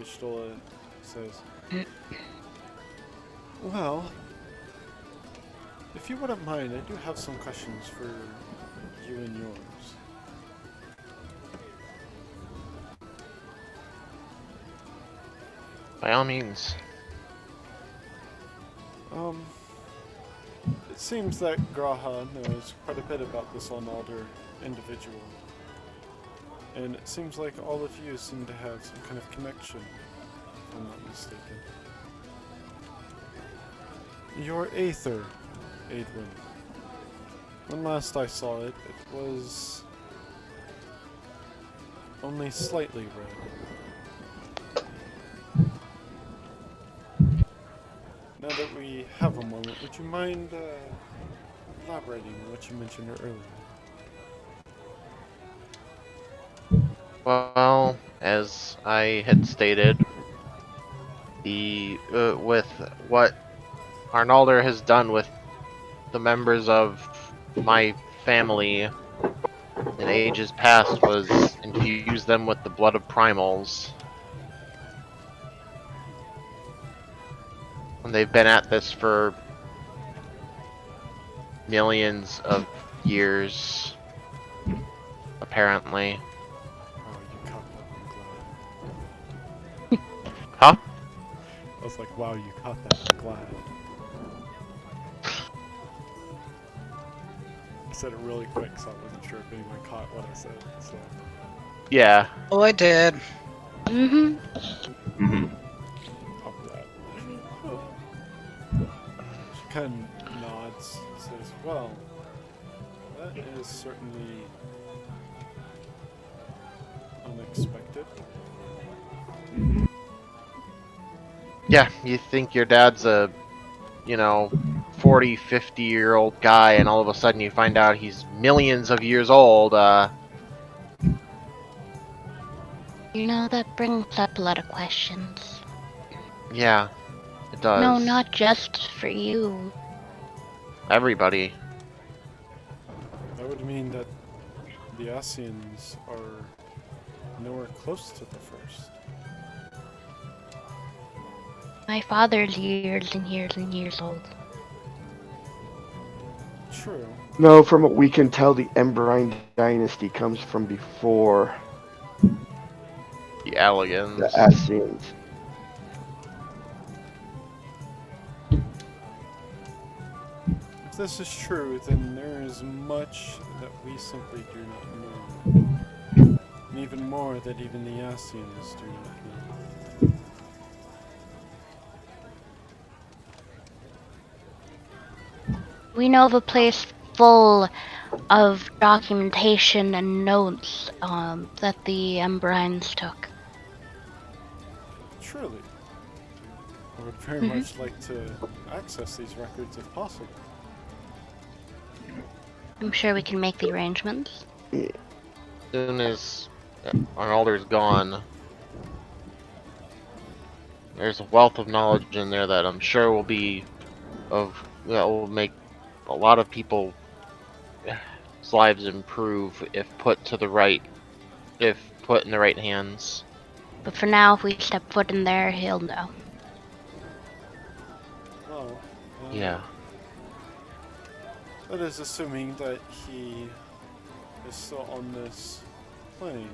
Speaker 1: Ishtola says, well, if you wouldn't mind, I do have some questions for you and yours.
Speaker 7: By all means.
Speaker 1: It seems that Graha knows quite a bit about this Onalder individual. And it seems like all of you seem to have some kind of connection, if I'm not mistaken. Your Aether, Aedwin. When last I saw it, it was only slightly red. Now that we have a moment, would you mind elaborating on what you mentioned earlier?
Speaker 7: Well, as I had stated, with what Arnalder has done with the members of my family in ages past was infuse them with the blood of primals. And they've been at this for millions of years, apparently.
Speaker 1: Oh, you caught that, I'm glad.
Speaker 7: Huh?
Speaker 1: I was like, wow, you caught that, I'm glad. I said it really quick, so I wasn't sure if anyone caught what I said, so.
Speaker 7: Yeah.
Speaker 3: Oh, I did.
Speaker 2: Mm-hmm.
Speaker 6: Mm-hmm.
Speaker 1: and nods, says, well, that is certainly unexpected.
Speaker 7: Yeah, you think your dad's a, 40, 50-year-old guy, and all of a sudden you find out he's millions of years old.
Speaker 2: That brings up a lot of questions.
Speaker 7: Yeah, it does.
Speaker 2: No, not just for you.
Speaker 7: Everybody.
Speaker 1: That would mean that the Asians are nowhere close to the first.
Speaker 2: My father's years and years and years old.
Speaker 1: True.
Speaker 4: No, from what we can tell, the Emberine dynasty comes from before
Speaker 7: The Alligans.
Speaker 4: the Asians.
Speaker 1: If this is true, then there is much that we simply do not know. And even more that even the Asians do not know.
Speaker 2: We know of a place full of documentation and notes that the Emberines took.
Speaker 1: Truly. I would very much like to access these records if possible.
Speaker 2: I'm sure we can make the arrangements.
Speaker 7: As soon as Arnalder's gone, there's a wealth of knowledge in there that I'm sure will make a lot of people's lives improve if put in the right hands.
Speaker 2: But for now, if we step foot in there, he'll know.
Speaker 1: Well,
Speaker 7: Yeah.
Speaker 1: that is assuming that he is still on this plane.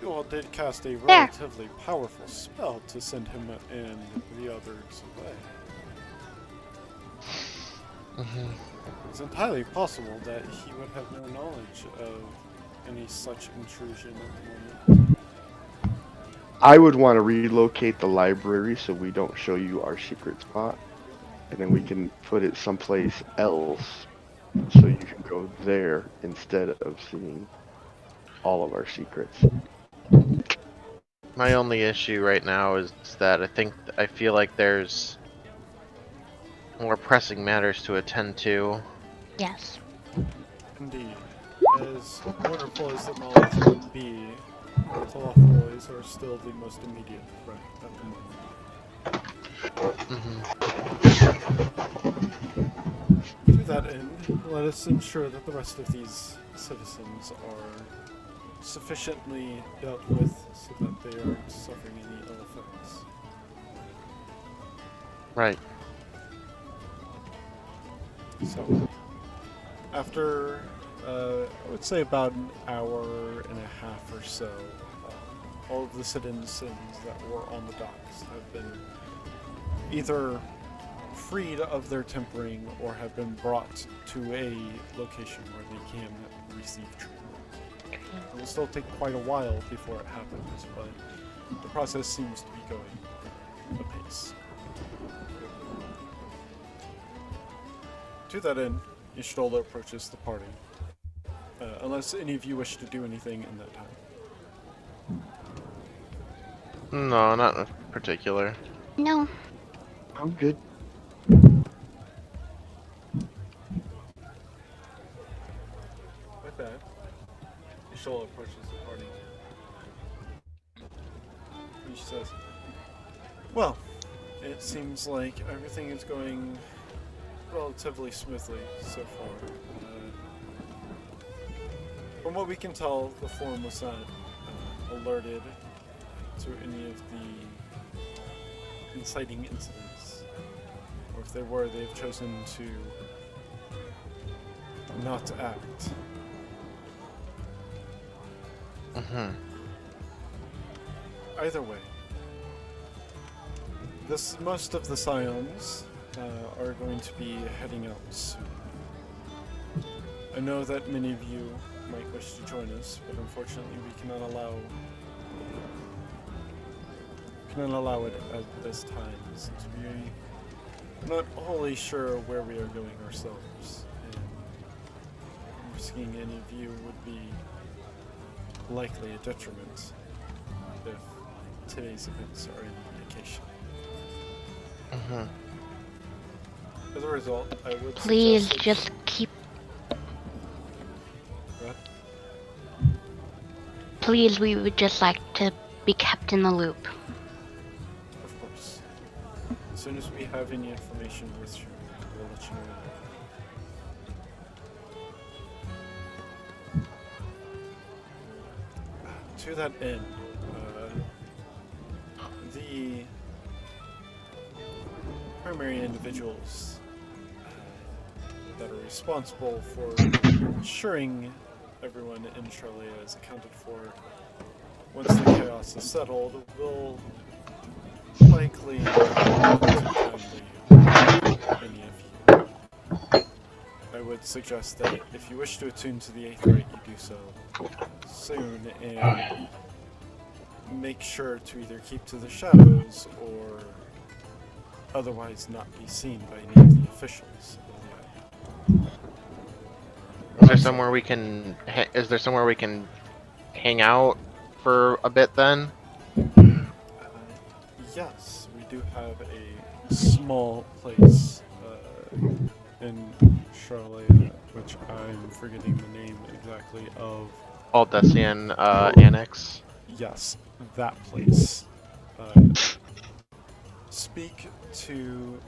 Speaker 1: You all did cast a relatively powerful spell to send him and the others away. It's entirely possible that he would have no knowledge of any such intrusion at the moment.
Speaker 4: I would want to relocate the library so we don't show you our secret spot. And then we can put it someplace else so you can go there instead of seeing all of our secrets.
Speaker 7: My only issue right now is that I feel like there's more pressing matters to attend to.
Speaker 2: Yes.
Speaker 1: Indeed. As wonderful as the knowledge would be, the Lost Boys are still the most immediate threat at the moment. To that end, let us ensure that the rest of these citizens are sufficiently dealt with so that they aren't suffering any ill effects.
Speaker 7: Right.
Speaker 1: So, after, I would say about an hour and a half or so, all of the citizens that were on the docks have been either freed of their tempering or have been brought to a location where they can receive treatment. It will still take quite a while before it happens, but the process seems to be going apace. To that end, Ishtola approaches the party, unless any of you wish to do anything in that time.
Speaker 7: No, not in particular.
Speaker 2: No.
Speaker 4: I'm good.
Speaker 1: With that, Ishtola approaches the party. And she says, well, it seems like everything is going relatively smoothly so far. From what we can tell, the forum was not alerted to any of the inciting incidents. Or if they were, they've chosen to not act. Either way, most of the Scions are going to be heading out soon. I know that many of you might wish to join us, but unfortunately we cannot allow it at this time, since not wholly sure where we are going ourselves, and risking any of you would be likely a detriment if today's events are any indication.
Speaker 7: Mhm.
Speaker 1: As a result, I would
Speaker 2: Please
Speaker 1: suggest that
Speaker 2: just keep.
Speaker 1: Go ahead.
Speaker 2: Please, we would just like to be kept in the loop.
Speaker 1: Of course. As soon as we have any information with you, we'll let you know. To that end, the primary individuals that are responsible for ensuring everyone in Charlia is accounted for once the chaos is settled will likely not kindly any of you. I would suggest that if you wish to attune to the Eighth Rite, you do so soon and make sure to either keep to the shadows or otherwise not be seen by any of the officials.
Speaker 7: Is there somewhere we can? Is there somewhere we can hang out for a bit then?
Speaker 1: Yes, we do have a small place in Charlotte, which I'm forgetting the name exactly of.
Speaker 7: Aldessian Annex.
Speaker 1: Yes, that place. Speak to.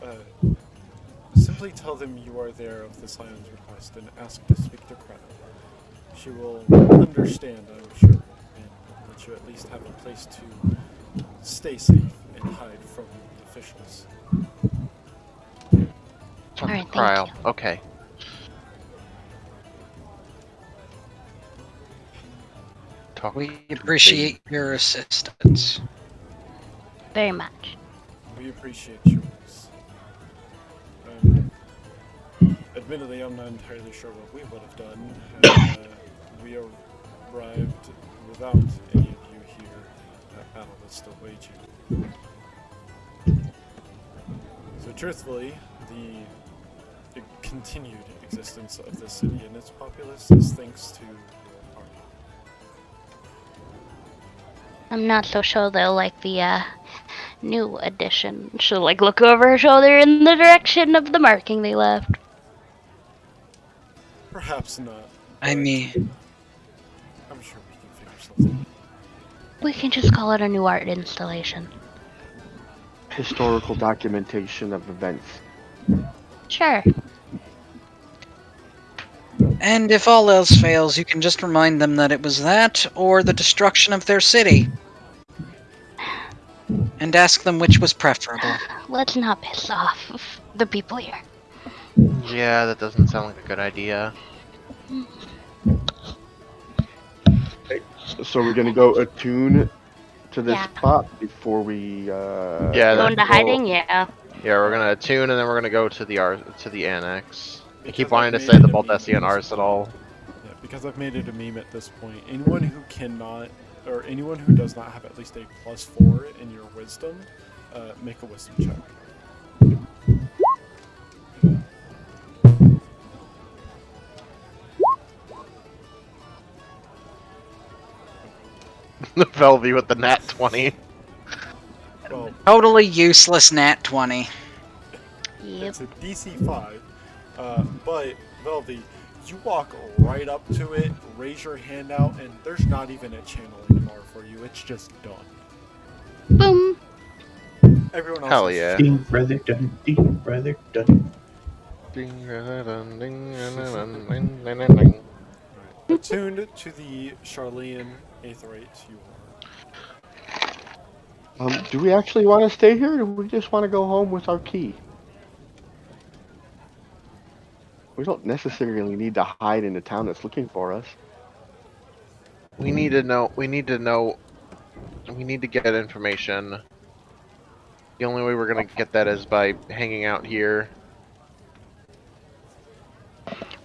Speaker 1: Simply tell them you are there of the Scion's request and ask to speak to Kreta. She will understand, I'm sure, and let you at least have a place to stay safe and hide from the officials.
Speaker 2: All right, thank
Speaker 7: Cryo.
Speaker 2: you.
Speaker 7: Okay. Talk
Speaker 3: We
Speaker 7: to
Speaker 3: appreciate your assistance.
Speaker 2: Very much.
Speaker 1: We appreciate yours. Admittedly, I'm not entirely sure what we would have done had we arrived without any of you here. That battle was still waging. So truthfully, the continued existence of this city and its populace is thanks to your party.
Speaker 2: I'm not so sure they'll like the new addition. She'll like look over her shoulder in the direction of the marking they left.
Speaker 1: Perhaps not.
Speaker 3: I
Speaker 1: but
Speaker 3: mean,
Speaker 1: I'm sure we can figure something out.
Speaker 2: We can just call it a new art installation.
Speaker 4: Historical documentation of events.
Speaker 2: Sure.
Speaker 3: and if all else fails, you can just remind them that it was that or the destruction of their city. And ask them which was preferable.
Speaker 2: Let's not piss off the people here.
Speaker 7: Yeah, that doesn't sound like a good idea.
Speaker 4: So we're gonna go attune to this
Speaker 2: Yeah.
Speaker 4: spot before we
Speaker 7: Yeah,
Speaker 2: Go into hiding? Yeah.
Speaker 7: Yeah, we're gonna attune and then we're gonna go to the annex. I keep
Speaker 1: Because
Speaker 7: wanting
Speaker 1: I've
Speaker 7: to
Speaker 1: made
Speaker 7: say
Speaker 1: it
Speaker 7: the
Speaker 1: a meme
Speaker 7: Baldessian
Speaker 1: at this
Speaker 7: Arsenal.
Speaker 1: Yeah, because I've made it a meme at this point. Anyone who cannot, or anyone who does not have at least a +4 in your wisdom, make a wisdom check.
Speaker 7: Velvy with the nat 20.
Speaker 1: Well,
Speaker 3: Totally useless nat 20.
Speaker 2: Yep.
Speaker 1: it's a DC 5, but Velvy, you walk right up to it, raise your hand out, and there's not even a channeling bar for you. It's just done.
Speaker 2: Boom.
Speaker 1: Everyone else
Speaker 7: Hell
Speaker 1: is
Speaker 7: yeah.
Speaker 6: Ding, brother, dun, ding, brother, dun.
Speaker 1: attuned to the Charlean Aetherite you are.
Speaker 4: do we actually want to stay here, or do we just want to go home with our key? We don't necessarily need to hide in a town that's looking for us.
Speaker 7: We need to know. We need to get information. The only way we're gonna get that is by hanging out here.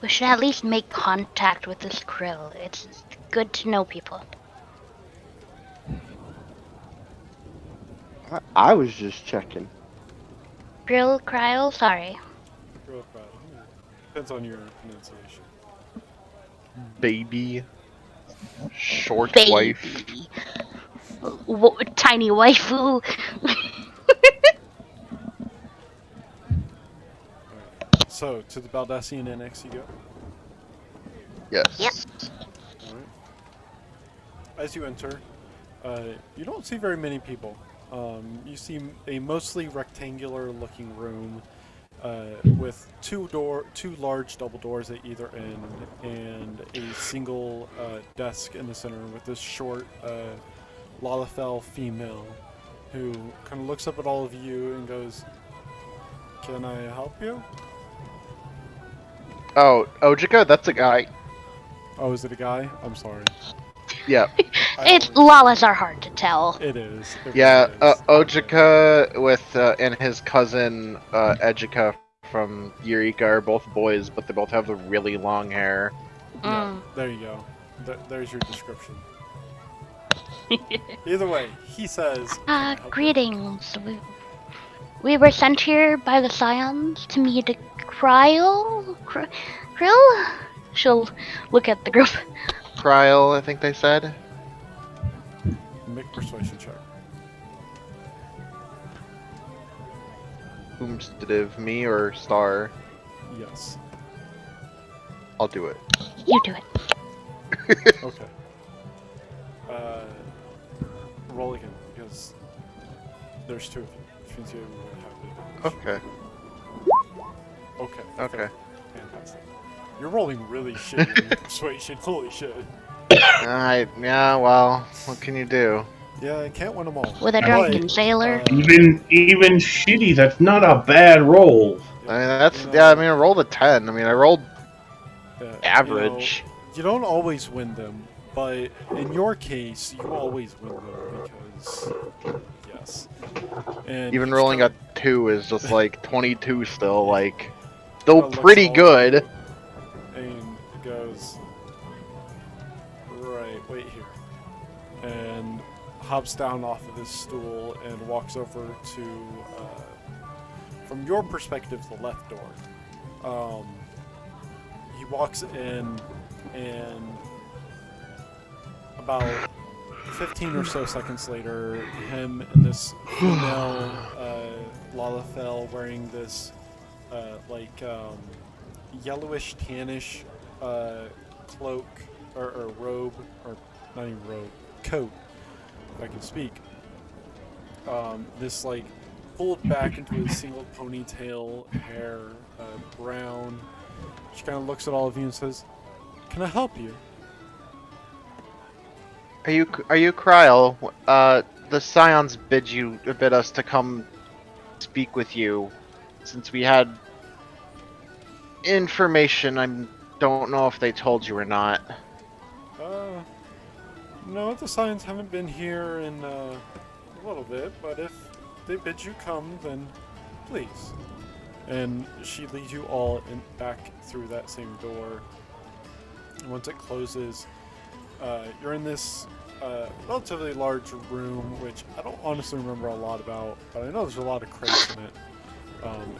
Speaker 2: We should at least make contact with this krill. It's good to know people.
Speaker 4: I was just checking.
Speaker 2: Grill Cryle? Sorry.
Speaker 1: Grill crowd. Depends on your pronunciation.
Speaker 7: Baby. Short
Speaker 2: Baby.
Speaker 7: wife.
Speaker 2: Tiny waifu.
Speaker 1: So, to the Baldassian Annex you go.
Speaker 7: Yes.
Speaker 2: Yep.
Speaker 1: Alright. As you enter, you don't see very many people. You see a mostly rectangular looking room with two large double doors at either end, and a single desk in the center with this short Lalafell female who kind of looks up at all of you and goes, "Can I help you?"
Speaker 7: Oh, Ojika, that's a guy.
Speaker 1: Oh, is it a guy? I'm sorry.
Speaker 7: Yeah.
Speaker 2: It's Lalas are hard to tell.
Speaker 1: It is. It
Speaker 7: Yeah,
Speaker 1: really is.
Speaker 7: Ojika with and his cousin Ejika from Eureka are both boys, but they both have the really long hair.
Speaker 1: Yeah,
Speaker 2: Mm.
Speaker 1: there you go. There's your description. Either way, he says, "Can I help you?"
Speaker 2: Greetings. We were sent here by the Scions to meet a Krill? Krill? She'll look at the group.
Speaker 7: Kryl, I think they said.
Speaker 1: Make persuasion check.
Speaker 7: Boomstitive, me or Star?
Speaker 1: Yes.
Speaker 7: I'll do it.
Speaker 2: You do it.
Speaker 1: Okay. Roll again because there's two of you, which means you would have advantage.
Speaker 7: Okay.
Speaker 1: Okay. Fantastic. You're rolling really shitty in your persuasion. Holy shit.
Speaker 7: Yeah, well, what can you do?
Speaker 1: Yeah, I can't win them all.
Speaker 2: With a drunken sailor.
Speaker 6: Even shitty, that's not a bad roll.
Speaker 7: I mean, that's, yeah, I mean, I rolled a 10. I mean, I rolled average.
Speaker 1: You don't always win them, but in your case, you always win them because, yes. And
Speaker 7: Even
Speaker 1: he's
Speaker 7: rolling a
Speaker 1: kinda-
Speaker 7: 2 is just like 22 still, like, still
Speaker 1: kinda looks
Speaker 7: pretty
Speaker 1: all
Speaker 7: good.
Speaker 1: And it goes, right, wait here. And hops down off of his stool and walks over to, from your perspective, the left door. He walks in, and about 15 or so seconds later, him and this female Lalafell wearing this yellowish tannish cloak or robe, or not even robe, coat, if I can speak. This like pulled back into a single ponytail hair, brown. She kind of looks at all of you and says, "Can I help you?"
Speaker 7: Are you Kryl? The Scions bid us to come speak with you, since we had information. I don't know if they told you or not.
Speaker 1: No, the Scions haven't been here in a little bit, but if they bid you come, then please. And she leads you all back through that same door. And once it closes, you're in this relatively large room, which I don't honestly remember a lot about, but I know there's a lot of crates in it,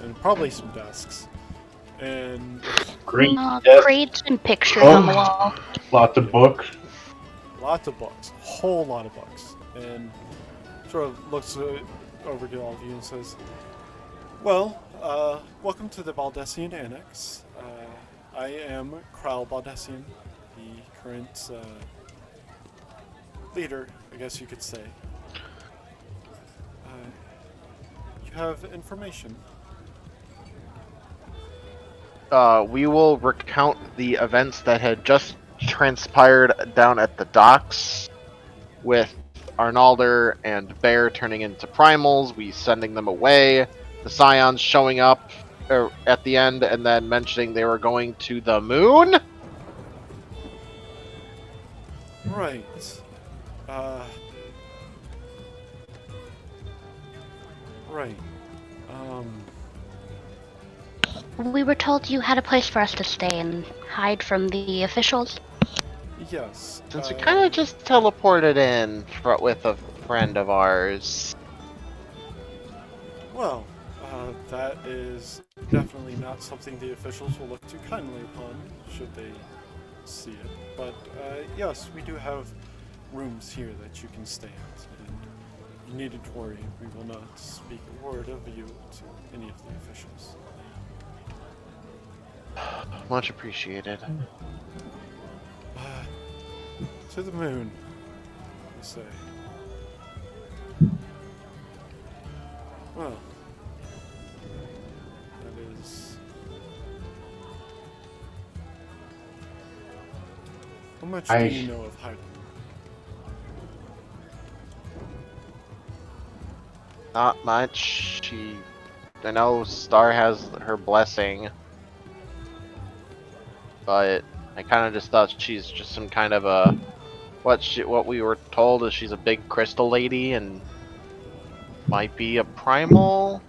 Speaker 1: and probably some desks. And
Speaker 6: Great.
Speaker 2: Crates and pictures on the wall.
Speaker 6: Lots of books.
Speaker 1: lots of books, whole lot of books, and sort of looks over to all of you and says, "Well, welcome to the Baldassian Annex. I am Kral Baldassian, the current leader, I guess you could say. You have information."
Speaker 7: We will recount the events that had just transpired down at the docks, with Arnalder and Bear turning into primals, we sending them away, the Scions showing up at the end, and then mentioning they were going to the moon?
Speaker 1: Right. Right.
Speaker 2: We were told you had a place for us to stay and hide from the officials.
Speaker 1: Yes.
Speaker 7: Since we kind of just teleported in with a friend of ours.
Speaker 1: Well, That is definitely not something the officials will look too kindly upon, should they see it. But yes, we do have rooms here that you can stay at, and you needn't worry, we will not speak a word of you to any of the officials.
Speaker 7: Much appreciated.
Speaker 1: To the moon, you say. Well, that is... How much do you know of Hyden?
Speaker 7: Not much. I know Star has her blessing, but I kind of just thought she's just some kind of a what we were told is she's a big crystal lady and might be a primal.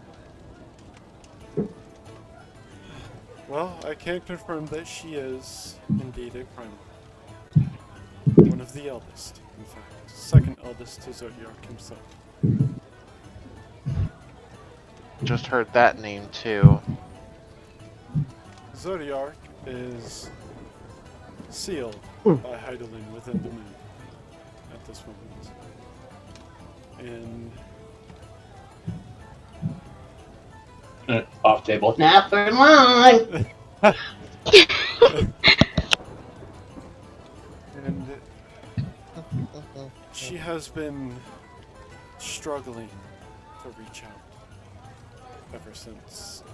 Speaker 1: Well, I can confirm that she is indeed a primal. One of the eldest, in fact. Second eldest to Zodiac himself.
Speaker 7: Just heard that name too.
Speaker 1: Zodiac is sealed by Heidelin within the moon at this moment. And
Speaker 6: Off table. Not for long.
Speaker 1: and she has been struggling to reach out ever since,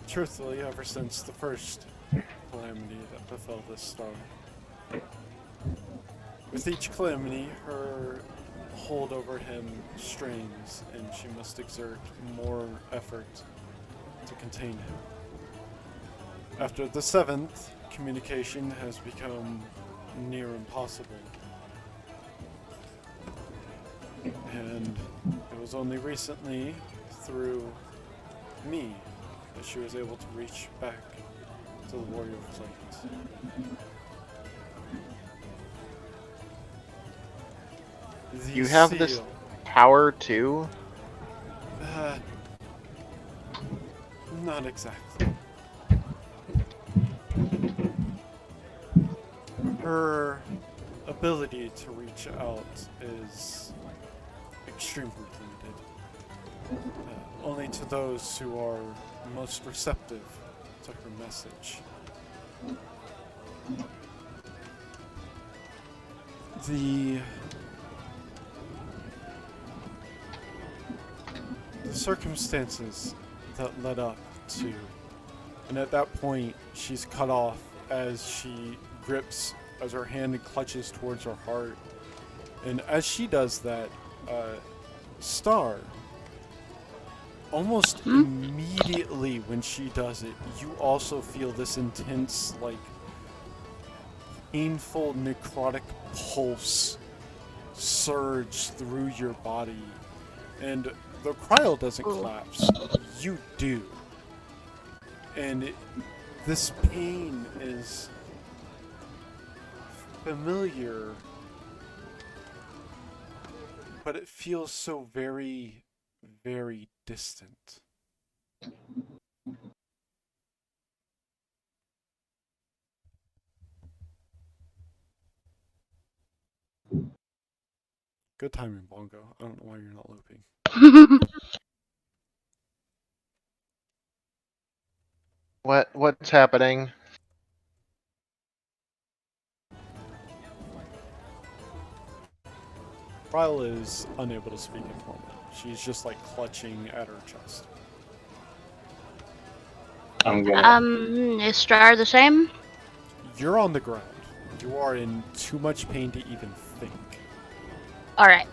Speaker 1: truthfully, ever since the first calamity that befell this star. With each calamity, her hold over him strains, and she must exert more effort to contain him. After the seventh, communication has become near impossible. And it was only recently, through me, that she was able to reach back to the Warrior Plate.
Speaker 7: You have this power too?
Speaker 1: Not exactly. Her ability to reach out is extremely limited. Only to those who are most receptive to her message. The circumstances that led up to, and at that point she's cut off as she grips, as her hand clutches towards her heart, and as she does that, Star, almost immediately when she does it, you also feel this intense, like, painful necrotic pulse surge through your body, and the cryo doesn't collapse, you do. And this pain is familiar, but it feels so very, very distant. Good timing, Bongo. I don't know why you're not looping.
Speaker 7: What's happening?
Speaker 1: Ryle is unable to speak at the moment. She's just like clutching at her chest.
Speaker 6: I'm gonna.
Speaker 2: Is Star the same?
Speaker 1: You're on the ground. You are in too much pain to even think.
Speaker 2: Alright.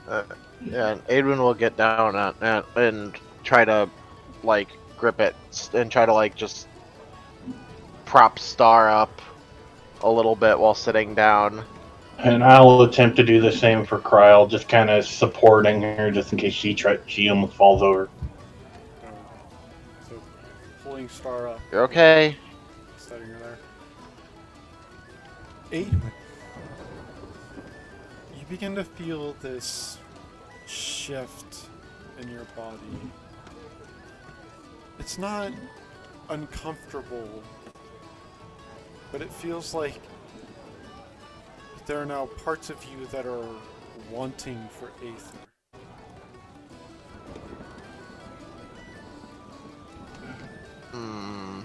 Speaker 7: Yeah, and Adwin will get down and try to, like, grip it and try to, like, just prop Star up a little bit while sitting down.
Speaker 6: And I'll attempt to do the same for Kryl, just kind of supporting her, just in case she almost falls over.
Speaker 1: So, pulling Star up.
Speaker 7: You're okay.
Speaker 1: Setting her there. Aiden, you begin to feel this shift in your body. It's not uncomfortable, but it feels like there are now parts of you that are wanting for Aether.
Speaker 7: Hmm.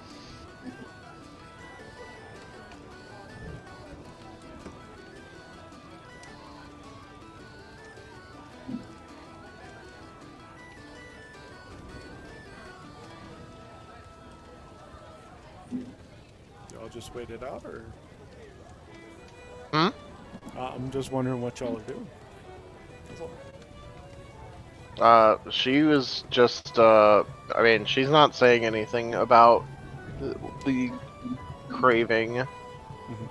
Speaker 1: Y'all just wait it out, or?
Speaker 7: Hmm?
Speaker 1: I'm just wondering what y'all are doing. That's all.
Speaker 7: She was just, I mean, she's not saying anything about the craving.
Speaker 1: Mhm.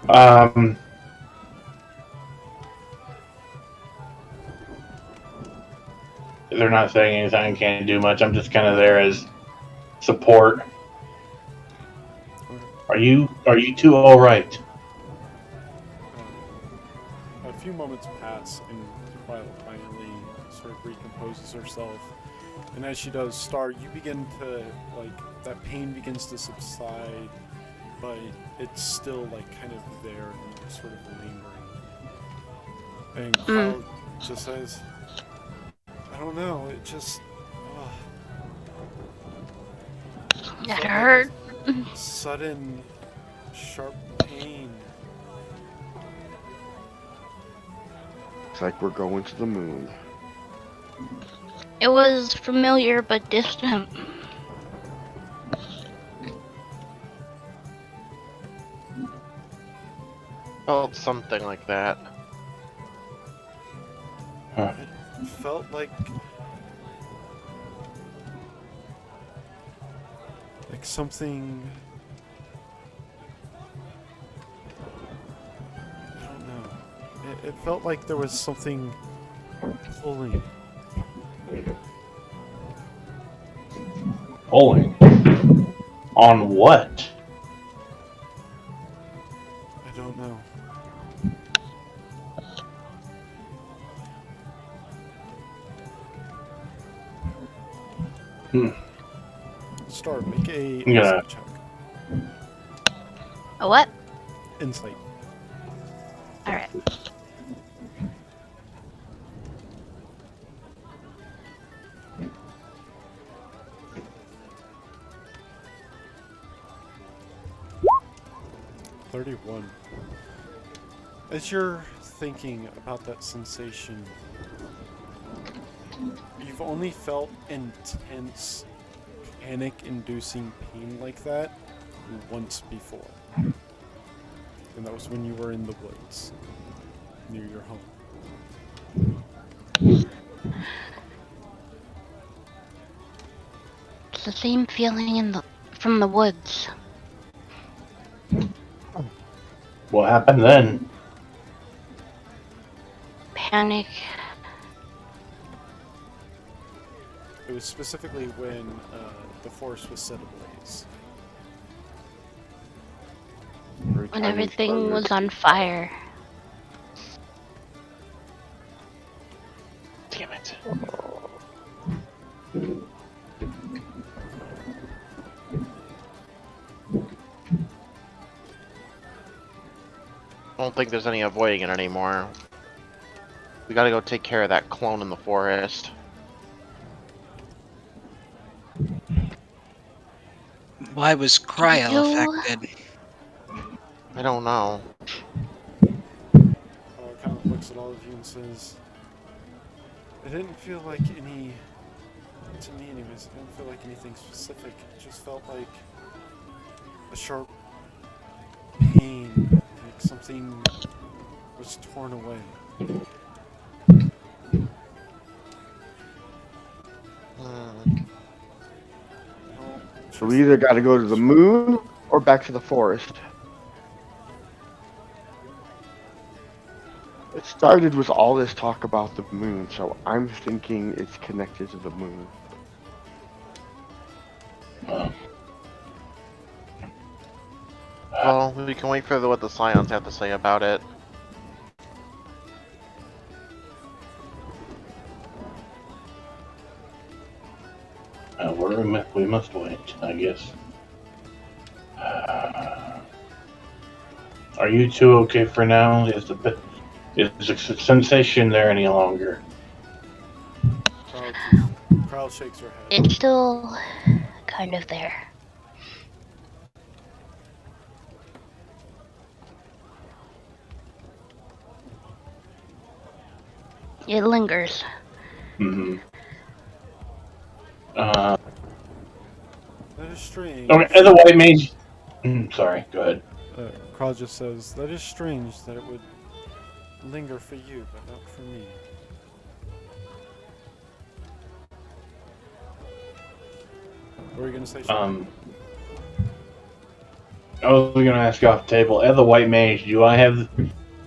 Speaker 6: Um, they're not saying anything. I can't do much. I'm just kind of there as support.
Speaker 1: Okay.
Speaker 6: Are you two all right?
Speaker 1: A few moments pass, and Violet finally sort of recomposes herself. And as she does, Star, you begin to, like, that pain begins to subside, but it's still, like, kind of there and sort of lingering. And Cloud just says, I don't know, it just.
Speaker 2: That
Speaker 1: Felt like
Speaker 2: hurt.
Speaker 1: a sudden, sharp pain.
Speaker 4: It's like we're going to the moon.
Speaker 2: It was familiar but distant.
Speaker 7: Felt something like that.
Speaker 6: Huh.
Speaker 1: It felt like something. I don't know. It felt like there was something pulling.
Speaker 6: Pulling on what?
Speaker 1: I don't know.
Speaker 6: Hmm.
Speaker 1: Star, make a
Speaker 6: I'm gonna.
Speaker 1: insight check.
Speaker 2: A what?
Speaker 1: Insight.
Speaker 2: All right.
Speaker 1: $31. As you're thinking about that sensation, you've only felt intense, panic-inducing pain like that once before. And that was when you were in the woods, near your home.
Speaker 2: It's the same feeling from the woods.
Speaker 6: What happened then?
Speaker 2: Panic.
Speaker 1: It was specifically when the forest was set ablaze.
Speaker 4: Every
Speaker 2: When
Speaker 4: time we
Speaker 2: everything
Speaker 4: started,
Speaker 2: was on fire.
Speaker 6: Damn it.
Speaker 7: I don't think there's any avoiding it anymore. We gotta go take care of that clone in the forest.
Speaker 3: Why was Cryo
Speaker 2: You
Speaker 3: affected?
Speaker 7: I don't know.
Speaker 1: Kind of looks at all of you and says, it didn't feel like any, to me anyways, it didn't feel like anything specific. It just felt like a sharp pain, like something was torn away.
Speaker 7: Hmm.
Speaker 1: No,
Speaker 4: so we either got to go to the moon or back to the forest. It started with all this talk about the moon, so I'm thinking it's connected to the moon.
Speaker 7: Well, we can wait for what the Scions have to say about it.
Speaker 6: We must wait, I guess. Are you two okay for now? Is the sensation there any longer?
Speaker 1: Crowd shakes her head.
Speaker 2: It's still kind of there. It lingers.
Speaker 6: Mm-hmm.
Speaker 1: That is strange.
Speaker 6: Okay, as a white mage. Sorry, go ahead.
Speaker 1: Kral just says, that is strange that it would linger for you, but not for me. What were you going to say, Sean?
Speaker 6: I was going to ask you off the table. As a white mage, do I have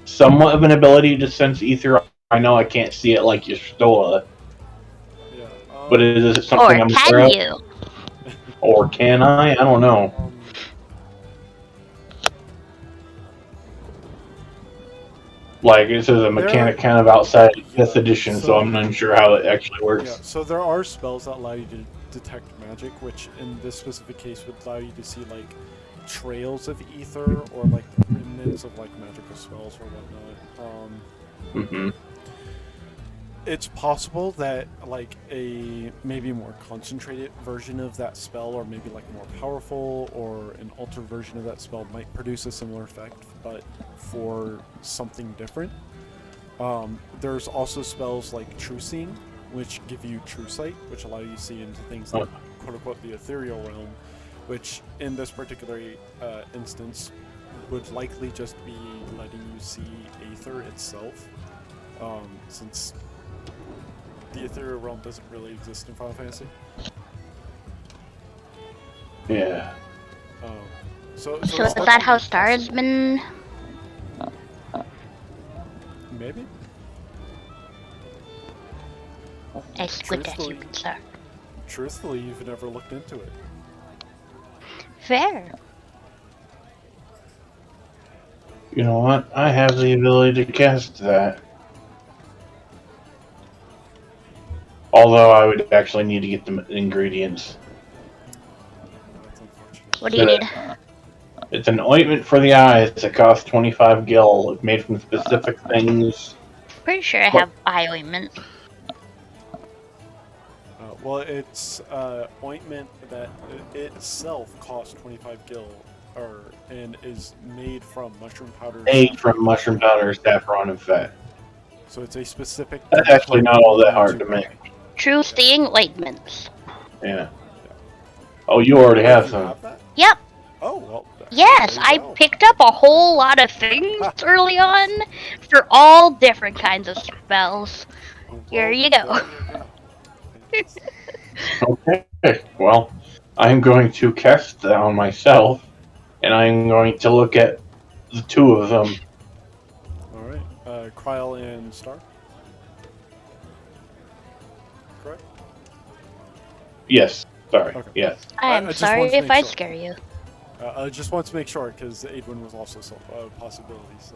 Speaker 6: somewhat of an ability to sense ether? I know I can't see it like you stole it.
Speaker 1: Yeah.
Speaker 6: But is it something I'm aware
Speaker 2: Or
Speaker 6: of?
Speaker 2: can you?
Speaker 6: Or can I? I don't know. Like, this is a mechanic kind of outside this edition, so I'm not sure how it actually works.
Speaker 1: Yeah, so there are spells that allow you to detect magic, which in this specific case would allow you to see, like, trails of ether or, like, remnants of, like, magical spells or whatnot. It's possible that, like, a maybe more concentrated version of that spell, or maybe, like, more powerful, or an altered version of that spell might produce a similar effect, but for something different. There's also spells like True Seeing, which give you True Sight, which allow you to see into things like, quote-unquote, the ethereal realm, which, in this particular instance, would likely just be letting you see Aether itself, since the ethereal realm doesn't really exist in Final Fantasy.
Speaker 6: Yeah.
Speaker 2: So is that how Star has been?
Speaker 1: Maybe.
Speaker 2: I squint at you, sir.
Speaker 1: Truthfully, you've never looked into it.
Speaker 2: Fair.
Speaker 6: You know what? I have the ability to cast that. Although I would actually need to get the ingredients.
Speaker 1: That's unfortunate.
Speaker 2: What do you need?
Speaker 6: It's an ointment for the eyes that costs 25 gil. It's made from specific things.
Speaker 2: Pretty sure I have eye ointment.
Speaker 1: Well, it's ointment that itself costs 25 gil, and is made from mushroom powder.
Speaker 6: Made from mushroom powder, saffron, and fat.
Speaker 1: So it's a specific.
Speaker 6: That's actually not all that hard to make.
Speaker 2: True Seeing ointments.
Speaker 6: Yeah. Oh, you already have some.
Speaker 1: Have that?
Speaker 2: Yep.
Speaker 1: Oh well.
Speaker 2: Yes, I picked up a whole lot of things early on for all different kinds of spells. Here you go.
Speaker 6: Okay. Well, I'm going to cast that on myself, and I'm going to look at the two of them.
Speaker 1: All right. Kryl and Star. Correct.
Speaker 6: Yes. Sorry.
Speaker 1: Okay.
Speaker 6: Yes.
Speaker 2: I'm sorry if I scare you.
Speaker 1: I just want to make sure, because Aidwin was also a possibility. So,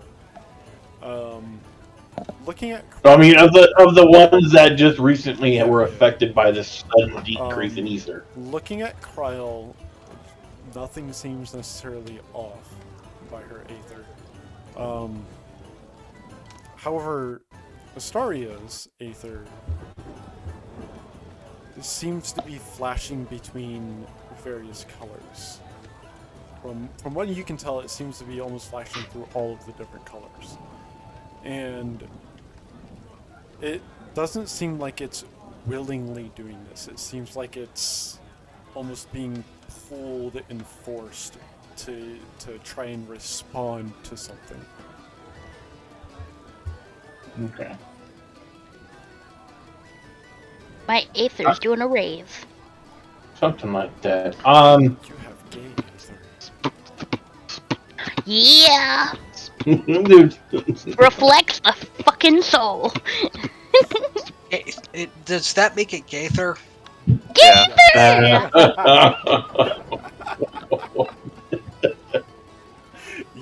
Speaker 1: looking at.
Speaker 6: I mean, of the ones that just recently were affected by this sudden decrease in ether.
Speaker 1: Looking at Kryl, nothing seems necessarily off by her aether. However, Astaria's aether seems to be flashing between various colors. From what you can tell, it seems to be almost flashing through all of the different colors. And it doesn't seem like it's willingly doing this. It seems like it's almost being pulled and forced to try and respond to something.
Speaker 6: Okay.
Speaker 2: My aether's doing a rave.
Speaker 6: Something like that.
Speaker 1: You have gay aethers.
Speaker 2: Yeah!
Speaker 6: Dude.
Speaker 2: Reflects the fucking soul.
Speaker 3: Does that make it Gaither?
Speaker 2: Gaither! Mm,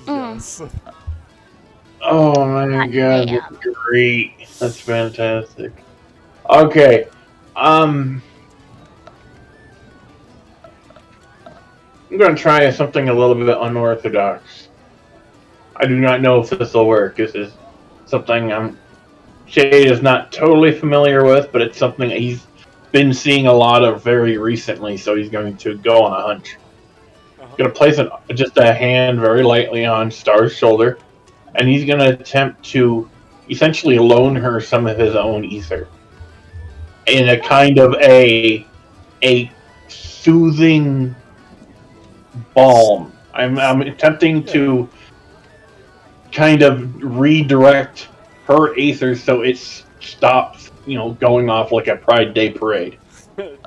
Speaker 1: Yes.
Speaker 6: Oh my
Speaker 2: hot
Speaker 6: god,
Speaker 2: damn.
Speaker 6: that's great. That's fantastic. Okay. I'm gonna try something a little bit unorthodox. I do not know if this will work. This is something Shay is not totally familiar with, but it's something that he's been seeing a lot of very recently, so he's going to go on a hunch.
Speaker 1: Uh-huh.
Speaker 6: Gonna place just a hand very lightly on Star's shoulder, and he's gonna attempt to essentially loan her some of his own ether in a kind of a soothing balm. I'm attempting
Speaker 1: Yeah.
Speaker 6: to kind of redirect her ether so it stops, going off like a Pride Day parade.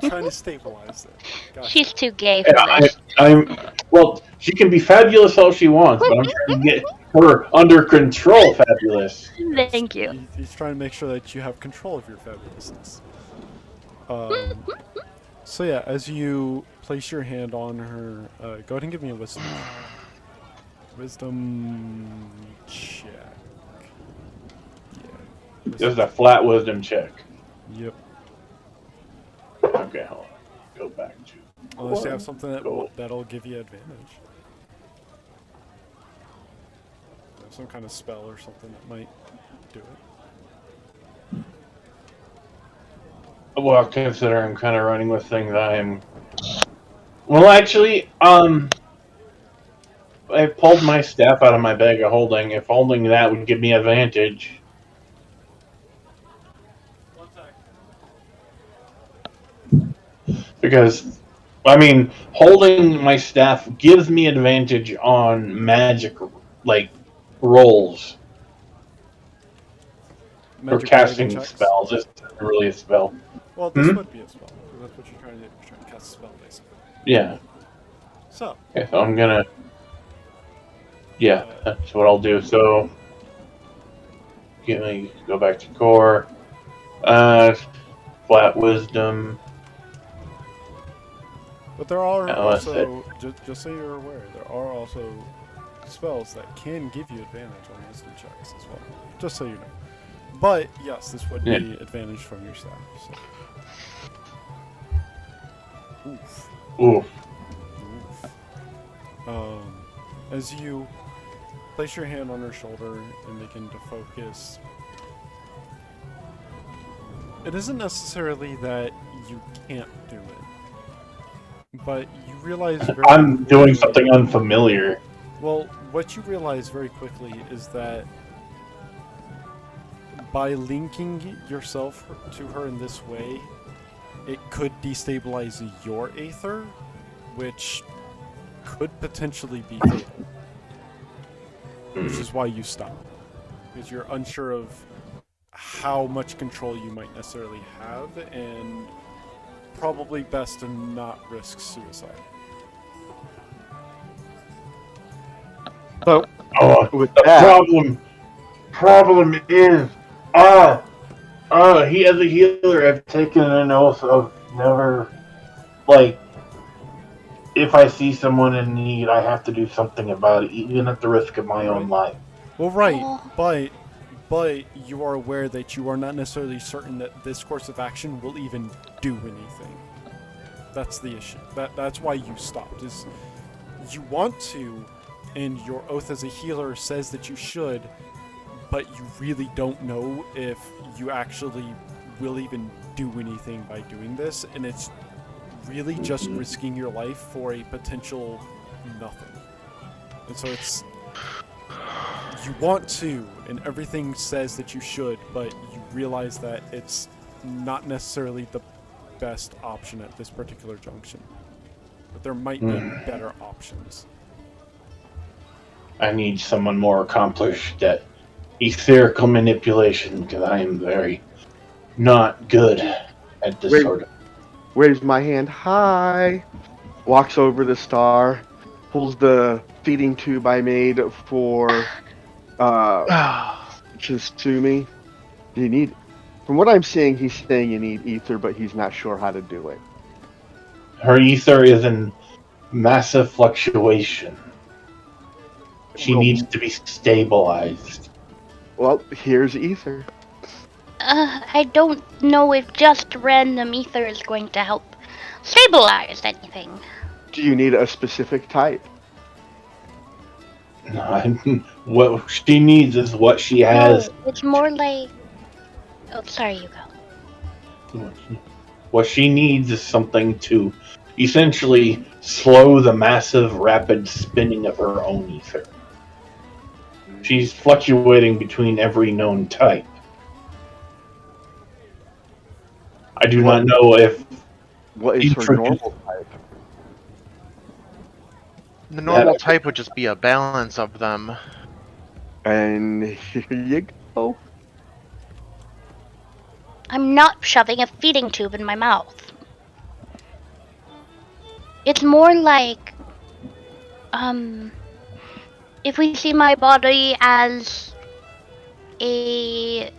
Speaker 1: Trying to stabilize it. Gotcha.
Speaker 2: She's too gay
Speaker 6: Yeah,
Speaker 2: for this.
Speaker 6: I'm well. She can be fabulous all she wants, but I'm trying to get her under control. Fabulous.
Speaker 2: Thank you.
Speaker 1: He's trying to make sure that you have control of your fabulousness. Um, so yeah, as you place your hand on her, go ahead and give me a wisdom. Wisdom check. Yeah.
Speaker 6: Just a flat wisdom check.
Speaker 1: Yep.
Speaker 6: Okay, hold on. Go back to.
Speaker 1: Unless you have something
Speaker 6: Go.
Speaker 1: that'll give you advantage. Some kind of spell or something that might do it.
Speaker 6: Well, consider I'm kind of running with things I'm. Well, actually, I pulled my staff out of my bag of holding. If holding that would give me advantage. Because, I mean, holding my staff gives me advantage on magic, like, rolls. Or
Speaker 1: Magic related
Speaker 6: casting
Speaker 1: checks.
Speaker 6: spells. This isn't really a spell.
Speaker 1: Well, this would be a spell. 'Cause that's what you're trying to do. You're trying to cast a spell, basically.
Speaker 6: Yeah.
Speaker 1: So,
Speaker 6: Okay, so I'm gonna. Yeah, that's what I'll do. So, go back to core. Flat wisdom.
Speaker 1: but there are
Speaker 6: Oh, that's
Speaker 1: also, just so you're aware, there are also spells that can give you advantage on wisdom checks as well. Just so you know. But yes, this would
Speaker 6: Yeah.
Speaker 1: be advantage from your staff. So. Oof.
Speaker 6: Ooh.
Speaker 1: Oof. As you place your hand on her shoulder and begin to focus, it isn't necessarily that you can't do it, but you realize very
Speaker 6: I'm doing
Speaker 1: quickly-
Speaker 6: something unfamiliar.
Speaker 1: Well, what you realize very quickly is that by linking yourself to her in this way, it could destabilize your aether, which could potentially be fatal. Which is why you stop. Because you're unsure of how much control you might necessarily have, and probably best to not risk suicide.
Speaker 4: So
Speaker 6: Oh,
Speaker 4: with
Speaker 6: the
Speaker 4: that,
Speaker 6: problem is, he as a healer, I've taken an oath of never, like, if I see someone in need, I have to do something about it, even at the risk of my own life.
Speaker 1: Well, right,
Speaker 2: Oh.
Speaker 1: but you are aware that you are not necessarily certain that this course of action will even do anything. That's the issue. That's why you stopped. Is you want to, and your oath as a healer says that you should, but you really don't know if you actually will even do anything by doing this, and it's really just risking your life for a potential nothing. And so it's, you want to, and everything says that you should, but you realize that it's not necessarily the best option at this particular junction. But there might be better options.
Speaker 6: I need someone more accomplished at etherical manipulation, because I am very not good at this
Speaker 4: Wait.
Speaker 6: sort of.
Speaker 4: waves my hand high, walks over the star, pulls the feeding tube I made for Shizumi. You need, from what I'm seeing, he's saying you need ether, but he's not sure how to do it.
Speaker 6: Her ether is in massive fluctuation. She
Speaker 4: Well,
Speaker 6: needs to be stabilized.
Speaker 4: well, here's ether.
Speaker 2: I don't know if just random ether is going to help stabilize anything.
Speaker 4: Do you need a specific type?
Speaker 6: No, what she needs is what she has.
Speaker 2: No, it's more like. Oh, sorry, you go.
Speaker 6: What she needs is something to essentially slow the massive, rapid spinning of her own ether. She's fluctuating between every known type. I do
Speaker 4: What
Speaker 6: not know if
Speaker 4: what is her
Speaker 6: intricate
Speaker 4: normal type?
Speaker 7: The
Speaker 6: that
Speaker 7: normal type would just be a balance of them.
Speaker 4: And here you go.
Speaker 2: I'm not shoving a feeding tube in my mouth. It's more like, if we see my body as a,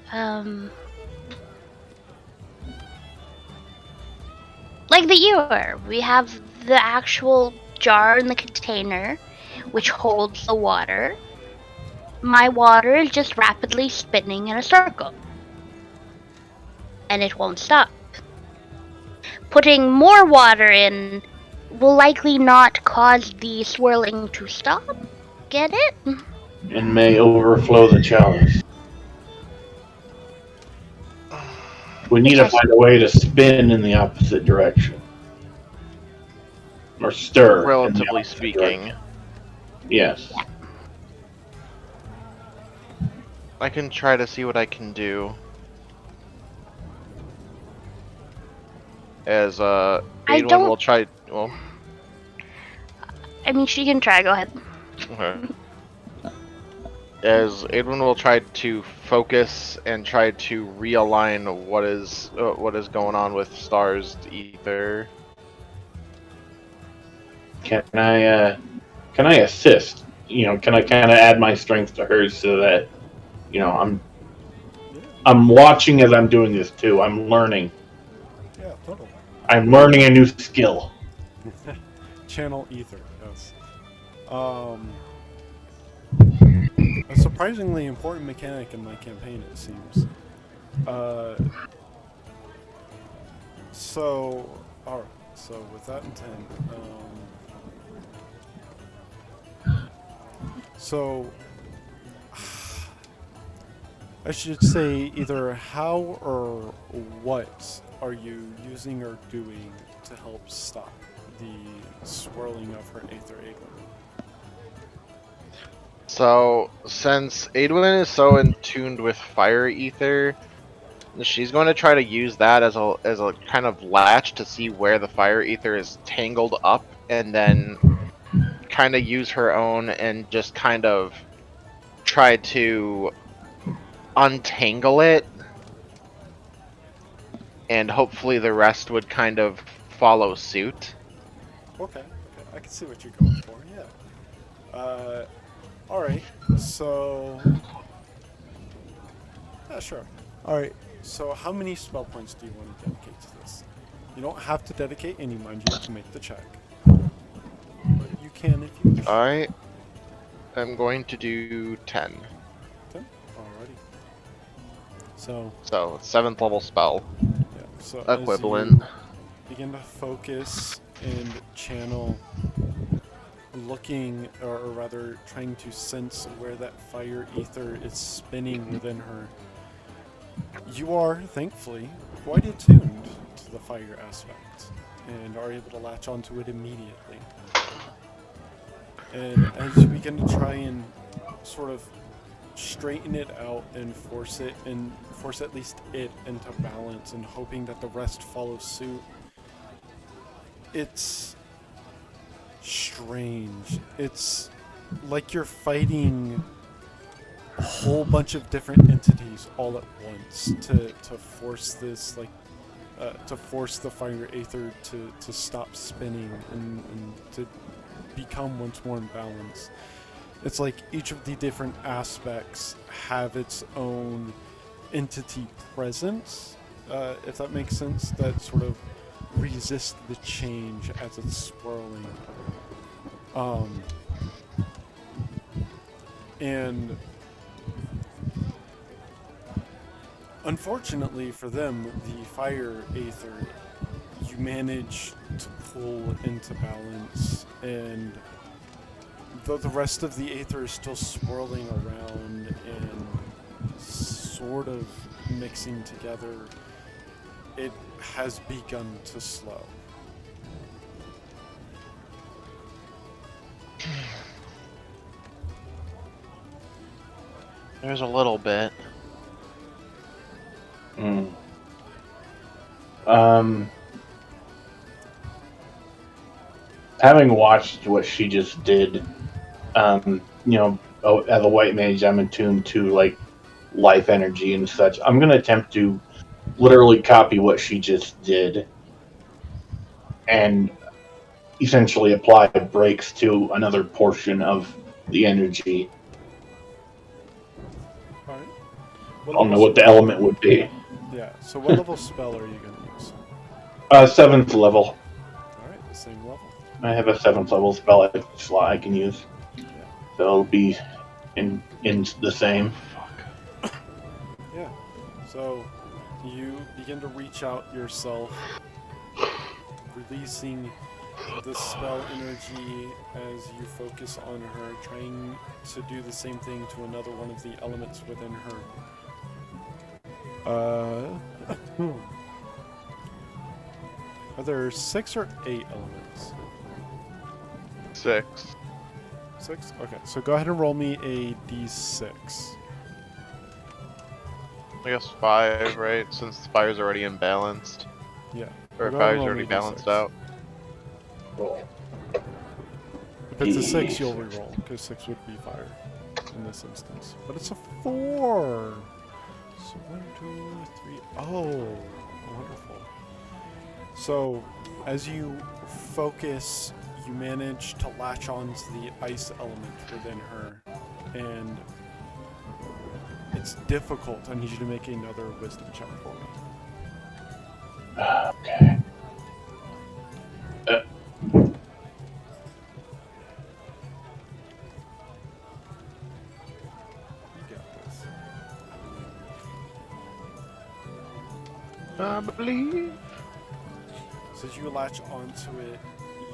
Speaker 2: like the ear. We have the actual jar in the container, which holds the water. My water is just rapidly spinning in a circle. And it won't stop. Putting more water in will likely not cause the swirling to stop. Get it?
Speaker 6: and may overflow the chalice. We need to find a way to spin in the opposite direction. Or stir.
Speaker 7: Relatively speaking.
Speaker 6: Direction. Yes.
Speaker 7: I can try to see what I can do. As Adwin will try. Well,
Speaker 2: I mean, she can try. Go ahead.
Speaker 7: okay. As Adwin will try to focus and try to realign what is going on with Star's ether.
Speaker 6: Can I assist? Can I kind of add my strength to hers so that, I'm watching as I'm doing this too. I'm learning.
Speaker 1: Yeah, totally.
Speaker 6: I'm learning a new skill.
Speaker 1: Channel ether, yes. A surprisingly important mechanic in my campaign, it seems. Alright, so with that intent, I should say either how or what are you using or doing to help stop the swirling of her Aether Aeglen?
Speaker 7: So, since Adwin is so in tuned with fire ether, she's going to try to use that as a kind of latch to see where the fire ether is tangled up, and then kind of use her own and just kind of try to untangle it, and hopefully the rest would kind of follow suit.
Speaker 1: Okay, I can see what you're going for, yeah. Alright, so... Yeah, sure. Alright, so how many spell points do you want to dedicate to this? You don't have to dedicate any, mind you, to make the check. But you can if you wish.
Speaker 7: I am going to do 10.
Speaker 1: 10? Alrighty. So,
Speaker 7: 7th level spell.
Speaker 1: yeah, so
Speaker 7: Equivalent.
Speaker 1: as you begin to focus and channel, looking, or rather trying to sense where that fire ether is spinning within her, you are, thankfully, quite attuned to the fire aspect and are able to latch onto it immediately. And as you begin to try and sort of straighten it out and force at least it into balance and hoping that the rest follow suit, it's strange. It's like you're fighting a whole bunch of different entities all at once to force this, to force the fire aether to stop spinning and to become once more in balance. It's like each of the different aspects have its own entity presence, if that makes sense, that sort of resist the change as it's swirling. And unfortunately for them, the fire aether, you manage to pull into balance, and though the rest of the aether is still swirling around and sort of mixing together, it has begun to slow.
Speaker 7: There's a little bit.
Speaker 6: Having watched what she just did, as a white mage, I'm attuned to like life energy and such. I'm gonna attempt to literally copy what she just did and essentially apply breaks to another portion of the energy.
Speaker 1: Alright.
Speaker 6: I don't know what the element would be.
Speaker 1: Yeah, so what level spell are you going to use?
Speaker 6: 7th level.
Speaker 1: Alright, the same level.
Speaker 6: I have a 7th level spell slot I can use.
Speaker 1: Yeah.
Speaker 6: So it'll be in the same.
Speaker 1: Yeah. So you begin to reach out yourself, releasing the spell energy as you focus on her, trying to do the same thing to another one of the elements within her. Are there 6 or 8 elements?
Speaker 7: 6.
Speaker 1: 6? Okay, so go ahead and roll me a d6.
Speaker 7: I guess 5, right? Since the fire's already imbalanced.
Speaker 1: Yeah.
Speaker 7: Or
Speaker 1: Go ahead and
Speaker 7: fire's
Speaker 1: roll
Speaker 7: already
Speaker 1: me a
Speaker 7: balanced
Speaker 1: D6.
Speaker 7: out.
Speaker 1: If it's a 6, you'll reroll, because 6 would be fire in this instance. But it's a 4! So 1, 2, 3. Oh, wonderful. So, as you focus, you manage to latch on to the ice element within her, and it's difficult. I need you to make another wisdom check for me.
Speaker 6: Okay.
Speaker 1: You got this.
Speaker 7: I believe.
Speaker 1: So as you latch onto it,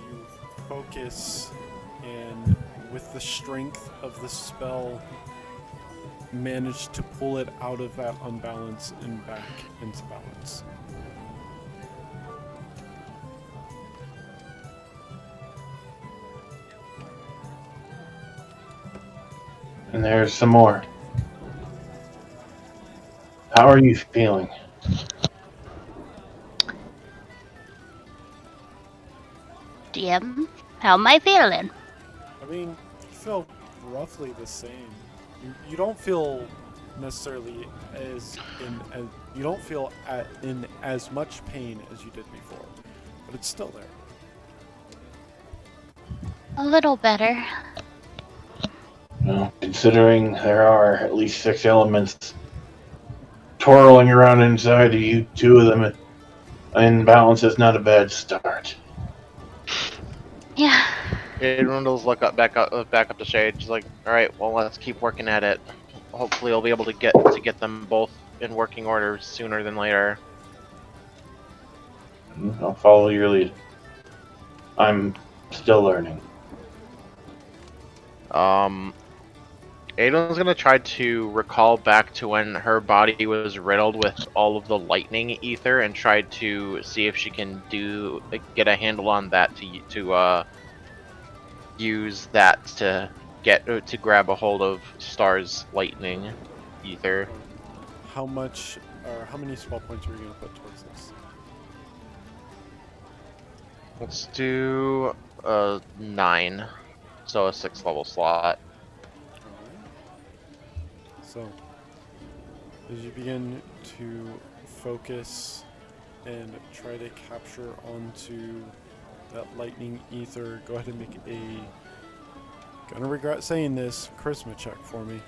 Speaker 1: you focus, and with the strength of the spell, manage to pull it out of that unbalance and back into balance.
Speaker 6: And there's some more. How are you feeling?
Speaker 2: DM, how am I feeling?
Speaker 1: I mean, you feel roughly the same. You don't feel necessarily you don't feel in as much pain as you did before, but it's still there.
Speaker 2: A little better.
Speaker 6: Well, considering there are at least 6 elements twirling around inside of you, 2 of them in balance is not a bad start.
Speaker 2: Yeah.
Speaker 7: Rundle's look up back up to Shade. She's like, all right, well, let's keep working at it. Hopefully, we'll be able to get them both in working order sooner than later.
Speaker 6: I'll follow your lead. I'm still learning.
Speaker 7: Aiden's gonna try to recall back to when her body was riddled with all of the lightning ether and try to see if she can get a handle on that to use that to grab a hold of Star's lightning ether.
Speaker 1: How much or how many spell points are you going to put towards this?
Speaker 7: Let's do 9, so a 6th level slot.
Speaker 1: So, as you begin to focus and try to capture onto that lightning ether, go ahead and make gonna regret saying this, charisma check for me.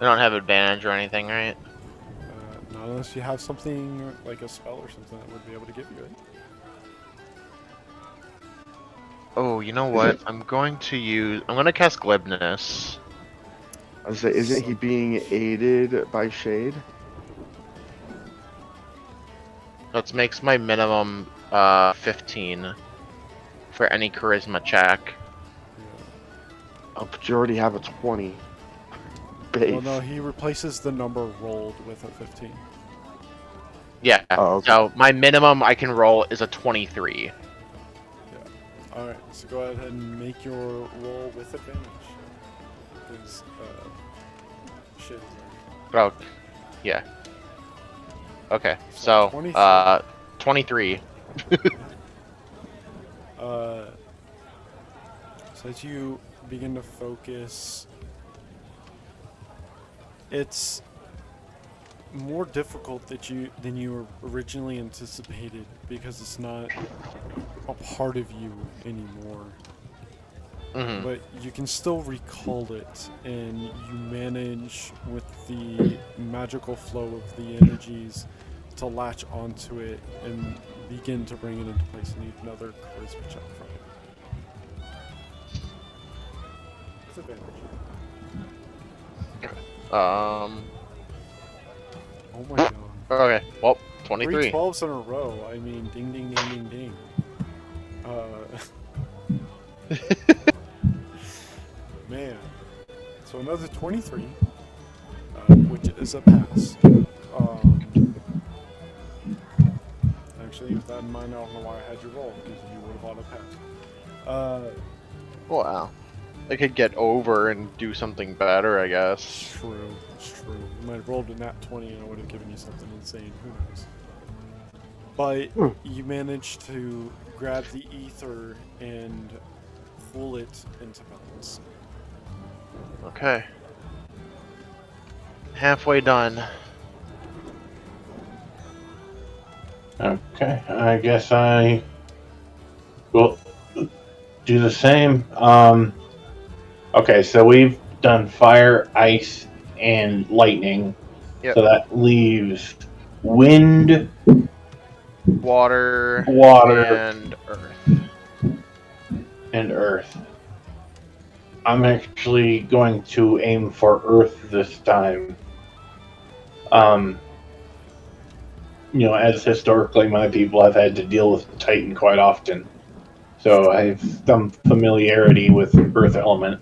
Speaker 7: I don't have advantage or anything, right?
Speaker 1: Not Not unless you have something like a spell or something that would be able to give you it.
Speaker 7: Oh, you know what? I'm going to cast Glibness.
Speaker 4: I was say, isn't he being aided by Shade?
Speaker 7: That makes my minimum 15 for any charisma check.
Speaker 4: Oh, but you already have a 20 base.
Speaker 1: Well, no, he replaces the number rolled with a 15.
Speaker 7: Yeah.
Speaker 4: Oh, okay.
Speaker 7: So my minimum I can roll is a 23.
Speaker 1: All right, so go ahead and make your roll with advantage. Because shit.
Speaker 7: Oh, yeah. Okay. So 23.
Speaker 1: So as you begin to focus, it's more difficult than you originally anticipated because it's not a part of you anymore.
Speaker 7: Mm-hmm.
Speaker 1: But you can still recall it, and you manage with the magical flow of the energies to latch onto it and begin to bring it into place. You need another charisma check from it. With advantage. Oh my god.
Speaker 7: Okay. Well,
Speaker 1: 3
Speaker 7: 23.
Speaker 1: 12s in a row. I mean, ding, ding, ding, ding, ding. Man. So another 23, which is a pass. Actually, with that in mind, I don't know why I had you roll, because you would have auto passed.
Speaker 7: Wow. I could get over and do something better, I guess.
Speaker 1: True, it's true. You might have rolled a nat 20 and I would have given you something insane. Who knows? But you managed to grab the ether and pull it into balance.
Speaker 7: Okay. Halfway done.
Speaker 6: Okay, I guess I will do the same. Okay, so we've done fire, ice, and lightning.
Speaker 7: Yep.
Speaker 6: So that leaves wind,
Speaker 7: Water,
Speaker 6: water,
Speaker 7: and earth.
Speaker 6: and earth. I'm actually going to aim for earth this time. As historically my people have had to deal with the Titan quite often. So I have some familiarity with earth element,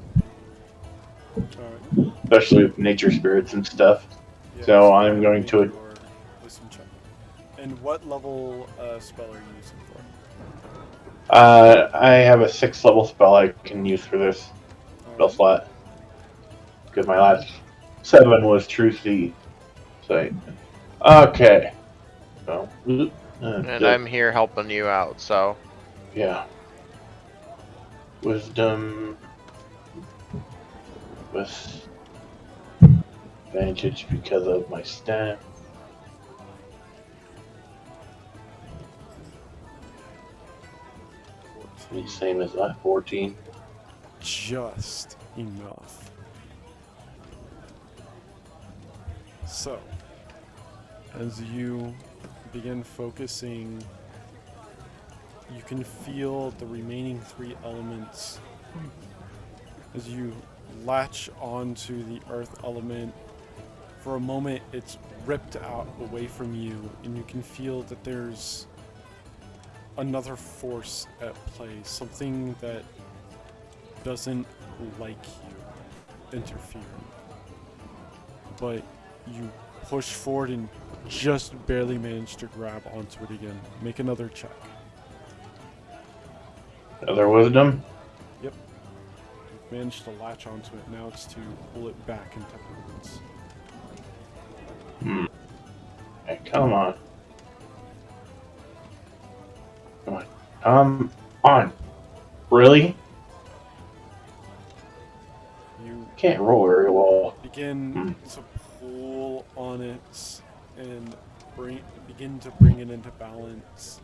Speaker 1: Alright.
Speaker 6: especially with nature spirits and stuff.
Speaker 1: Yeah,
Speaker 6: So
Speaker 1: go
Speaker 6: I'm
Speaker 1: ahead
Speaker 6: going
Speaker 1: and
Speaker 6: to
Speaker 1: make your wisdom check. And what level spell are you using for?
Speaker 6: I have a 6th level spell I can use for this spell
Speaker 1: Alright.
Speaker 6: slot. Because my last 7 was True Sea. So, okay. So,
Speaker 7: And I'm here helping you out, so.
Speaker 6: yeah. Wisdom with advantage because of my stat. Same as that, 14.
Speaker 1: Just enough. So, as you begin focusing, you can feel the remaining 3 elements as you latch onto the earth element. For a moment, it's ripped out away from you, and you can feel that there's another force at play, something that doesn't like you interfering. But you push forward and just barely manage to grab onto it again. Make another check.
Speaker 6: Another wisdom?
Speaker 1: Yep. You've managed to latch onto it. Now it's to pull it back into balance.
Speaker 6: Hey, come on. Come on. Really?
Speaker 1: You
Speaker 6: Can't roll very well.
Speaker 1: begin to pull on it and begin to bring it into balance.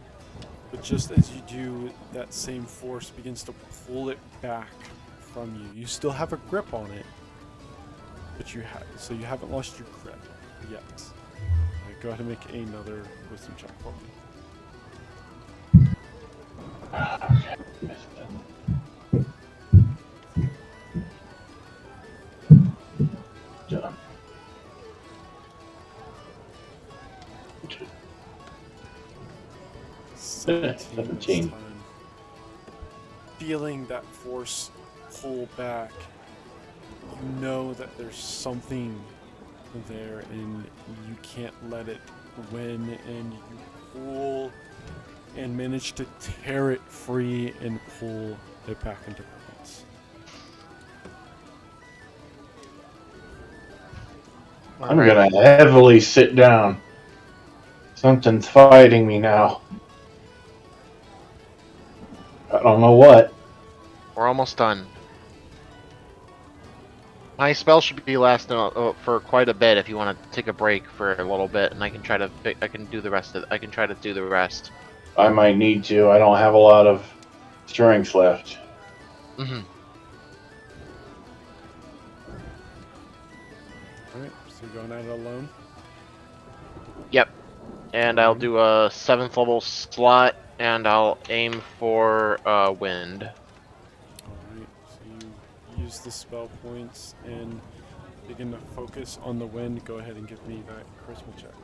Speaker 1: But just as you do, that same force begins to pull it back from you. You still have a grip on it, but you haven't lost your grip yet. Like, go ahead and make another wisdom check for me.
Speaker 6: Okay. Done.
Speaker 1: 17 this
Speaker 6: 17.
Speaker 1: time. Feeling that force pull back, you know that there's something there and you can't let it win, and you pull and manage to tear it free and pull it back into balance.
Speaker 6: I'm gonna heavily sit down. Something's fighting me now. I don't know what.
Speaker 7: We're almost done. My spell should be lasting for quite a bit. If you want to take a break for a little bit, and I can try to I can do the rest. I can try to do the rest.
Speaker 6: I might need to. I don't have a lot of strength left.
Speaker 7: Mm-hmm.
Speaker 1: Alright, so you're going at it alone?
Speaker 7: Yep. And I'll do a 7th level slot, and I'll aim for wind.
Speaker 1: Alright, so you use the spell points and begin to focus on the wind. Go ahead and give me that charisma check.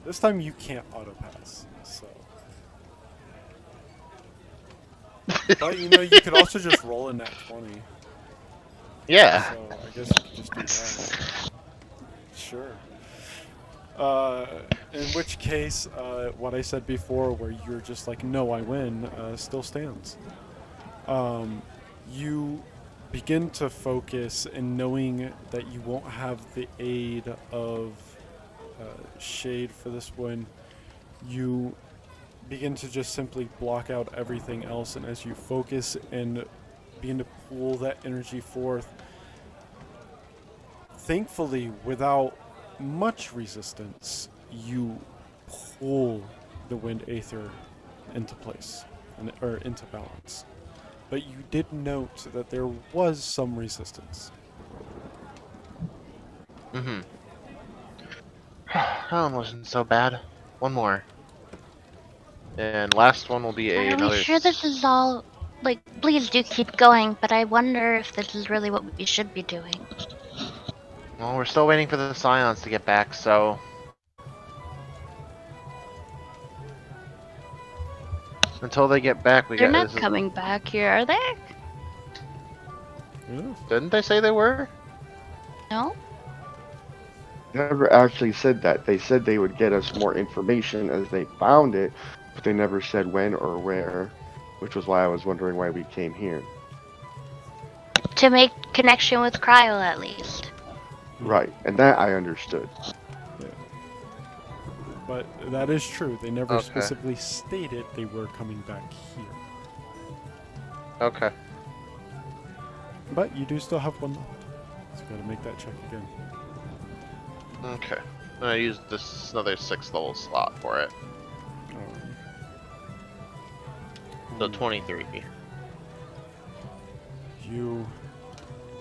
Speaker 1: This time you can't auto pass, so. But you know, you could also just roll in that 20.
Speaker 7: Yeah.
Speaker 1: So I guess you could just do that. Sure. In which case, what I said before, where you're just like, no, I win, still stands. You begin to focus, and knowing that you won't have the aid of shade for this one, you begin to just simply block out everything else, and as you focus and begin to pull that energy forth, thankfully without much resistance, you pull the wind aether into place, or into balance. But you did note that there was some resistance.
Speaker 7: Mm-hmm. That one wasn't so bad. One more. And last one will be
Speaker 2: Are we
Speaker 7: another.
Speaker 2: sure this is all? Like, please do keep going, but I wonder if this is really what we should be doing.
Speaker 7: Well, we're still waiting for the Scions to get back, so. Until they get back, we
Speaker 2: They're
Speaker 7: got
Speaker 2: not
Speaker 7: this.
Speaker 2: coming back here, are they?
Speaker 1: Yeah.
Speaker 7: Didn't they say they were?
Speaker 2: No?
Speaker 4: Never actually said that. They said they would get us more information as they found it, but they never said when or where, which was why I was wondering why we came here.
Speaker 2: To make connection with Cryo, at least.
Speaker 4: Right, and that I understood.
Speaker 1: Yeah. But that is true. They never
Speaker 7: Okay.
Speaker 1: specifically stated they were coming back here.
Speaker 7: Okay.
Speaker 1: But you do still have one left. So you gotta make that check again.
Speaker 7: Okay. I'm gonna use this another 6th level slot for it. So 23.
Speaker 1: You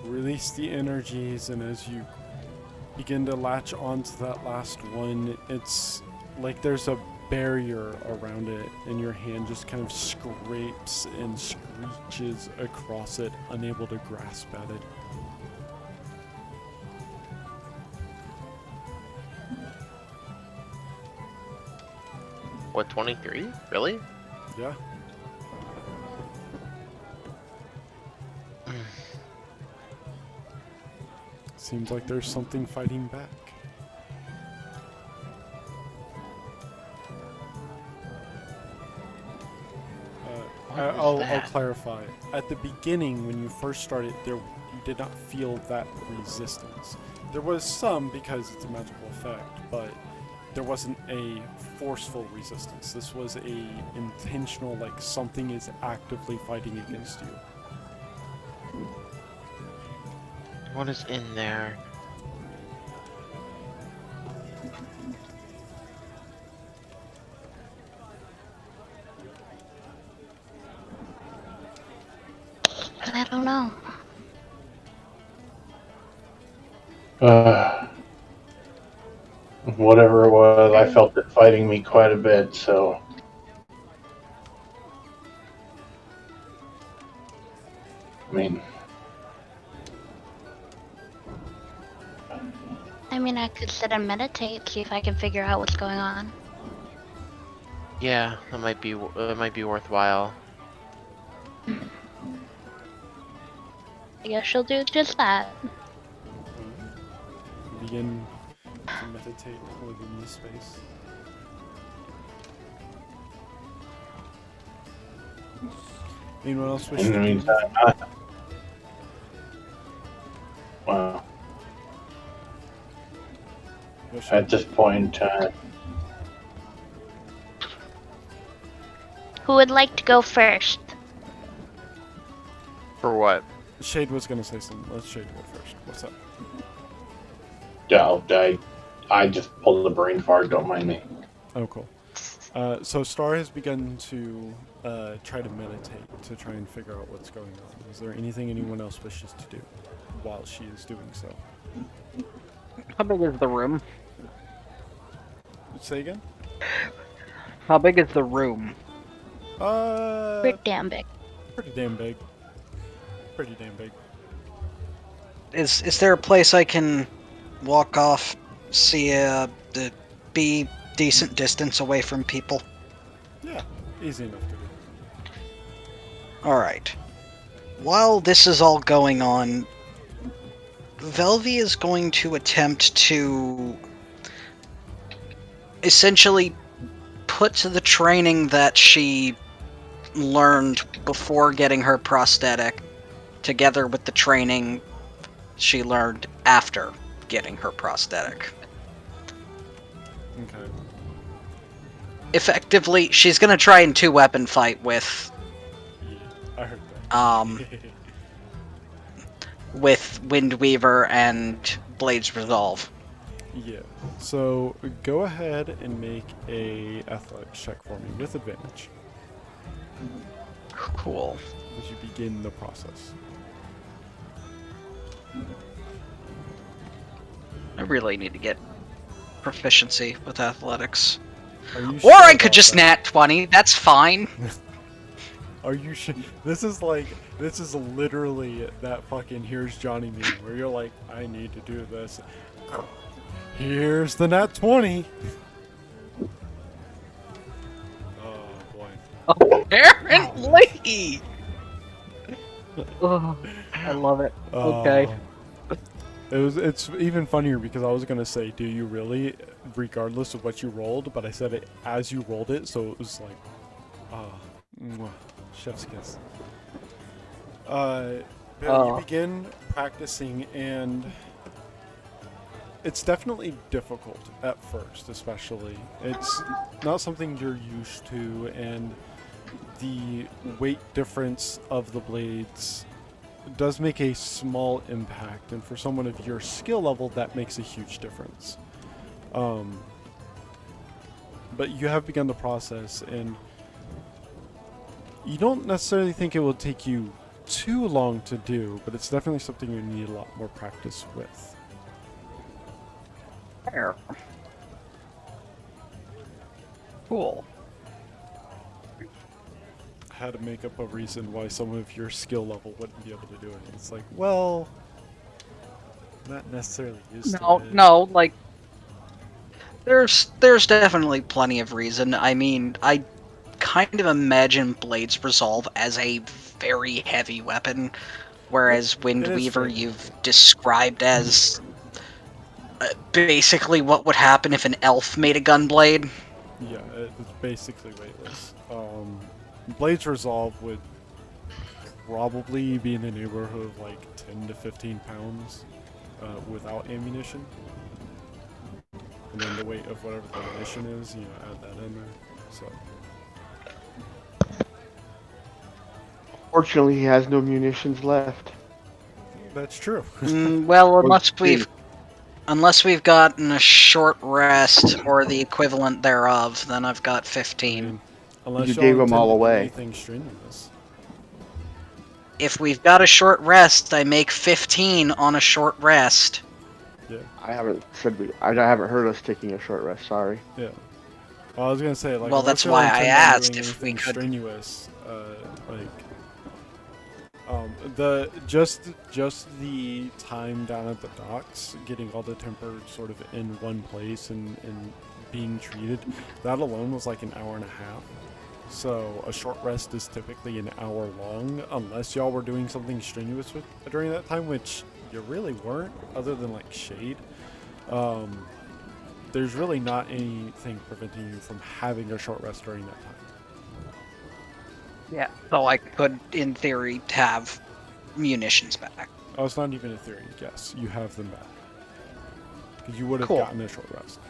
Speaker 1: release the energies, and as you begin to latch onto that last one, it's like there's a barrier around it, and your hand just kind of scrapes and screeches across it, unable to grasp at it.
Speaker 7: What, 23? Really?
Speaker 1: Yeah. Seems like there's something fighting back. I'll clarify. At the beginning, when you first started, you did not feel that resistance. There was some because it's a magical effect, but there wasn't a forceful resistance. This was a intentional, like something is actively fighting against you.
Speaker 7: What is in there?
Speaker 2: I don't know.
Speaker 6: whatever it was, I felt it fighting me quite a bit, so. I mean,
Speaker 2: I could sit and meditate, see if I can figure out what's going on.
Speaker 7: Yeah, that might be worthwhile.
Speaker 2: I guess she'll do just that.
Speaker 1: Begin to meditate within this space. Anyone else wish
Speaker 6: in
Speaker 1: to
Speaker 6: the
Speaker 1: do
Speaker 6: meantime,
Speaker 1: anything?
Speaker 6: well,
Speaker 1: Wish
Speaker 6: at this point in time,
Speaker 2: Who would like to go first?
Speaker 7: For what?
Speaker 1: Shade was gonna say something. Let's Shade go first. What's up?
Speaker 6: I just pulled a brain fart. Don't mind me.
Speaker 1: Oh, cool. So Star has begun to try to meditate to try and figure out what's going on. Is there anything anyone else wishes to do while she is doing so?
Speaker 8: How big is the room?
Speaker 1: Say again?
Speaker 8: How big is the room?
Speaker 2: Pretty damn big.
Speaker 1: Pretty damn big. Pretty damn big.
Speaker 3: Is there a place I can walk off, see be decent distance away from people?
Speaker 1: Yeah, easy enough to do.
Speaker 3: Alright. While this is all going on, Velvy is going to attempt to essentially put the training that she learned before getting her prosthetic together with the training she learned after getting her prosthetic.
Speaker 1: Okay.
Speaker 3: Effectively, she's gonna try and two-weapon fight with
Speaker 1: Yeah, I heard that.
Speaker 3: with Windweaver and Blades Resolve.
Speaker 1: Yeah. So go ahead and make a athletics check for me with advantage
Speaker 3: Cool.
Speaker 1: as you begin the process.
Speaker 3: I really need to get proficiency with athletics.
Speaker 1: Are you
Speaker 3: Or
Speaker 1: sure
Speaker 3: I could
Speaker 1: about
Speaker 3: just
Speaker 1: that?
Speaker 3: nat 20, that's fine.
Speaker 1: Are you sure? This is literally that fucking here's Johnny meme where you're like, I need to do this. Here's the nat 20. Oh boy.
Speaker 3: Apparently!
Speaker 8: Ugh, I love it. Okay.
Speaker 1: It's even funnier because I was gonna say, do you really, regardless of what you rolled, but I said it as you rolled it, so it was like, mwah, chef's kiss. But you begin practicing, and it's definitely difficult at first, especially. It's not something you're used to, and the weight difference of the blades does make a small impact, and for someone of your skill level, that makes a huge difference. But you have begun the process, and you don't necessarily think it will take you too long to do, but it's definitely something you need a lot more practice with.
Speaker 8: Fair. Cool.
Speaker 1: How to make up a reason why someone of your skill level wouldn't be able to do it. It's like, well, not necessarily used to it.
Speaker 3: No, like, there's definitely plenty of reason. I mean, I kind of imagine Blades Resolve as a very heavy weapon, whereas Windweaver
Speaker 1: fair.
Speaker 3: you've described as basically what would happen if an elf made a gunblade.
Speaker 1: Yeah, it's basically weightless. Blades Resolve would probably be in the neighborhood of like 10 to 15 pounds without ammunition. And then the weight of whatever the ammunition is, add that in there. So,
Speaker 4: Fortunately, he has no munitions left.
Speaker 1: that's true.
Speaker 3: Well,
Speaker 4: Let's see.
Speaker 3: unless we've gotten a short rest or the equivalent thereof, then I've got
Speaker 1: I
Speaker 3: 15.
Speaker 1: mean, unless
Speaker 4: You
Speaker 1: y'all
Speaker 4: gave 'em
Speaker 1: intend
Speaker 4: all
Speaker 1: to do
Speaker 4: away.
Speaker 1: anything strenuous.
Speaker 3: If we've got a short rest, I make 15 on a short rest.
Speaker 1: Yeah.
Speaker 4: I haven't heard us taking a short rest. Sorry.
Speaker 1: Yeah. Well, I was gonna say, like,
Speaker 3: Well,
Speaker 1: unless
Speaker 3: that's
Speaker 1: y'all
Speaker 3: why I
Speaker 1: intend on
Speaker 3: asked
Speaker 1: doing
Speaker 3: if we
Speaker 1: anything
Speaker 3: could.
Speaker 1: strenuous, like, the just the time down at the docks, getting all the temper sort of in one place and being treated, that alone was like an hour and a half. So a short rest is typically an hour long, unless y'all were doing something strenuous during that time, which you really weren't, other than like shade. There's really not anything preventing you from having a short rest during that time.
Speaker 8: Yeah.
Speaker 3: So I could, in theory, have munitions back.
Speaker 1: Oh, it's not even a theory. Yes, you have them back because you would have
Speaker 3: Cool.
Speaker 1: gotten a short rest.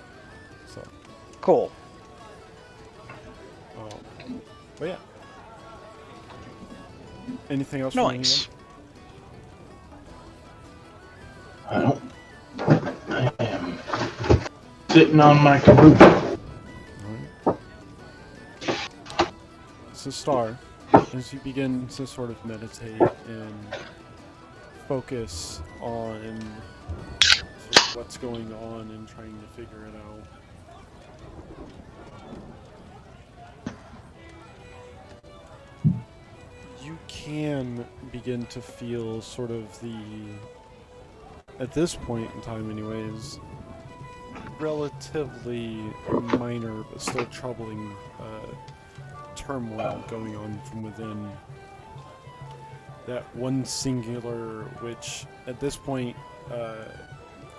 Speaker 1: So,
Speaker 3: Cool.
Speaker 1: but yeah. Anything else? From
Speaker 3: Nice.
Speaker 6: I am sitting on my caboose.
Speaker 1: Alright. So, Star, as you begin to sort of meditate and focus on sort of what's going on and trying to figure it out, you can begin to feel sort of at this point in time anyways, relatively minor but still troubling turmoil going on from within. That one singular, which at this point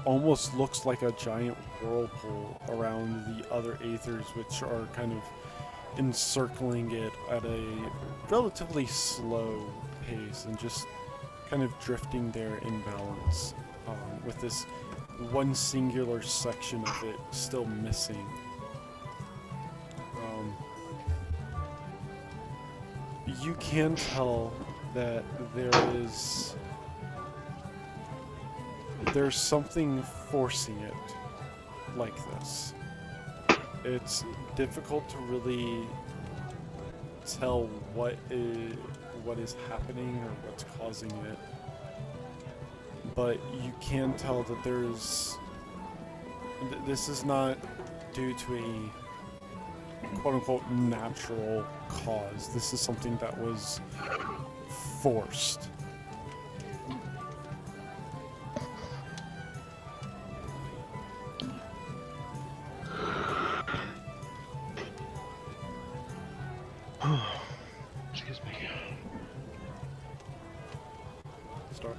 Speaker 1: almost looks like a giant whirlpool around the other aethers, which are kind of encircling it at a relatively slow pace and just kind of drifting there in balance, with this one singular section of it still missing. You can tell that there's something forcing it like this. It's difficult to really tell what is happening or what's causing it, but you can tell that this is not due to a quote-unquote natural cause. This is something that was forced.
Speaker 7: Excuse me.
Speaker 1: Start.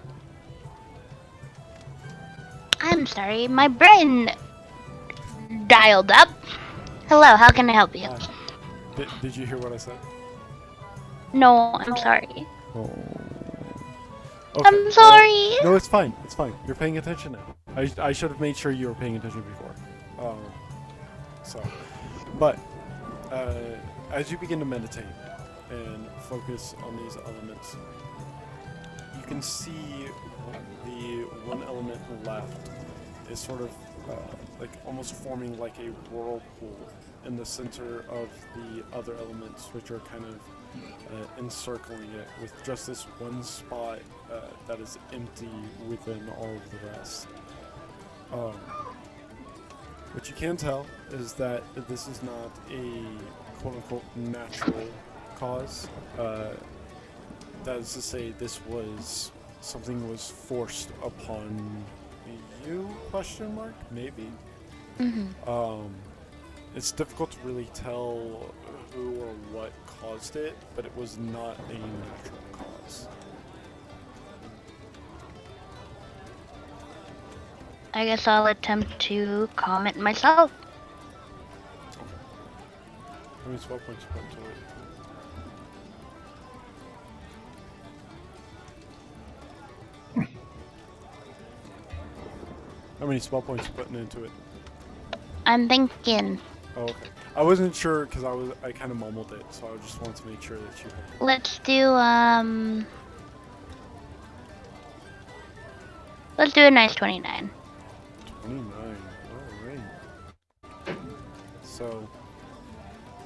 Speaker 2: I'm sorry, my brain dialed up. Hello, how can I help you?
Speaker 1: Did you hear what I said?
Speaker 2: No, I'm sorry.
Speaker 1: Oh. Okay.
Speaker 2: I'm sorry.
Speaker 1: No, it's fine. It's fine. You're paying attention now. I should have made sure you were paying attention before. But as you begin to meditate and focus on these elements, you can see the one element left is sort of like almost forming like a whirlpool in the center of the other elements, which are kind of encircling it with just this one spot that is empty within all of the rest. What you can tell is that this is not a quote-unquote natural cause. That is to say, this was something was forced upon you? Question mark? Maybe.
Speaker 2: Mm-hmm.
Speaker 1: It's difficult to really tell who or what caused it, but it was not a natural cause.
Speaker 2: I guess I'll attempt to comment myself.
Speaker 1: How many spell points you put into it? How many spell points you putting into it?
Speaker 2: I'm thinking.
Speaker 1: Oh, okay. I wasn't sure because I kind of mumbled it, so I just wanted to make sure that you had.
Speaker 2: Let's do let's do a nice 29.
Speaker 1: 29. Alright. So,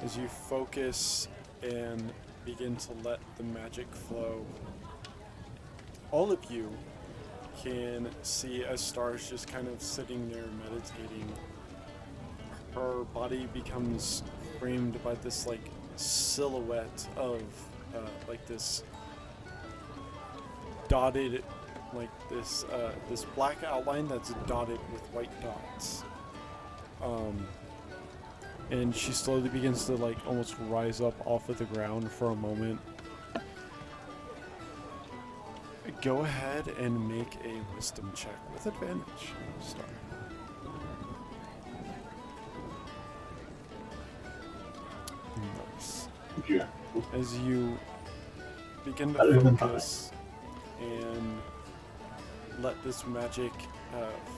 Speaker 1: as you focus and begin to let the magic flow, all of you can see as Star's just kind of sitting there meditating, her body becomes framed by this like silhouette of like this dotted, like this black outline that's dotted with white dots. And she slowly begins to like almost rise up off of the ground for a moment. Go ahead and make a wisdom check with advantage, Star. Nice.
Speaker 6: Yeah.
Speaker 1: As you begin
Speaker 6: Better
Speaker 1: to
Speaker 6: than
Speaker 1: focus and let this magic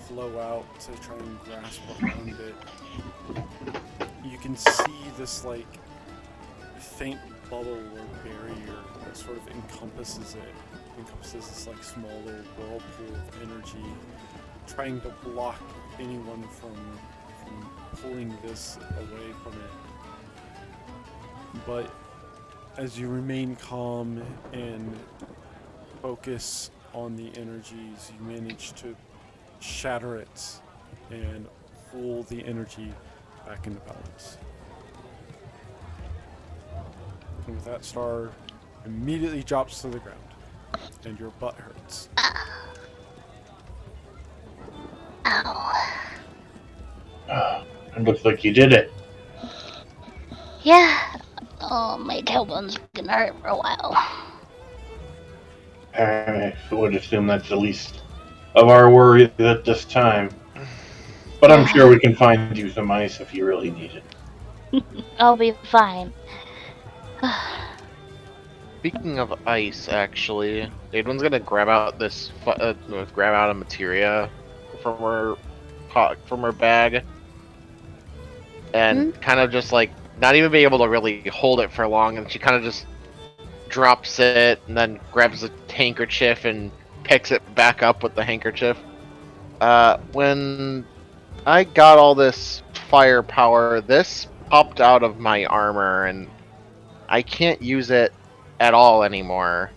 Speaker 1: flow out to try and grasp around it, you can see this like faint bubble or barrier that sort of encompasses this like small little whirlpool of energy, trying to block anyone from pulling this away from it. But as you remain calm and focus on the energies, you manage to shatter it and pull the energy back into balance. And with that, Star immediately drops to the ground, and your butt hurts.
Speaker 2: Ow.
Speaker 6: It looks like you did it.
Speaker 2: Yeah. Oh, my tailbone's gonna hurt for a while.
Speaker 6: I would assume that's the least of our worries at this time. But I'm sure we can find you some ice if you really need it.
Speaker 2: I'll be fine.
Speaker 7: Speaking of ice, actually, Daedwin's gonna grab out grab out a materia from her bag, and kind of just like not even be able to really hold it for long, and she kind of just drops it and then grabs a handkerchief and picks it back up with the handkerchief. When I got all this firepower, this popped out of my armor, and I can't use it at all anymore.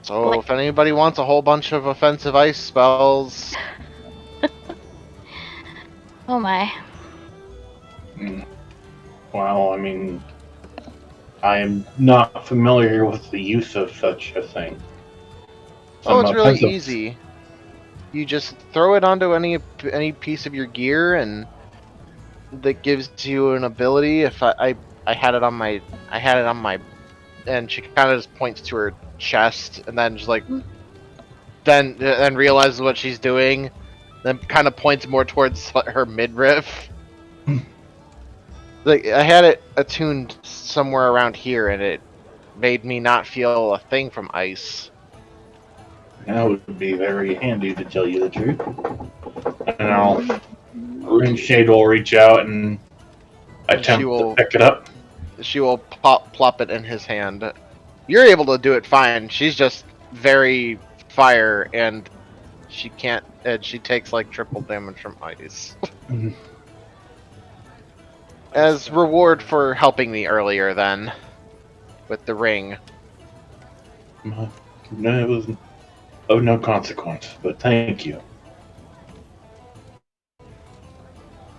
Speaker 7: So
Speaker 2: What?
Speaker 7: if anybody wants a whole bunch of offensive ice spells,
Speaker 2: Oh my.
Speaker 6: Well, I mean, I am not familiar with the use of such a thing.
Speaker 7: oh, it's really
Speaker 6: Offensive.
Speaker 7: easy. You just throw it onto any piece of your gear, and that gives you an ability. If I had it on my and she kind of just points to her chest, and then just like then realizes what she's doing, then kind of points more towards her midriff. Like I had it attuned somewhere around here, and it made me not feel a thing from ice.
Speaker 6: That would be very handy, to tell you the truth. And Shade will reach out and attempt to pick it up.
Speaker 7: She will plop it in his hand. You're able to do it fine. She's just very fire, and she can't. And she takes like triple damage from ice. As reward for helping me earlier, then with the ring.
Speaker 6: No, it was of no consequence, but thank you.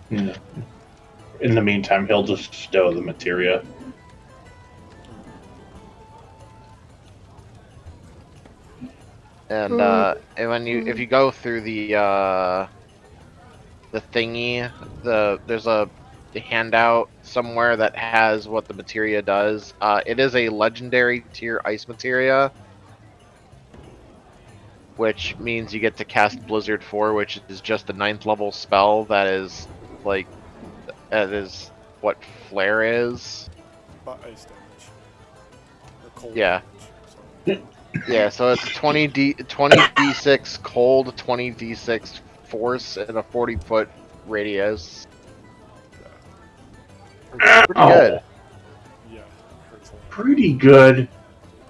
Speaker 6: Yeah. In the meantime, he'll just stow the materia.
Speaker 7: And when if you go through the thingy, there's a handout somewhere that has what the materia does. It is a legendary tier ice materia, which means you get to cast Blizzard 4, which is just a 9th level spell that is like that is what Flare is.
Speaker 1: But ice damage. Or cold
Speaker 7: Yeah.
Speaker 1: damage.
Speaker 7: Yeah, so it's 20d6 cold, 20d6 force, and a 40-foot radius. Pretty good.
Speaker 1: Yeah, hurts a lot.
Speaker 6: Pretty good.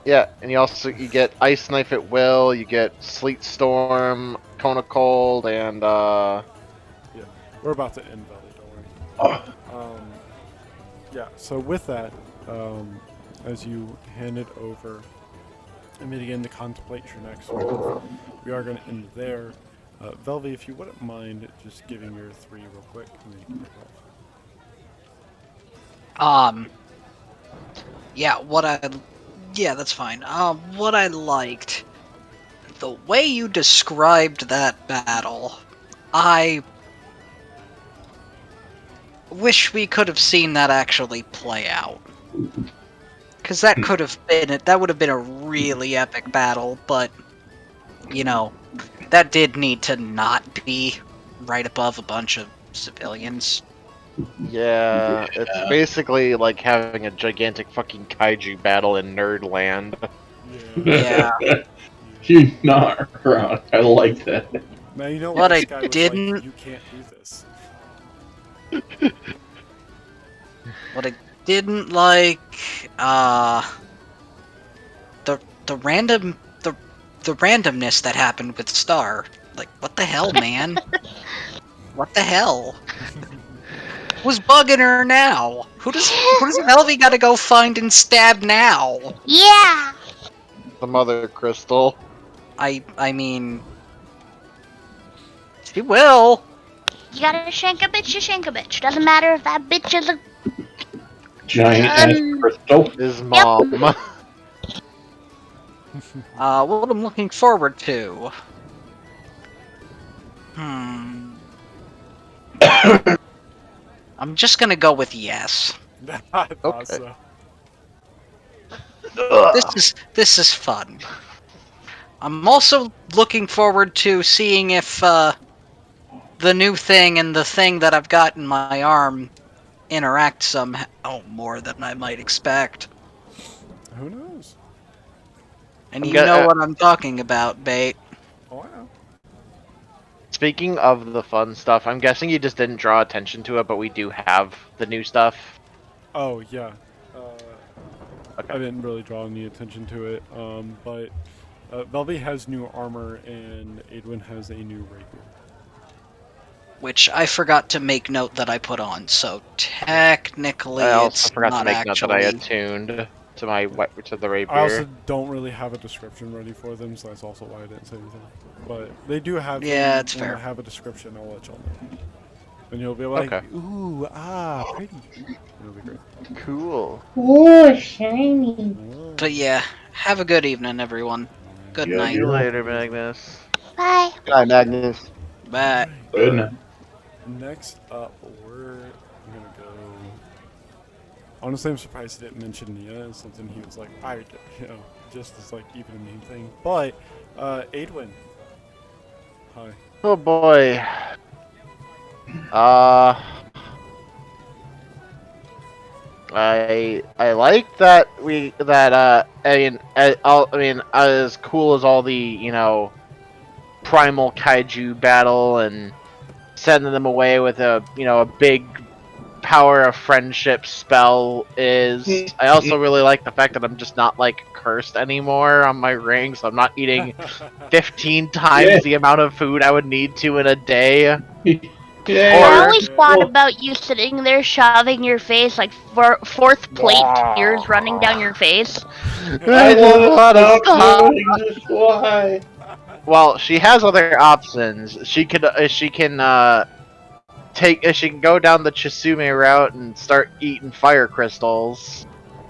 Speaker 7: Yeah, and you get Ice Knife at will, you get Sleet Storm, Cone of Cold, and
Speaker 1: Yeah, we're about to end, Belly, don't worry. Yeah, so with that, as you hand it over, and begin to contemplate your next move. We are going to end there. Velvy, if you wouldn't mind just giving your 3 real quick, and then you can break off.
Speaker 3: Yeah, that's fine. What I liked, the way you described that battle, I wish we could have seen that actually play out. Because that would have been a really epic battle, but, that did need to not be right above a bunch of civilians.
Speaker 7: Yeah, it's basically like having a gigantic fucking kaiju battle in Nerdland.
Speaker 3: Yeah.
Speaker 6: You're not wrong. I like that.
Speaker 1: Now you know
Speaker 3: What
Speaker 1: this
Speaker 3: I
Speaker 1: guy was
Speaker 3: didn't-
Speaker 1: like, you can't do this.
Speaker 3: What I didn't like, the randomness that happened with Star. Like, what the hell, man? What the hell? Who's bugging her now? Who does Velvy gotta go find and stab now?
Speaker 2: Yeah.
Speaker 7: The Mother Crystal.
Speaker 3: I mean, she will.
Speaker 2: You gotta shank a bitch, you shank a bitch. Doesn't matter if that bitch is a
Speaker 6: Giant ass crystal.
Speaker 7: His mom.
Speaker 3: What I'm looking forward to. I'm just gonna go with yes.
Speaker 1: I thought
Speaker 7: Okay.
Speaker 1: so.
Speaker 3: This is fun. I'm also looking forward to seeing if the new thing and the thing that I've got in my arm interact somehow more than I might expect.
Speaker 1: Who knows?
Speaker 3: And
Speaker 7: I'm
Speaker 3: you
Speaker 7: gonna-
Speaker 3: know what I'm talking about, Bait.
Speaker 1: Oh, I know.
Speaker 7: Speaking of the fun stuff, I'm guessing you just didn't draw attention to it, but we do have the new stuff.
Speaker 1: Oh, yeah.
Speaker 7: Okay.
Speaker 1: I didn't really draw any attention to it, but Velvy has new armor and Adwin has a new rapier.
Speaker 3: Which I forgot to make note that I put on, so technically
Speaker 7: I also
Speaker 3: it's
Speaker 7: forgot
Speaker 3: not
Speaker 7: to make note that I
Speaker 3: actually...
Speaker 7: attuned to my to the rapier.
Speaker 1: I also don't really have a description ready for them, so that's also why I didn't say anything. But they do have
Speaker 3: Yeah,
Speaker 1: them.
Speaker 3: it's
Speaker 1: When
Speaker 3: fair.
Speaker 1: I have a description, I'll let y'all know. And you'll be like,
Speaker 7: Okay.
Speaker 1: ooh, pretty. It'll be great.
Speaker 7: Cool.
Speaker 6: Oh, shiny.
Speaker 3: But yeah, have a good evening, everyone. Good
Speaker 6: Yeah,
Speaker 3: night.
Speaker 7: See you
Speaker 6: you're
Speaker 7: later, Magnus.
Speaker 2: bye.
Speaker 4: Hi, Magnus.
Speaker 3: Bye.
Speaker 6: Good enough.
Speaker 1: Next up, we're gonna go. Honestly, I'm surprised he didn't mention Nia as something he was like, just as like even a name thing. But, Adwin. Hi.
Speaker 7: Oh boy. I like that I mean as cool as all the primal kaiju battle and sending them away with a big power of friendship spell is. I also really like the fact that I'm just not like cursed anymore on my ring, so I'm not eating 15 times
Speaker 6: Yeah.
Speaker 7: the amount of food I would need to in a day.
Speaker 6: Yeah.
Speaker 2: I
Speaker 7: Or-
Speaker 2: always thought about you sitting there shoving your face like fourth plate tears running down your face.
Speaker 6: I won't
Speaker 7: What a
Speaker 6: stop doing this. Why?
Speaker 7: Well, she has other options. She can she can go down the Chisume route and start eating fire crystals,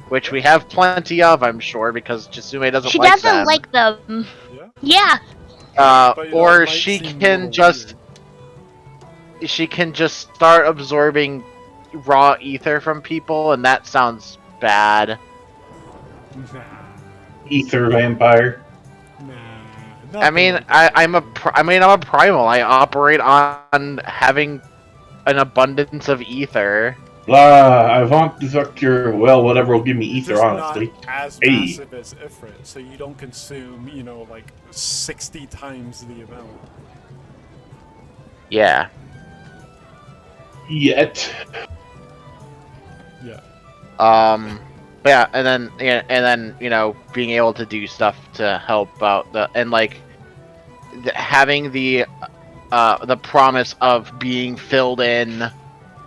Speaker 7: which we have plenty of, I'm sure, because Chisume doesn't
Speaker 2: She
Speaker 7: like
Speaker 2: doesn't
Speaker 7: them.
Speaker 2: like them.
Speaker 1: Yeah.
Speaker 2: Yeah.
Speaker 1: But,
Speaker 7: Or
Speaker 1: it might
Speaker 7: she
Speaker 1: seem a
Speaker 7: can
Speaker 1: little
Speaker 7: just start absorbing raw ether from people, and that sounds bad.
Speaker 1: weird. Nah.
Speaker 6: Ether vampire.
Speaker 1: Nah.
Speaker 7: I mean, I'm a primal. I operate on having an abundance of ether.
Speaker 6: I want to suck your, well, whatever will give me
Speaker 1: You're
Speaker 6: ether,
Speaker 1: just
Speaker 6: honestly.
Speaker 1: not as
Speaker 6: Hey.
Speaker 1: massive as Ifrit, so you don't consume, like 60 times the amount.
Speaker 7: Yeah.
Speaker 6: Yet.
Speaker 1: Yeah.
Speaker 7: But yeah, and then being able to do stuff to help out having the promise of being filled in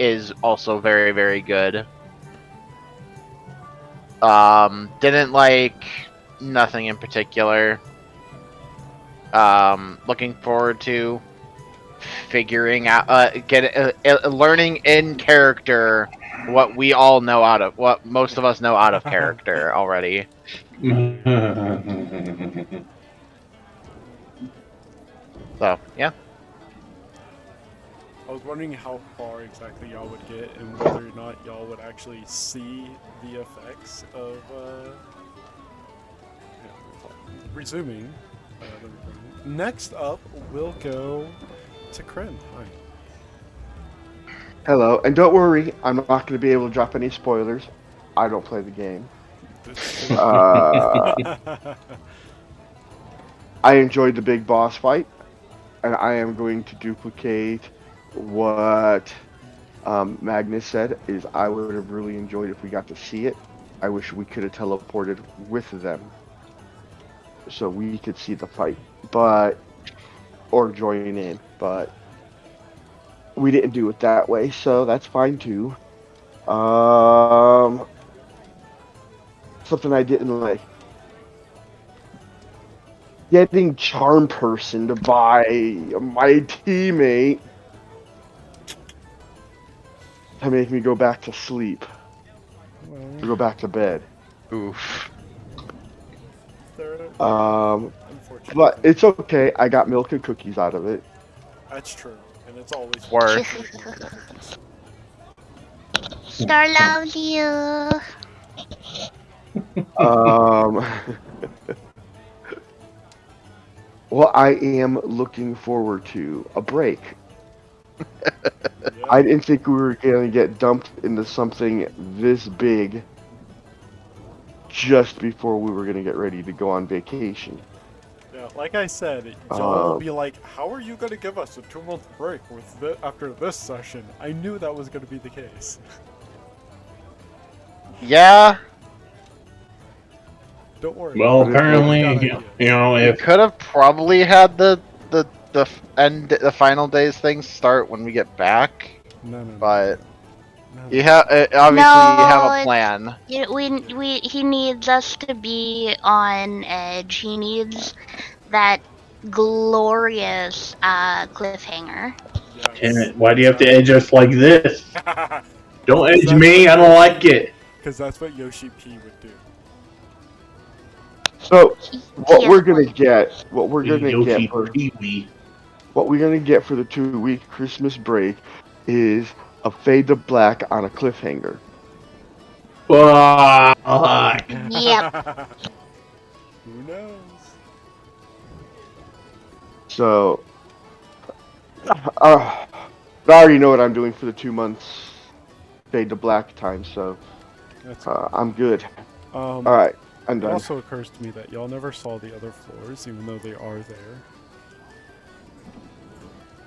Speaker 7: is also very, very good. Didn't like Nothing in particular. Looking forward to figuring out, learning in character what we all know what most of us know out of character already. So yeah.
Speaker 1: I was wondering how far exactly y'all would get and whether or not y'all would actually see the effects of resuming. The recording. Next up, we'll go to Kryn. Hi.
Speaker 4: Hello, and don't worry, I'm not going to be able to drop any spoilers. I don't play the game.
Speaker 1: That's true.
Speaker 4: Uh, I enjoyed the big boss fight, and I am going to duplicate what Magnus said. Is I would have really enjoyed if we got to see it. I wish we could have teleported with them, so we could see the fight, or join in. But we didn't do it that way, so that's fine too. Something I didn't like. Getting Charm Person to buy my teammate to make me go back to sleep. To go back to bed.
Speaker 7: Oof.
Speaker 1: Unfortunately.
Speaker 4: But it's okay. I got milk and cookies out of it.
Speaker 1: That's true, and it's always
Speaker 7: Worth.
Speaker 2: Star loves you.
Speaker 4: Well, I am looking forward to a break.
Speaker 1: Yeah.
Speaker 4: I didn't think we were going to get dumped into something this big just before we were going to get ready to go on vacation.
Speaker 1: Yeah, like I said, y'all will be like, how are you going to give us a 2-month break after this session? I knew that was going to be the case.
Speaker 7: Yeah.
Speaker 1: Don't worry.
Speaker 6: Well,
Speaker 1: we got
Speaker 6: apparently,
Speaker 1: ideas.
Speaker 6: we
Speaker 7: We could have probably had the final days thing start when we get back,
Speaker 1: No.
Speaker 7: but
Speaker 1: No.
Speaker 7: you have obviously you have a plan.
Speaker 2: He needs us to be on edge. He needs that glorious cliffhanger.
Speaker 6: Damn it, why do you have to edge us like this?
Speaker 1: Yes.
Speaker 6: Don't edge
Speaker 1: That's
Speaker 6: me,
Speaker 1: what
Speaker 6: I don't
Speaker 1: Yoshi-
Speaker 6: like it.
Speaker 1: Because that's what Yoshi P would do.
Speaker 4: So what
Speaker 2: He
Speaker 4: we're
Speaker 2: is
Speaker 4: gonna
Speaker 2: one.
Speaker 4: get, what we're gonna
Speaker 6: Yoshi
Speaker 4: get for
Speaker 6: Pee-wee.
Speaker 4: what we're gonna get for the 2-week Christmas break is a fade to black on a cliffhanger.
Speaker 6: Fuck.
Speaker 2: Yep.
Speaker 1: Who knows?
Speaker 4: So, I already know what I'm doing for the 2 months fade to black time, so
Speaker 1: That's
Speaker 4: I'm good.
Speaker 1: All
Speaker 4: Alright, I'm
Speaker 1: It
Speaker 4: done.
Speaker 1: also occurs to me that y'all never saw the other floors, even though they are there.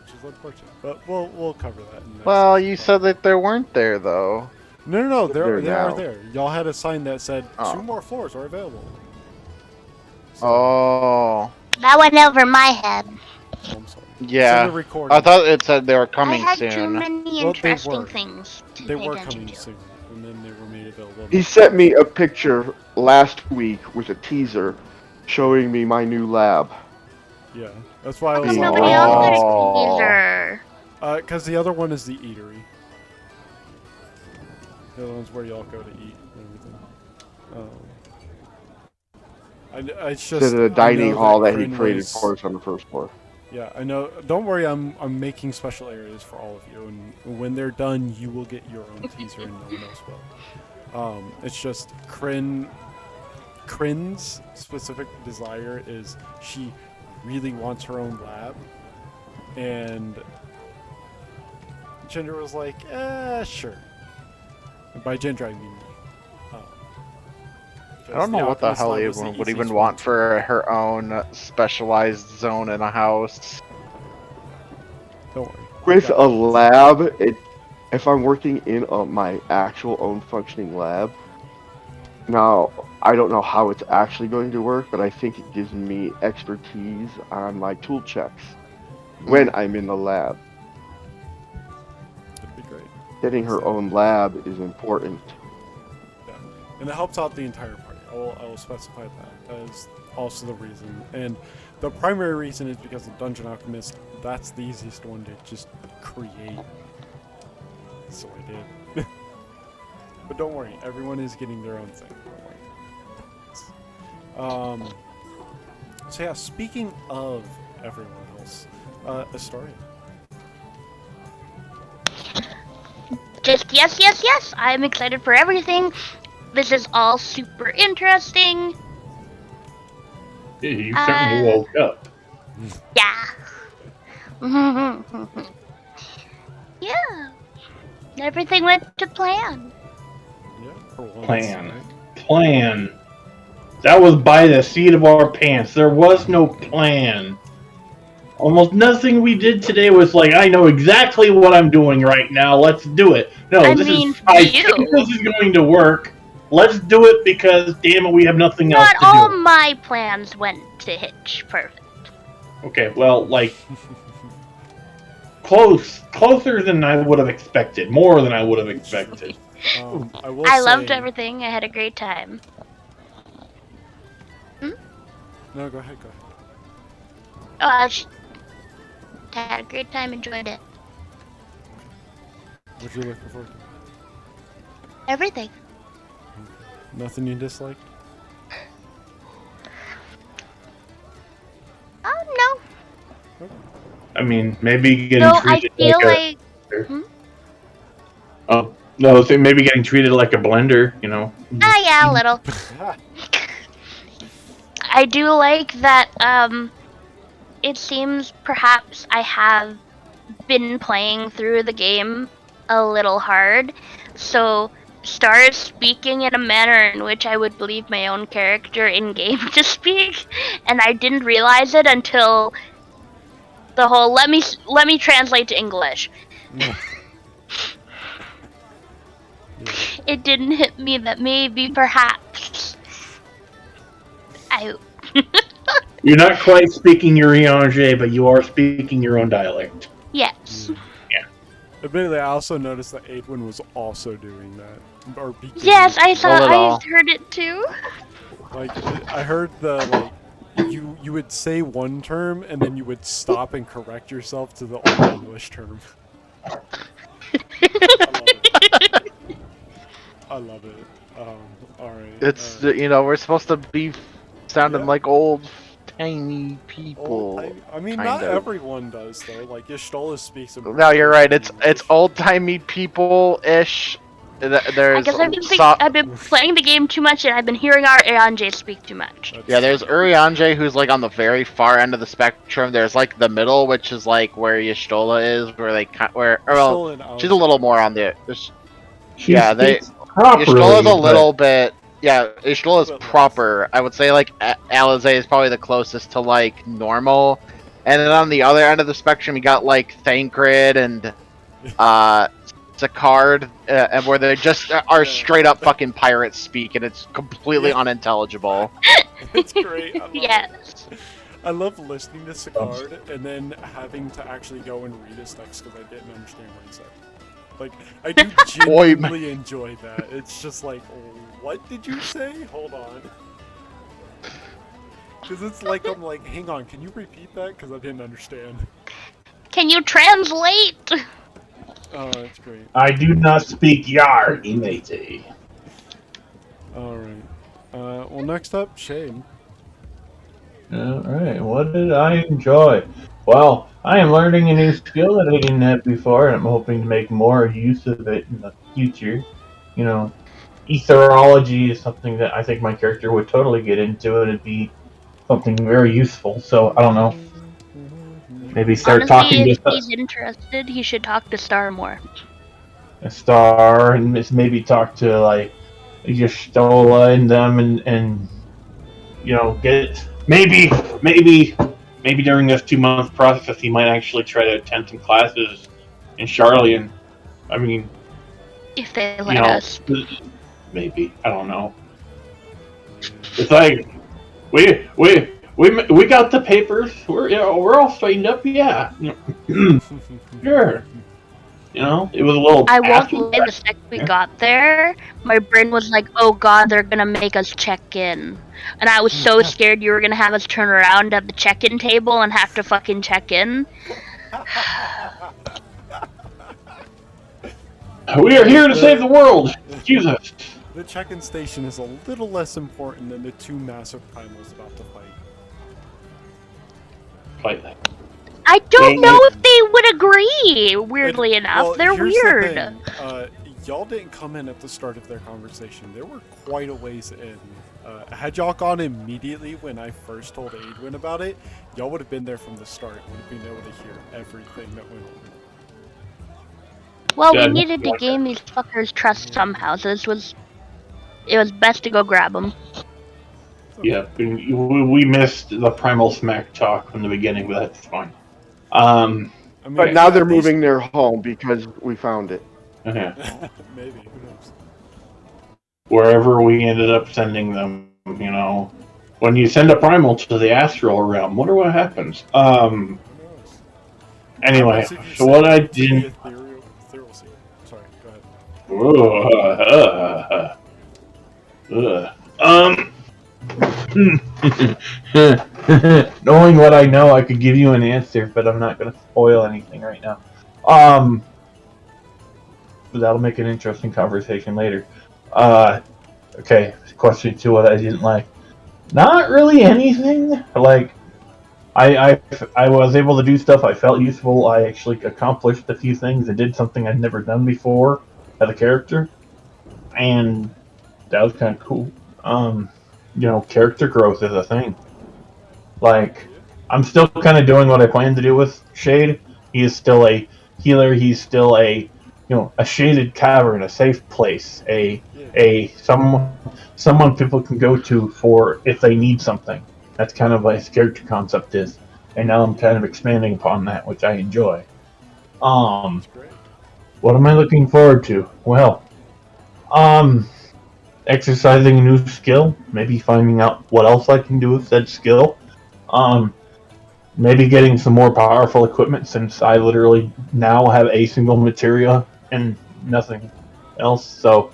Speaker 1: Which is unfortunate. But we'll cover that in the next
Speaker 7: Well,
Speaker 1: session.
Speaker 7: you said that there weren't there though.
Speaker 1: No,
Speaker 4: They're
Speaker 1: they are
Speaker 4: now.
Speaker 1: there. Y'all had a sign that said
Speaker 7: Oh.
Speaker 1: 2 more floors are available. So,
Speaker 7: Oh,
Speaker 2: That went over my head.
Speaker 1: I'm sorry.
Speaker 7: yeah.
Speaker 1: It's in the recording.
Speaker 7: I thought it said they were
Speaker 2: I
Speaker 7: coming
Speaker 2: had too
Speaker 7: soon.
Speaker 2: many
Speaker 1: Well, they
Speaker 2: interesting
Speaker 1: were.
Speaker 2: things to
Speaker 1: They
Speaker 2: pay
Speaker 1: were
Speaker 2: attention
Speaker 1: coming
Speaker 2: to.
Speaker 1: soon, and then they were made available.
Speaker 4: He sent me a picture last week with a teaser showing me my new lab.
Speaker 1: Yeah, that's why I
Speaker 2: How
Speaker 1: was
Speaker 2: come
Speaker 4: Being
Speaker 1: like,
Speaker 2: nobody
Speaker 4: brought
Speaker 2: else got
Speaker 7: Oh.
Speaker 2: a teaser?
Speaker 1: because the other one is the eatery. The other one's where y'all go to eat and everything. It's just
Speaker 4: To the
Speaker 1: I
Speaker 4: dining
Speaker 1: know
Speaker 4: hall that he
Speaker 1: Kryn
Speaker 4: created
Speaker 1: was-
Speaker 4: for us on the first floor.
Speaker 1: Yeah, I know. Don't worry, I'm making special areas for all of you, and when they're done, you will get your own teaser, and no one else will. It's just Kryn's specific desire is she really wants her own lab, and Ginger was like, sure. And by Ginger, I mean me.
Speaker 7: I don't know what the hell Evelyn would even want for her own specialized zone in a house.
Speaker 1: Don't worry.
Speaker 4: With
Speaker 1: Yeah.
Speaker 4: a lab, if I'm working in my actual own functioning lab, now I don't know how it's actually going to work, but I think it gives me expertise on my tool checks when I'm in the lab.
Speaker 1: That'd be great.
Speaker 4: Getting her own lab is important.
Speaker 1: Yeah. And it helps out the entire party. I will specify that as also the reason. And the primary reason is because of Dungeon Alchemist. That's the easiest one to just create. So I did. But don't worry, everyone is getting their own thing. Don't worry. So yeah, speaking of everyone else, Astoria.
Speaker 2: Just yes. I'm excited for everything. This is all super interesting.
Speaker 6: You certainly woke up.
Speaker 2: Yeah. Yeah. Everything went to plan.
Speaker 1: Yeah, for once.
Speaker 6: Plan.
Speaker 1: Right?
Speaker 6: Plan. That was by the seat of our pants. There was no plan. Almost nothing we did today was like, I know exactly what I'm doing right now. Let's do it. No,
Speaker 2: I
Speaker 6: this
Speaker 2: mean,
Speaker 6: is, I
Speaker 2: you.
Speaker 6: think this is going to work. Let's do it because, damn it, we have nothing else
Speaker 2: Not
Speaker 6: to
Speaker 2: all
Speaker 6: do.
Speaker 2: my plans went to hitch perfect.
Speaker 6: Okay, well, like, closer than I would have expected. More than I would have expected.
Speaker 2: I loved everything. I had a great time.
Speaker 1: No, go ahead.
Speaker 2: Oh, I had a great time. Enjoyed it.
Speaker 1: What you looking forward to?
Speaker 2: Everything.
Speaker 1: Nothing you disliked?
Speaker 2: Oh no.
Speaker 6: I mean, maybe getting
Speaker 2: No, I
Speaker 6: treated
Speaker 2: feel
Speaker 6: like
Speaker 2: like.
Speaker 6: Oh, no, so maybe getting treated like a blender, you know?
Speaker 2: Ah, yeah, a little. I do like that. It seems perhaps I have been playing through the game a little hard, so started speaking in a manner in which I would believe my own character in game to speak, and I didn't realize it until the whole let me translate to English. It didn't hit me that maybe perhaps I.
Speaker 6: You're not quite speaking your Riange, but you are speaking your own dialect.
Speaker 2: Yes.
Speaker 6: Yeah.
Speaker 1: Admittedly, I also noticed that Aidwin was also doing that. Or
Speaker 2: Yes, I saw.
Speaker 7: Not at
Speaker 2: I
Speaker 7: all.
Speaker 2: heard it too.
Speaker 1: Like, I heard the, like, you would say one term and then you would stop and correct yourself to the Old English term. I love it. Alright.
Speaker 7: It's we're supposed to be sounding
Speaker 1: Yeah.
Speaker 7: like old tiny people.
Speaker 1: I mean,
Speaker 7: kind
Speaker 1: not
Speaker 7: of.
Speaker 1: everyone does though. Like Y'shtola speaks a
Speaker 7: No, you're right. It's
Speaker 1: English.
Speaker 7: old timey people ish.
Speaker 2: I
Speaker 7: There's
Speaker 2: guess I've been playing the game too much, and I've been hearing our Anje speak too much.
Speaker 7: there's Urianje who's like on the very far end of the spectrum. There's like the middle, which is like where Y'shtola is, where they
Speaker 1: Y'shtola and
Speaker 7: she's a little more on the.
Speaker 6: She
Speaker 7: They
Speaker 6: speaks properly,
Speaker 7: Y'shtola's a
Speaker 6: but
Speaker 7: little bit. Yeah, Y'shtola's
Speaker 1: But less.
Speaker 7: proper. I would say like Alizé is probably the closest to like normal, and then on the other end of the spectrum, you got like Thancred and Sicard, and where they just are straight up fucking pirate speak, and it's completely
Speaker 1: Yeah.
Speaker 7: unintelligible.
Speaker 1: It's great. I love
Speaker 2: Yes.
Speaker 1: it. I love listening to Sicard and then having to actually go and read his text because I didn't understand what he said. Like, I do genuinely enjoy that. It's just like, what did you say? Hold on. Because it's like, I'm like, hang on, can you repeat that? Because I didn't understand.
Speaker 2: Can you translate?
Speaker 1: Oh, that's great.
Speaker 6: I do not speak Yar, Imate.
Speaker 1: Alright. Well, next up, Shane.
Speaker 9: Alright, what did I enjoy? Well, I am learning a new skill that I didn't have before, and I'm hoping to make more use of it in the future. You know, etherology is something that I think my character would totally get into, and it'd be something very useful, so I don't know. Maybe start
Speaker 2: Honestly,
Speaker 9: talking
Speaker 2: if
Speaker 9: to
Speaker 2: he's interested, he should talk to Star more.
Speaker 9: a star, and maybe talk to, like, Y'shtola and them, and you know, get
Speaker 6: Maybe during this 2-month process, he might actually try to attend some classes in Charlian. I mean,
Speaker 2: If they
Speaker 6: you
Speaker 2: let
Speaker 6: know,
Speaker 2: us.
Speaker 6: maybe, I don't know. It's like we got the papers. We're all straightened up. Yeah, sure.
Speaker 9: You know, it was a little.
Speaker 2: I won't
Speaker 9: passive.
Speaker 2: lie, the second we got there, my brain was like, oh god, they're gonna make us check in. And I was so scared you were gonna have us turn around at the check-in table and have to fucking check in.
Speaker 9: We are here to save the world. Jesus.
Speaker 1: The check-in station is a little less important than the two massive primals about to fight.
Speaker 9: Like,
Speaker 2: I don't know if they would agree, weirdly enough.
Speaker 1: Well,
Speaker 2: They're
Speaker 1: here's
Speaker 2: weird.
Speaker 1: The thing. Y'all didn't come in at the start of their conversation. They were quite a ways in. Had y'all gone immediately when I first told Adwin about it, y'all would have been there from the start. Would have been able to hear everything that went on.
Speaker 2: Well,
Speaker 9: Yeah,
Speaker 2: we needed to
Speaker 9: like
Speaker 2: gain these fuckers' trust somehow, so it was best to go grab them.
Speaker 9: Yeah, we missed the primal smack talk from the beginning, but that's fine.
Speaker 1: I mean,
Speaker 4: But now they're
Speaker 1: at least-
Speaker 4: moving their home because we found it.
Speaker 1: Maybe, who knows?
Speaker 9: Wherever we ended up sending them, you know. When you send a primal to the astral realm, wonder what happens.
Speaker 1: Who knows?
Speaker 9: Anyway,
Speaker 1: Happens if you
Speaker 9: so what
Speaker 1: send
Speaker 9: I
Speaker 1: it to the
Speaker 9: did.
Speaker 1: ethereal sea. Sorry, go ahead.
Speaker 9: Knowing what I know, I could give you an answer, but I'm not going to spoil anything right now. But that'll make an interesting conversation later. Okay, question 2, what I didn't like. Not really anything. Like, I was able to do stuff I felt useful. I actually accomplished a few things and did something I'd never done before as a character. And that was kind of cool. You know, character growth is a thing. Like, I'm still kind of doing what I plan to do with Shade. He is still a healer. He's still a shaded cavern, a safe place, someone people can go to for if they need something. That's kind of what his character concept is. And now I'm kind of expanding upon that, which I enjoy. What am I looking forward to? Well, exercising a new skill, maybe finding out what else I can do with that skill. Maybe getting some more powerful equipment since I literally now have a single materia and nothing else. So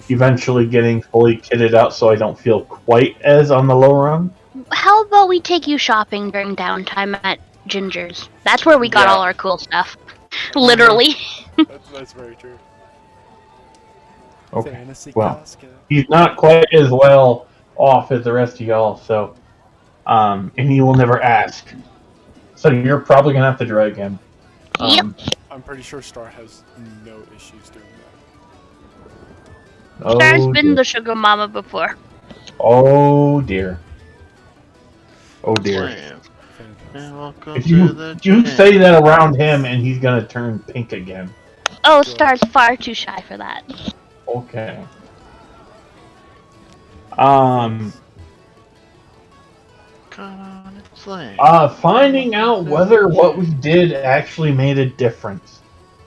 Speaker 9: eventually getting fully kitted out so I don't feel quite as on the low run.
Speaker 2: How about we take you shopping during downtime at Ginger's? That's where we got all our cool stuff. Literally.
Speaker 1: That's very true.
Speaker 9: Okay.
Speaker 1: Fantasy
Speaker 9: Well,
Speaker 1: Casca.
Speaker 9: he's not quite as well off as the rest of y'all, so and he will never ask. So you're probably gonna have to drag him.
Speaker 2: Yep.
Speaker 1: I'm pretty sure Star has no issues doing that.
Speaker 2: Star's been
Speaker 9: dear.
Speaker 2: the sugar mama before.
Speaker 9: Oh dear. Oh dear.
Speaker 7: And welcome
Speaker 9: If
Speaker 7: to the
Speaker 9: you
Speaker 7: gym.
Speaker 9: say that around him and he's gonna turn pink again.
Speaker 2: Oh, Star's far too shy for that.
Speaker 9: Okay. Finding out whether what we did actually made a difference.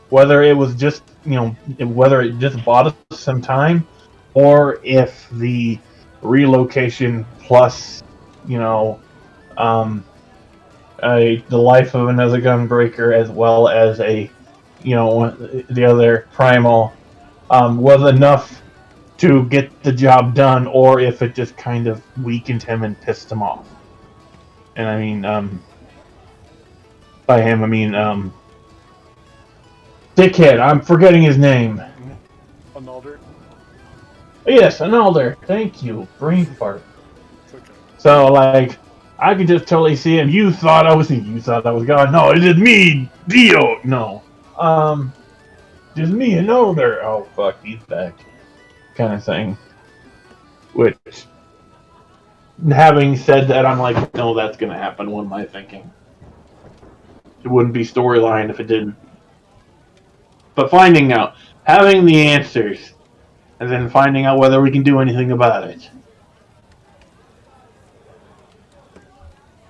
Speaker 9: Whether it was just, whether it just bought us some time, or if the relocation plus, the life of another gunbreaker as well as the other primal, was enough to get the job done, or if it just kind of weakened him and pissed him off. And I mean, by him, I mean, dickhead, I'm forgetting his name.
Speaker 1: Analder?
Speaker 9: Yes, Analder, thank you. Brain fart.
Speaker 1: It's okay.
Speaker 9: So, like, I could just totally see him. You thought I was gone. No, it is me, Dio. No. Just me, Analder. Oh, fuck, he's back. Kind of thing. Which, having said that, I'm like, no, that's gonna happen. What am I thinking? It wouldn't be storyline if it didn't. But finding out, having the answers, and then finding out whether we can do anything about it.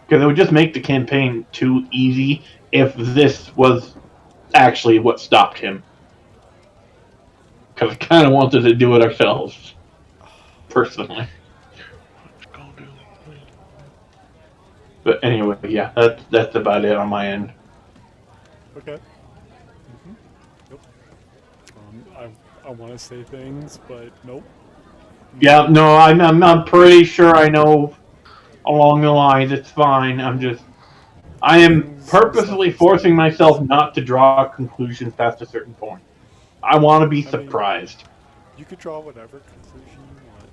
Speaker 9: Because it would just make the campaign too easy if this was actually what stopped him. Because I kind of wanted to do it ourselves. Personally. But anyway, yeah, that's about it on my end.
Speaker 1: Okay. I want to say things, but nope.
Speaker 9: Yeah, no, I'm pretty sure I know along the lines. It's fine. I am
Speaker 1: Things and stuff
Speaker 9: purposely
Speaker 1: and stuff.
Speaker 9: forcing myself not to draw conclusions past a certain point. I want to be
Speaker 1: I mean,
Speaker 9: surprised.
Speaker 1: you could draw whatever conclusion you want.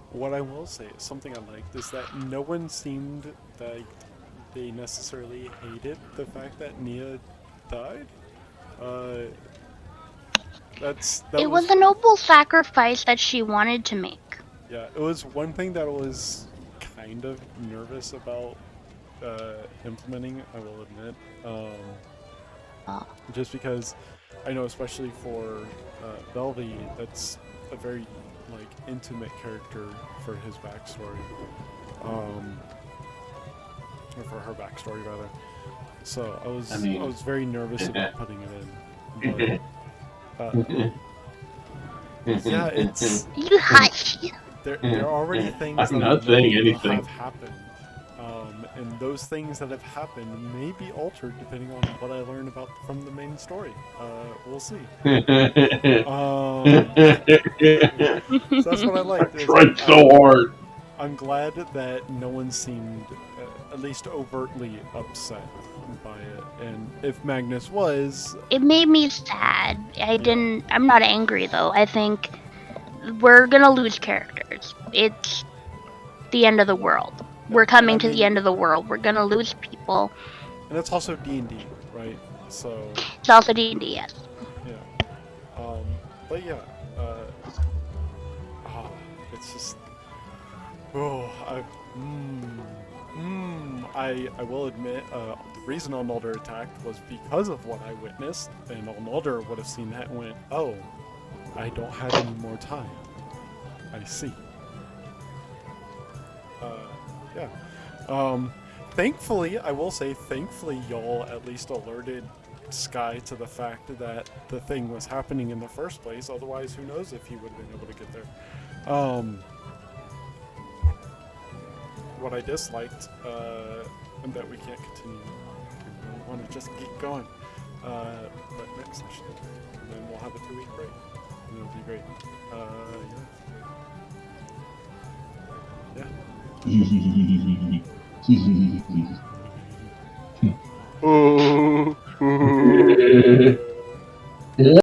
Speaker 1: What I will say, something I liked, is that no one seemed like they necessarily hated the fact that Nia died. Uh, that
Speaker 2: It was
Speaker 1: was
Speaker 2: a noble sacrifice that she wanted to make.
Speaker 1: yeah. It was one thing that I was kind of nervous about implementing. I will admit,
Speaker 2: Uh,
Speaker 1: just because I know, especially for Belvy, that's a very like intimate character for his backstory. Um, or for her backstory rather. So I
Speaker 9: I
Speaker 1: was
Speaker 9: mean,
Speaker 1: very nervous about putting it in, but yeah, it's
Speaker 2: you hush.
Speaker 1: there are already things
Speaker 9: I'm
Speaker 1: that I
Speaker 9: not saying
Speaker 1: know have
Speaker 9: anything.
Speaker 1: happened, and those things that have happened may be altered depending on what I learn about from the main story. We'll see. Um, so that's what I liked. Is
Speaker 9: Tried so hard.
Speaker 1: I'm glad that no one seemed at least overtly upset by it, and if Magnus was,
Speaker 2: It made me sad.
Speaker 1: yeah,
Speaker 2: I'm not angry though. I think we're gonna lose characters. It's the end of the world.
Speaker 1: yeah,
Speaker 2: We're
Speaker 1: and I
Speaker 2: coming to the
Speaker 1: mean,
Speaker 2: end of the world. We're gonna lose people.
Speaker 1: and it's also D&D, right? So
Speaker 2: It's also D&D, yes.
Speaker 1: yeah, but yeah, uh, ah, it's just oh, I will admit, the reason Arnaldur attacked was because of what I witnessed, and Arnaldur would have seen that and went, oh, I don't have any more time. I see. Yeah. Thankfully, I will say, thankfully, y'all at least alerted Sky to the fact that the thing was happening in the first place. Otherwise, who knows if he would have been able to get there. What I disliked, and that we can't continue. I want to just keep going. But next session, and then we'll have a 2-week break, and it'll be great. Yeah.
Speaker 4: Oh.
Speaker 1: Yeah.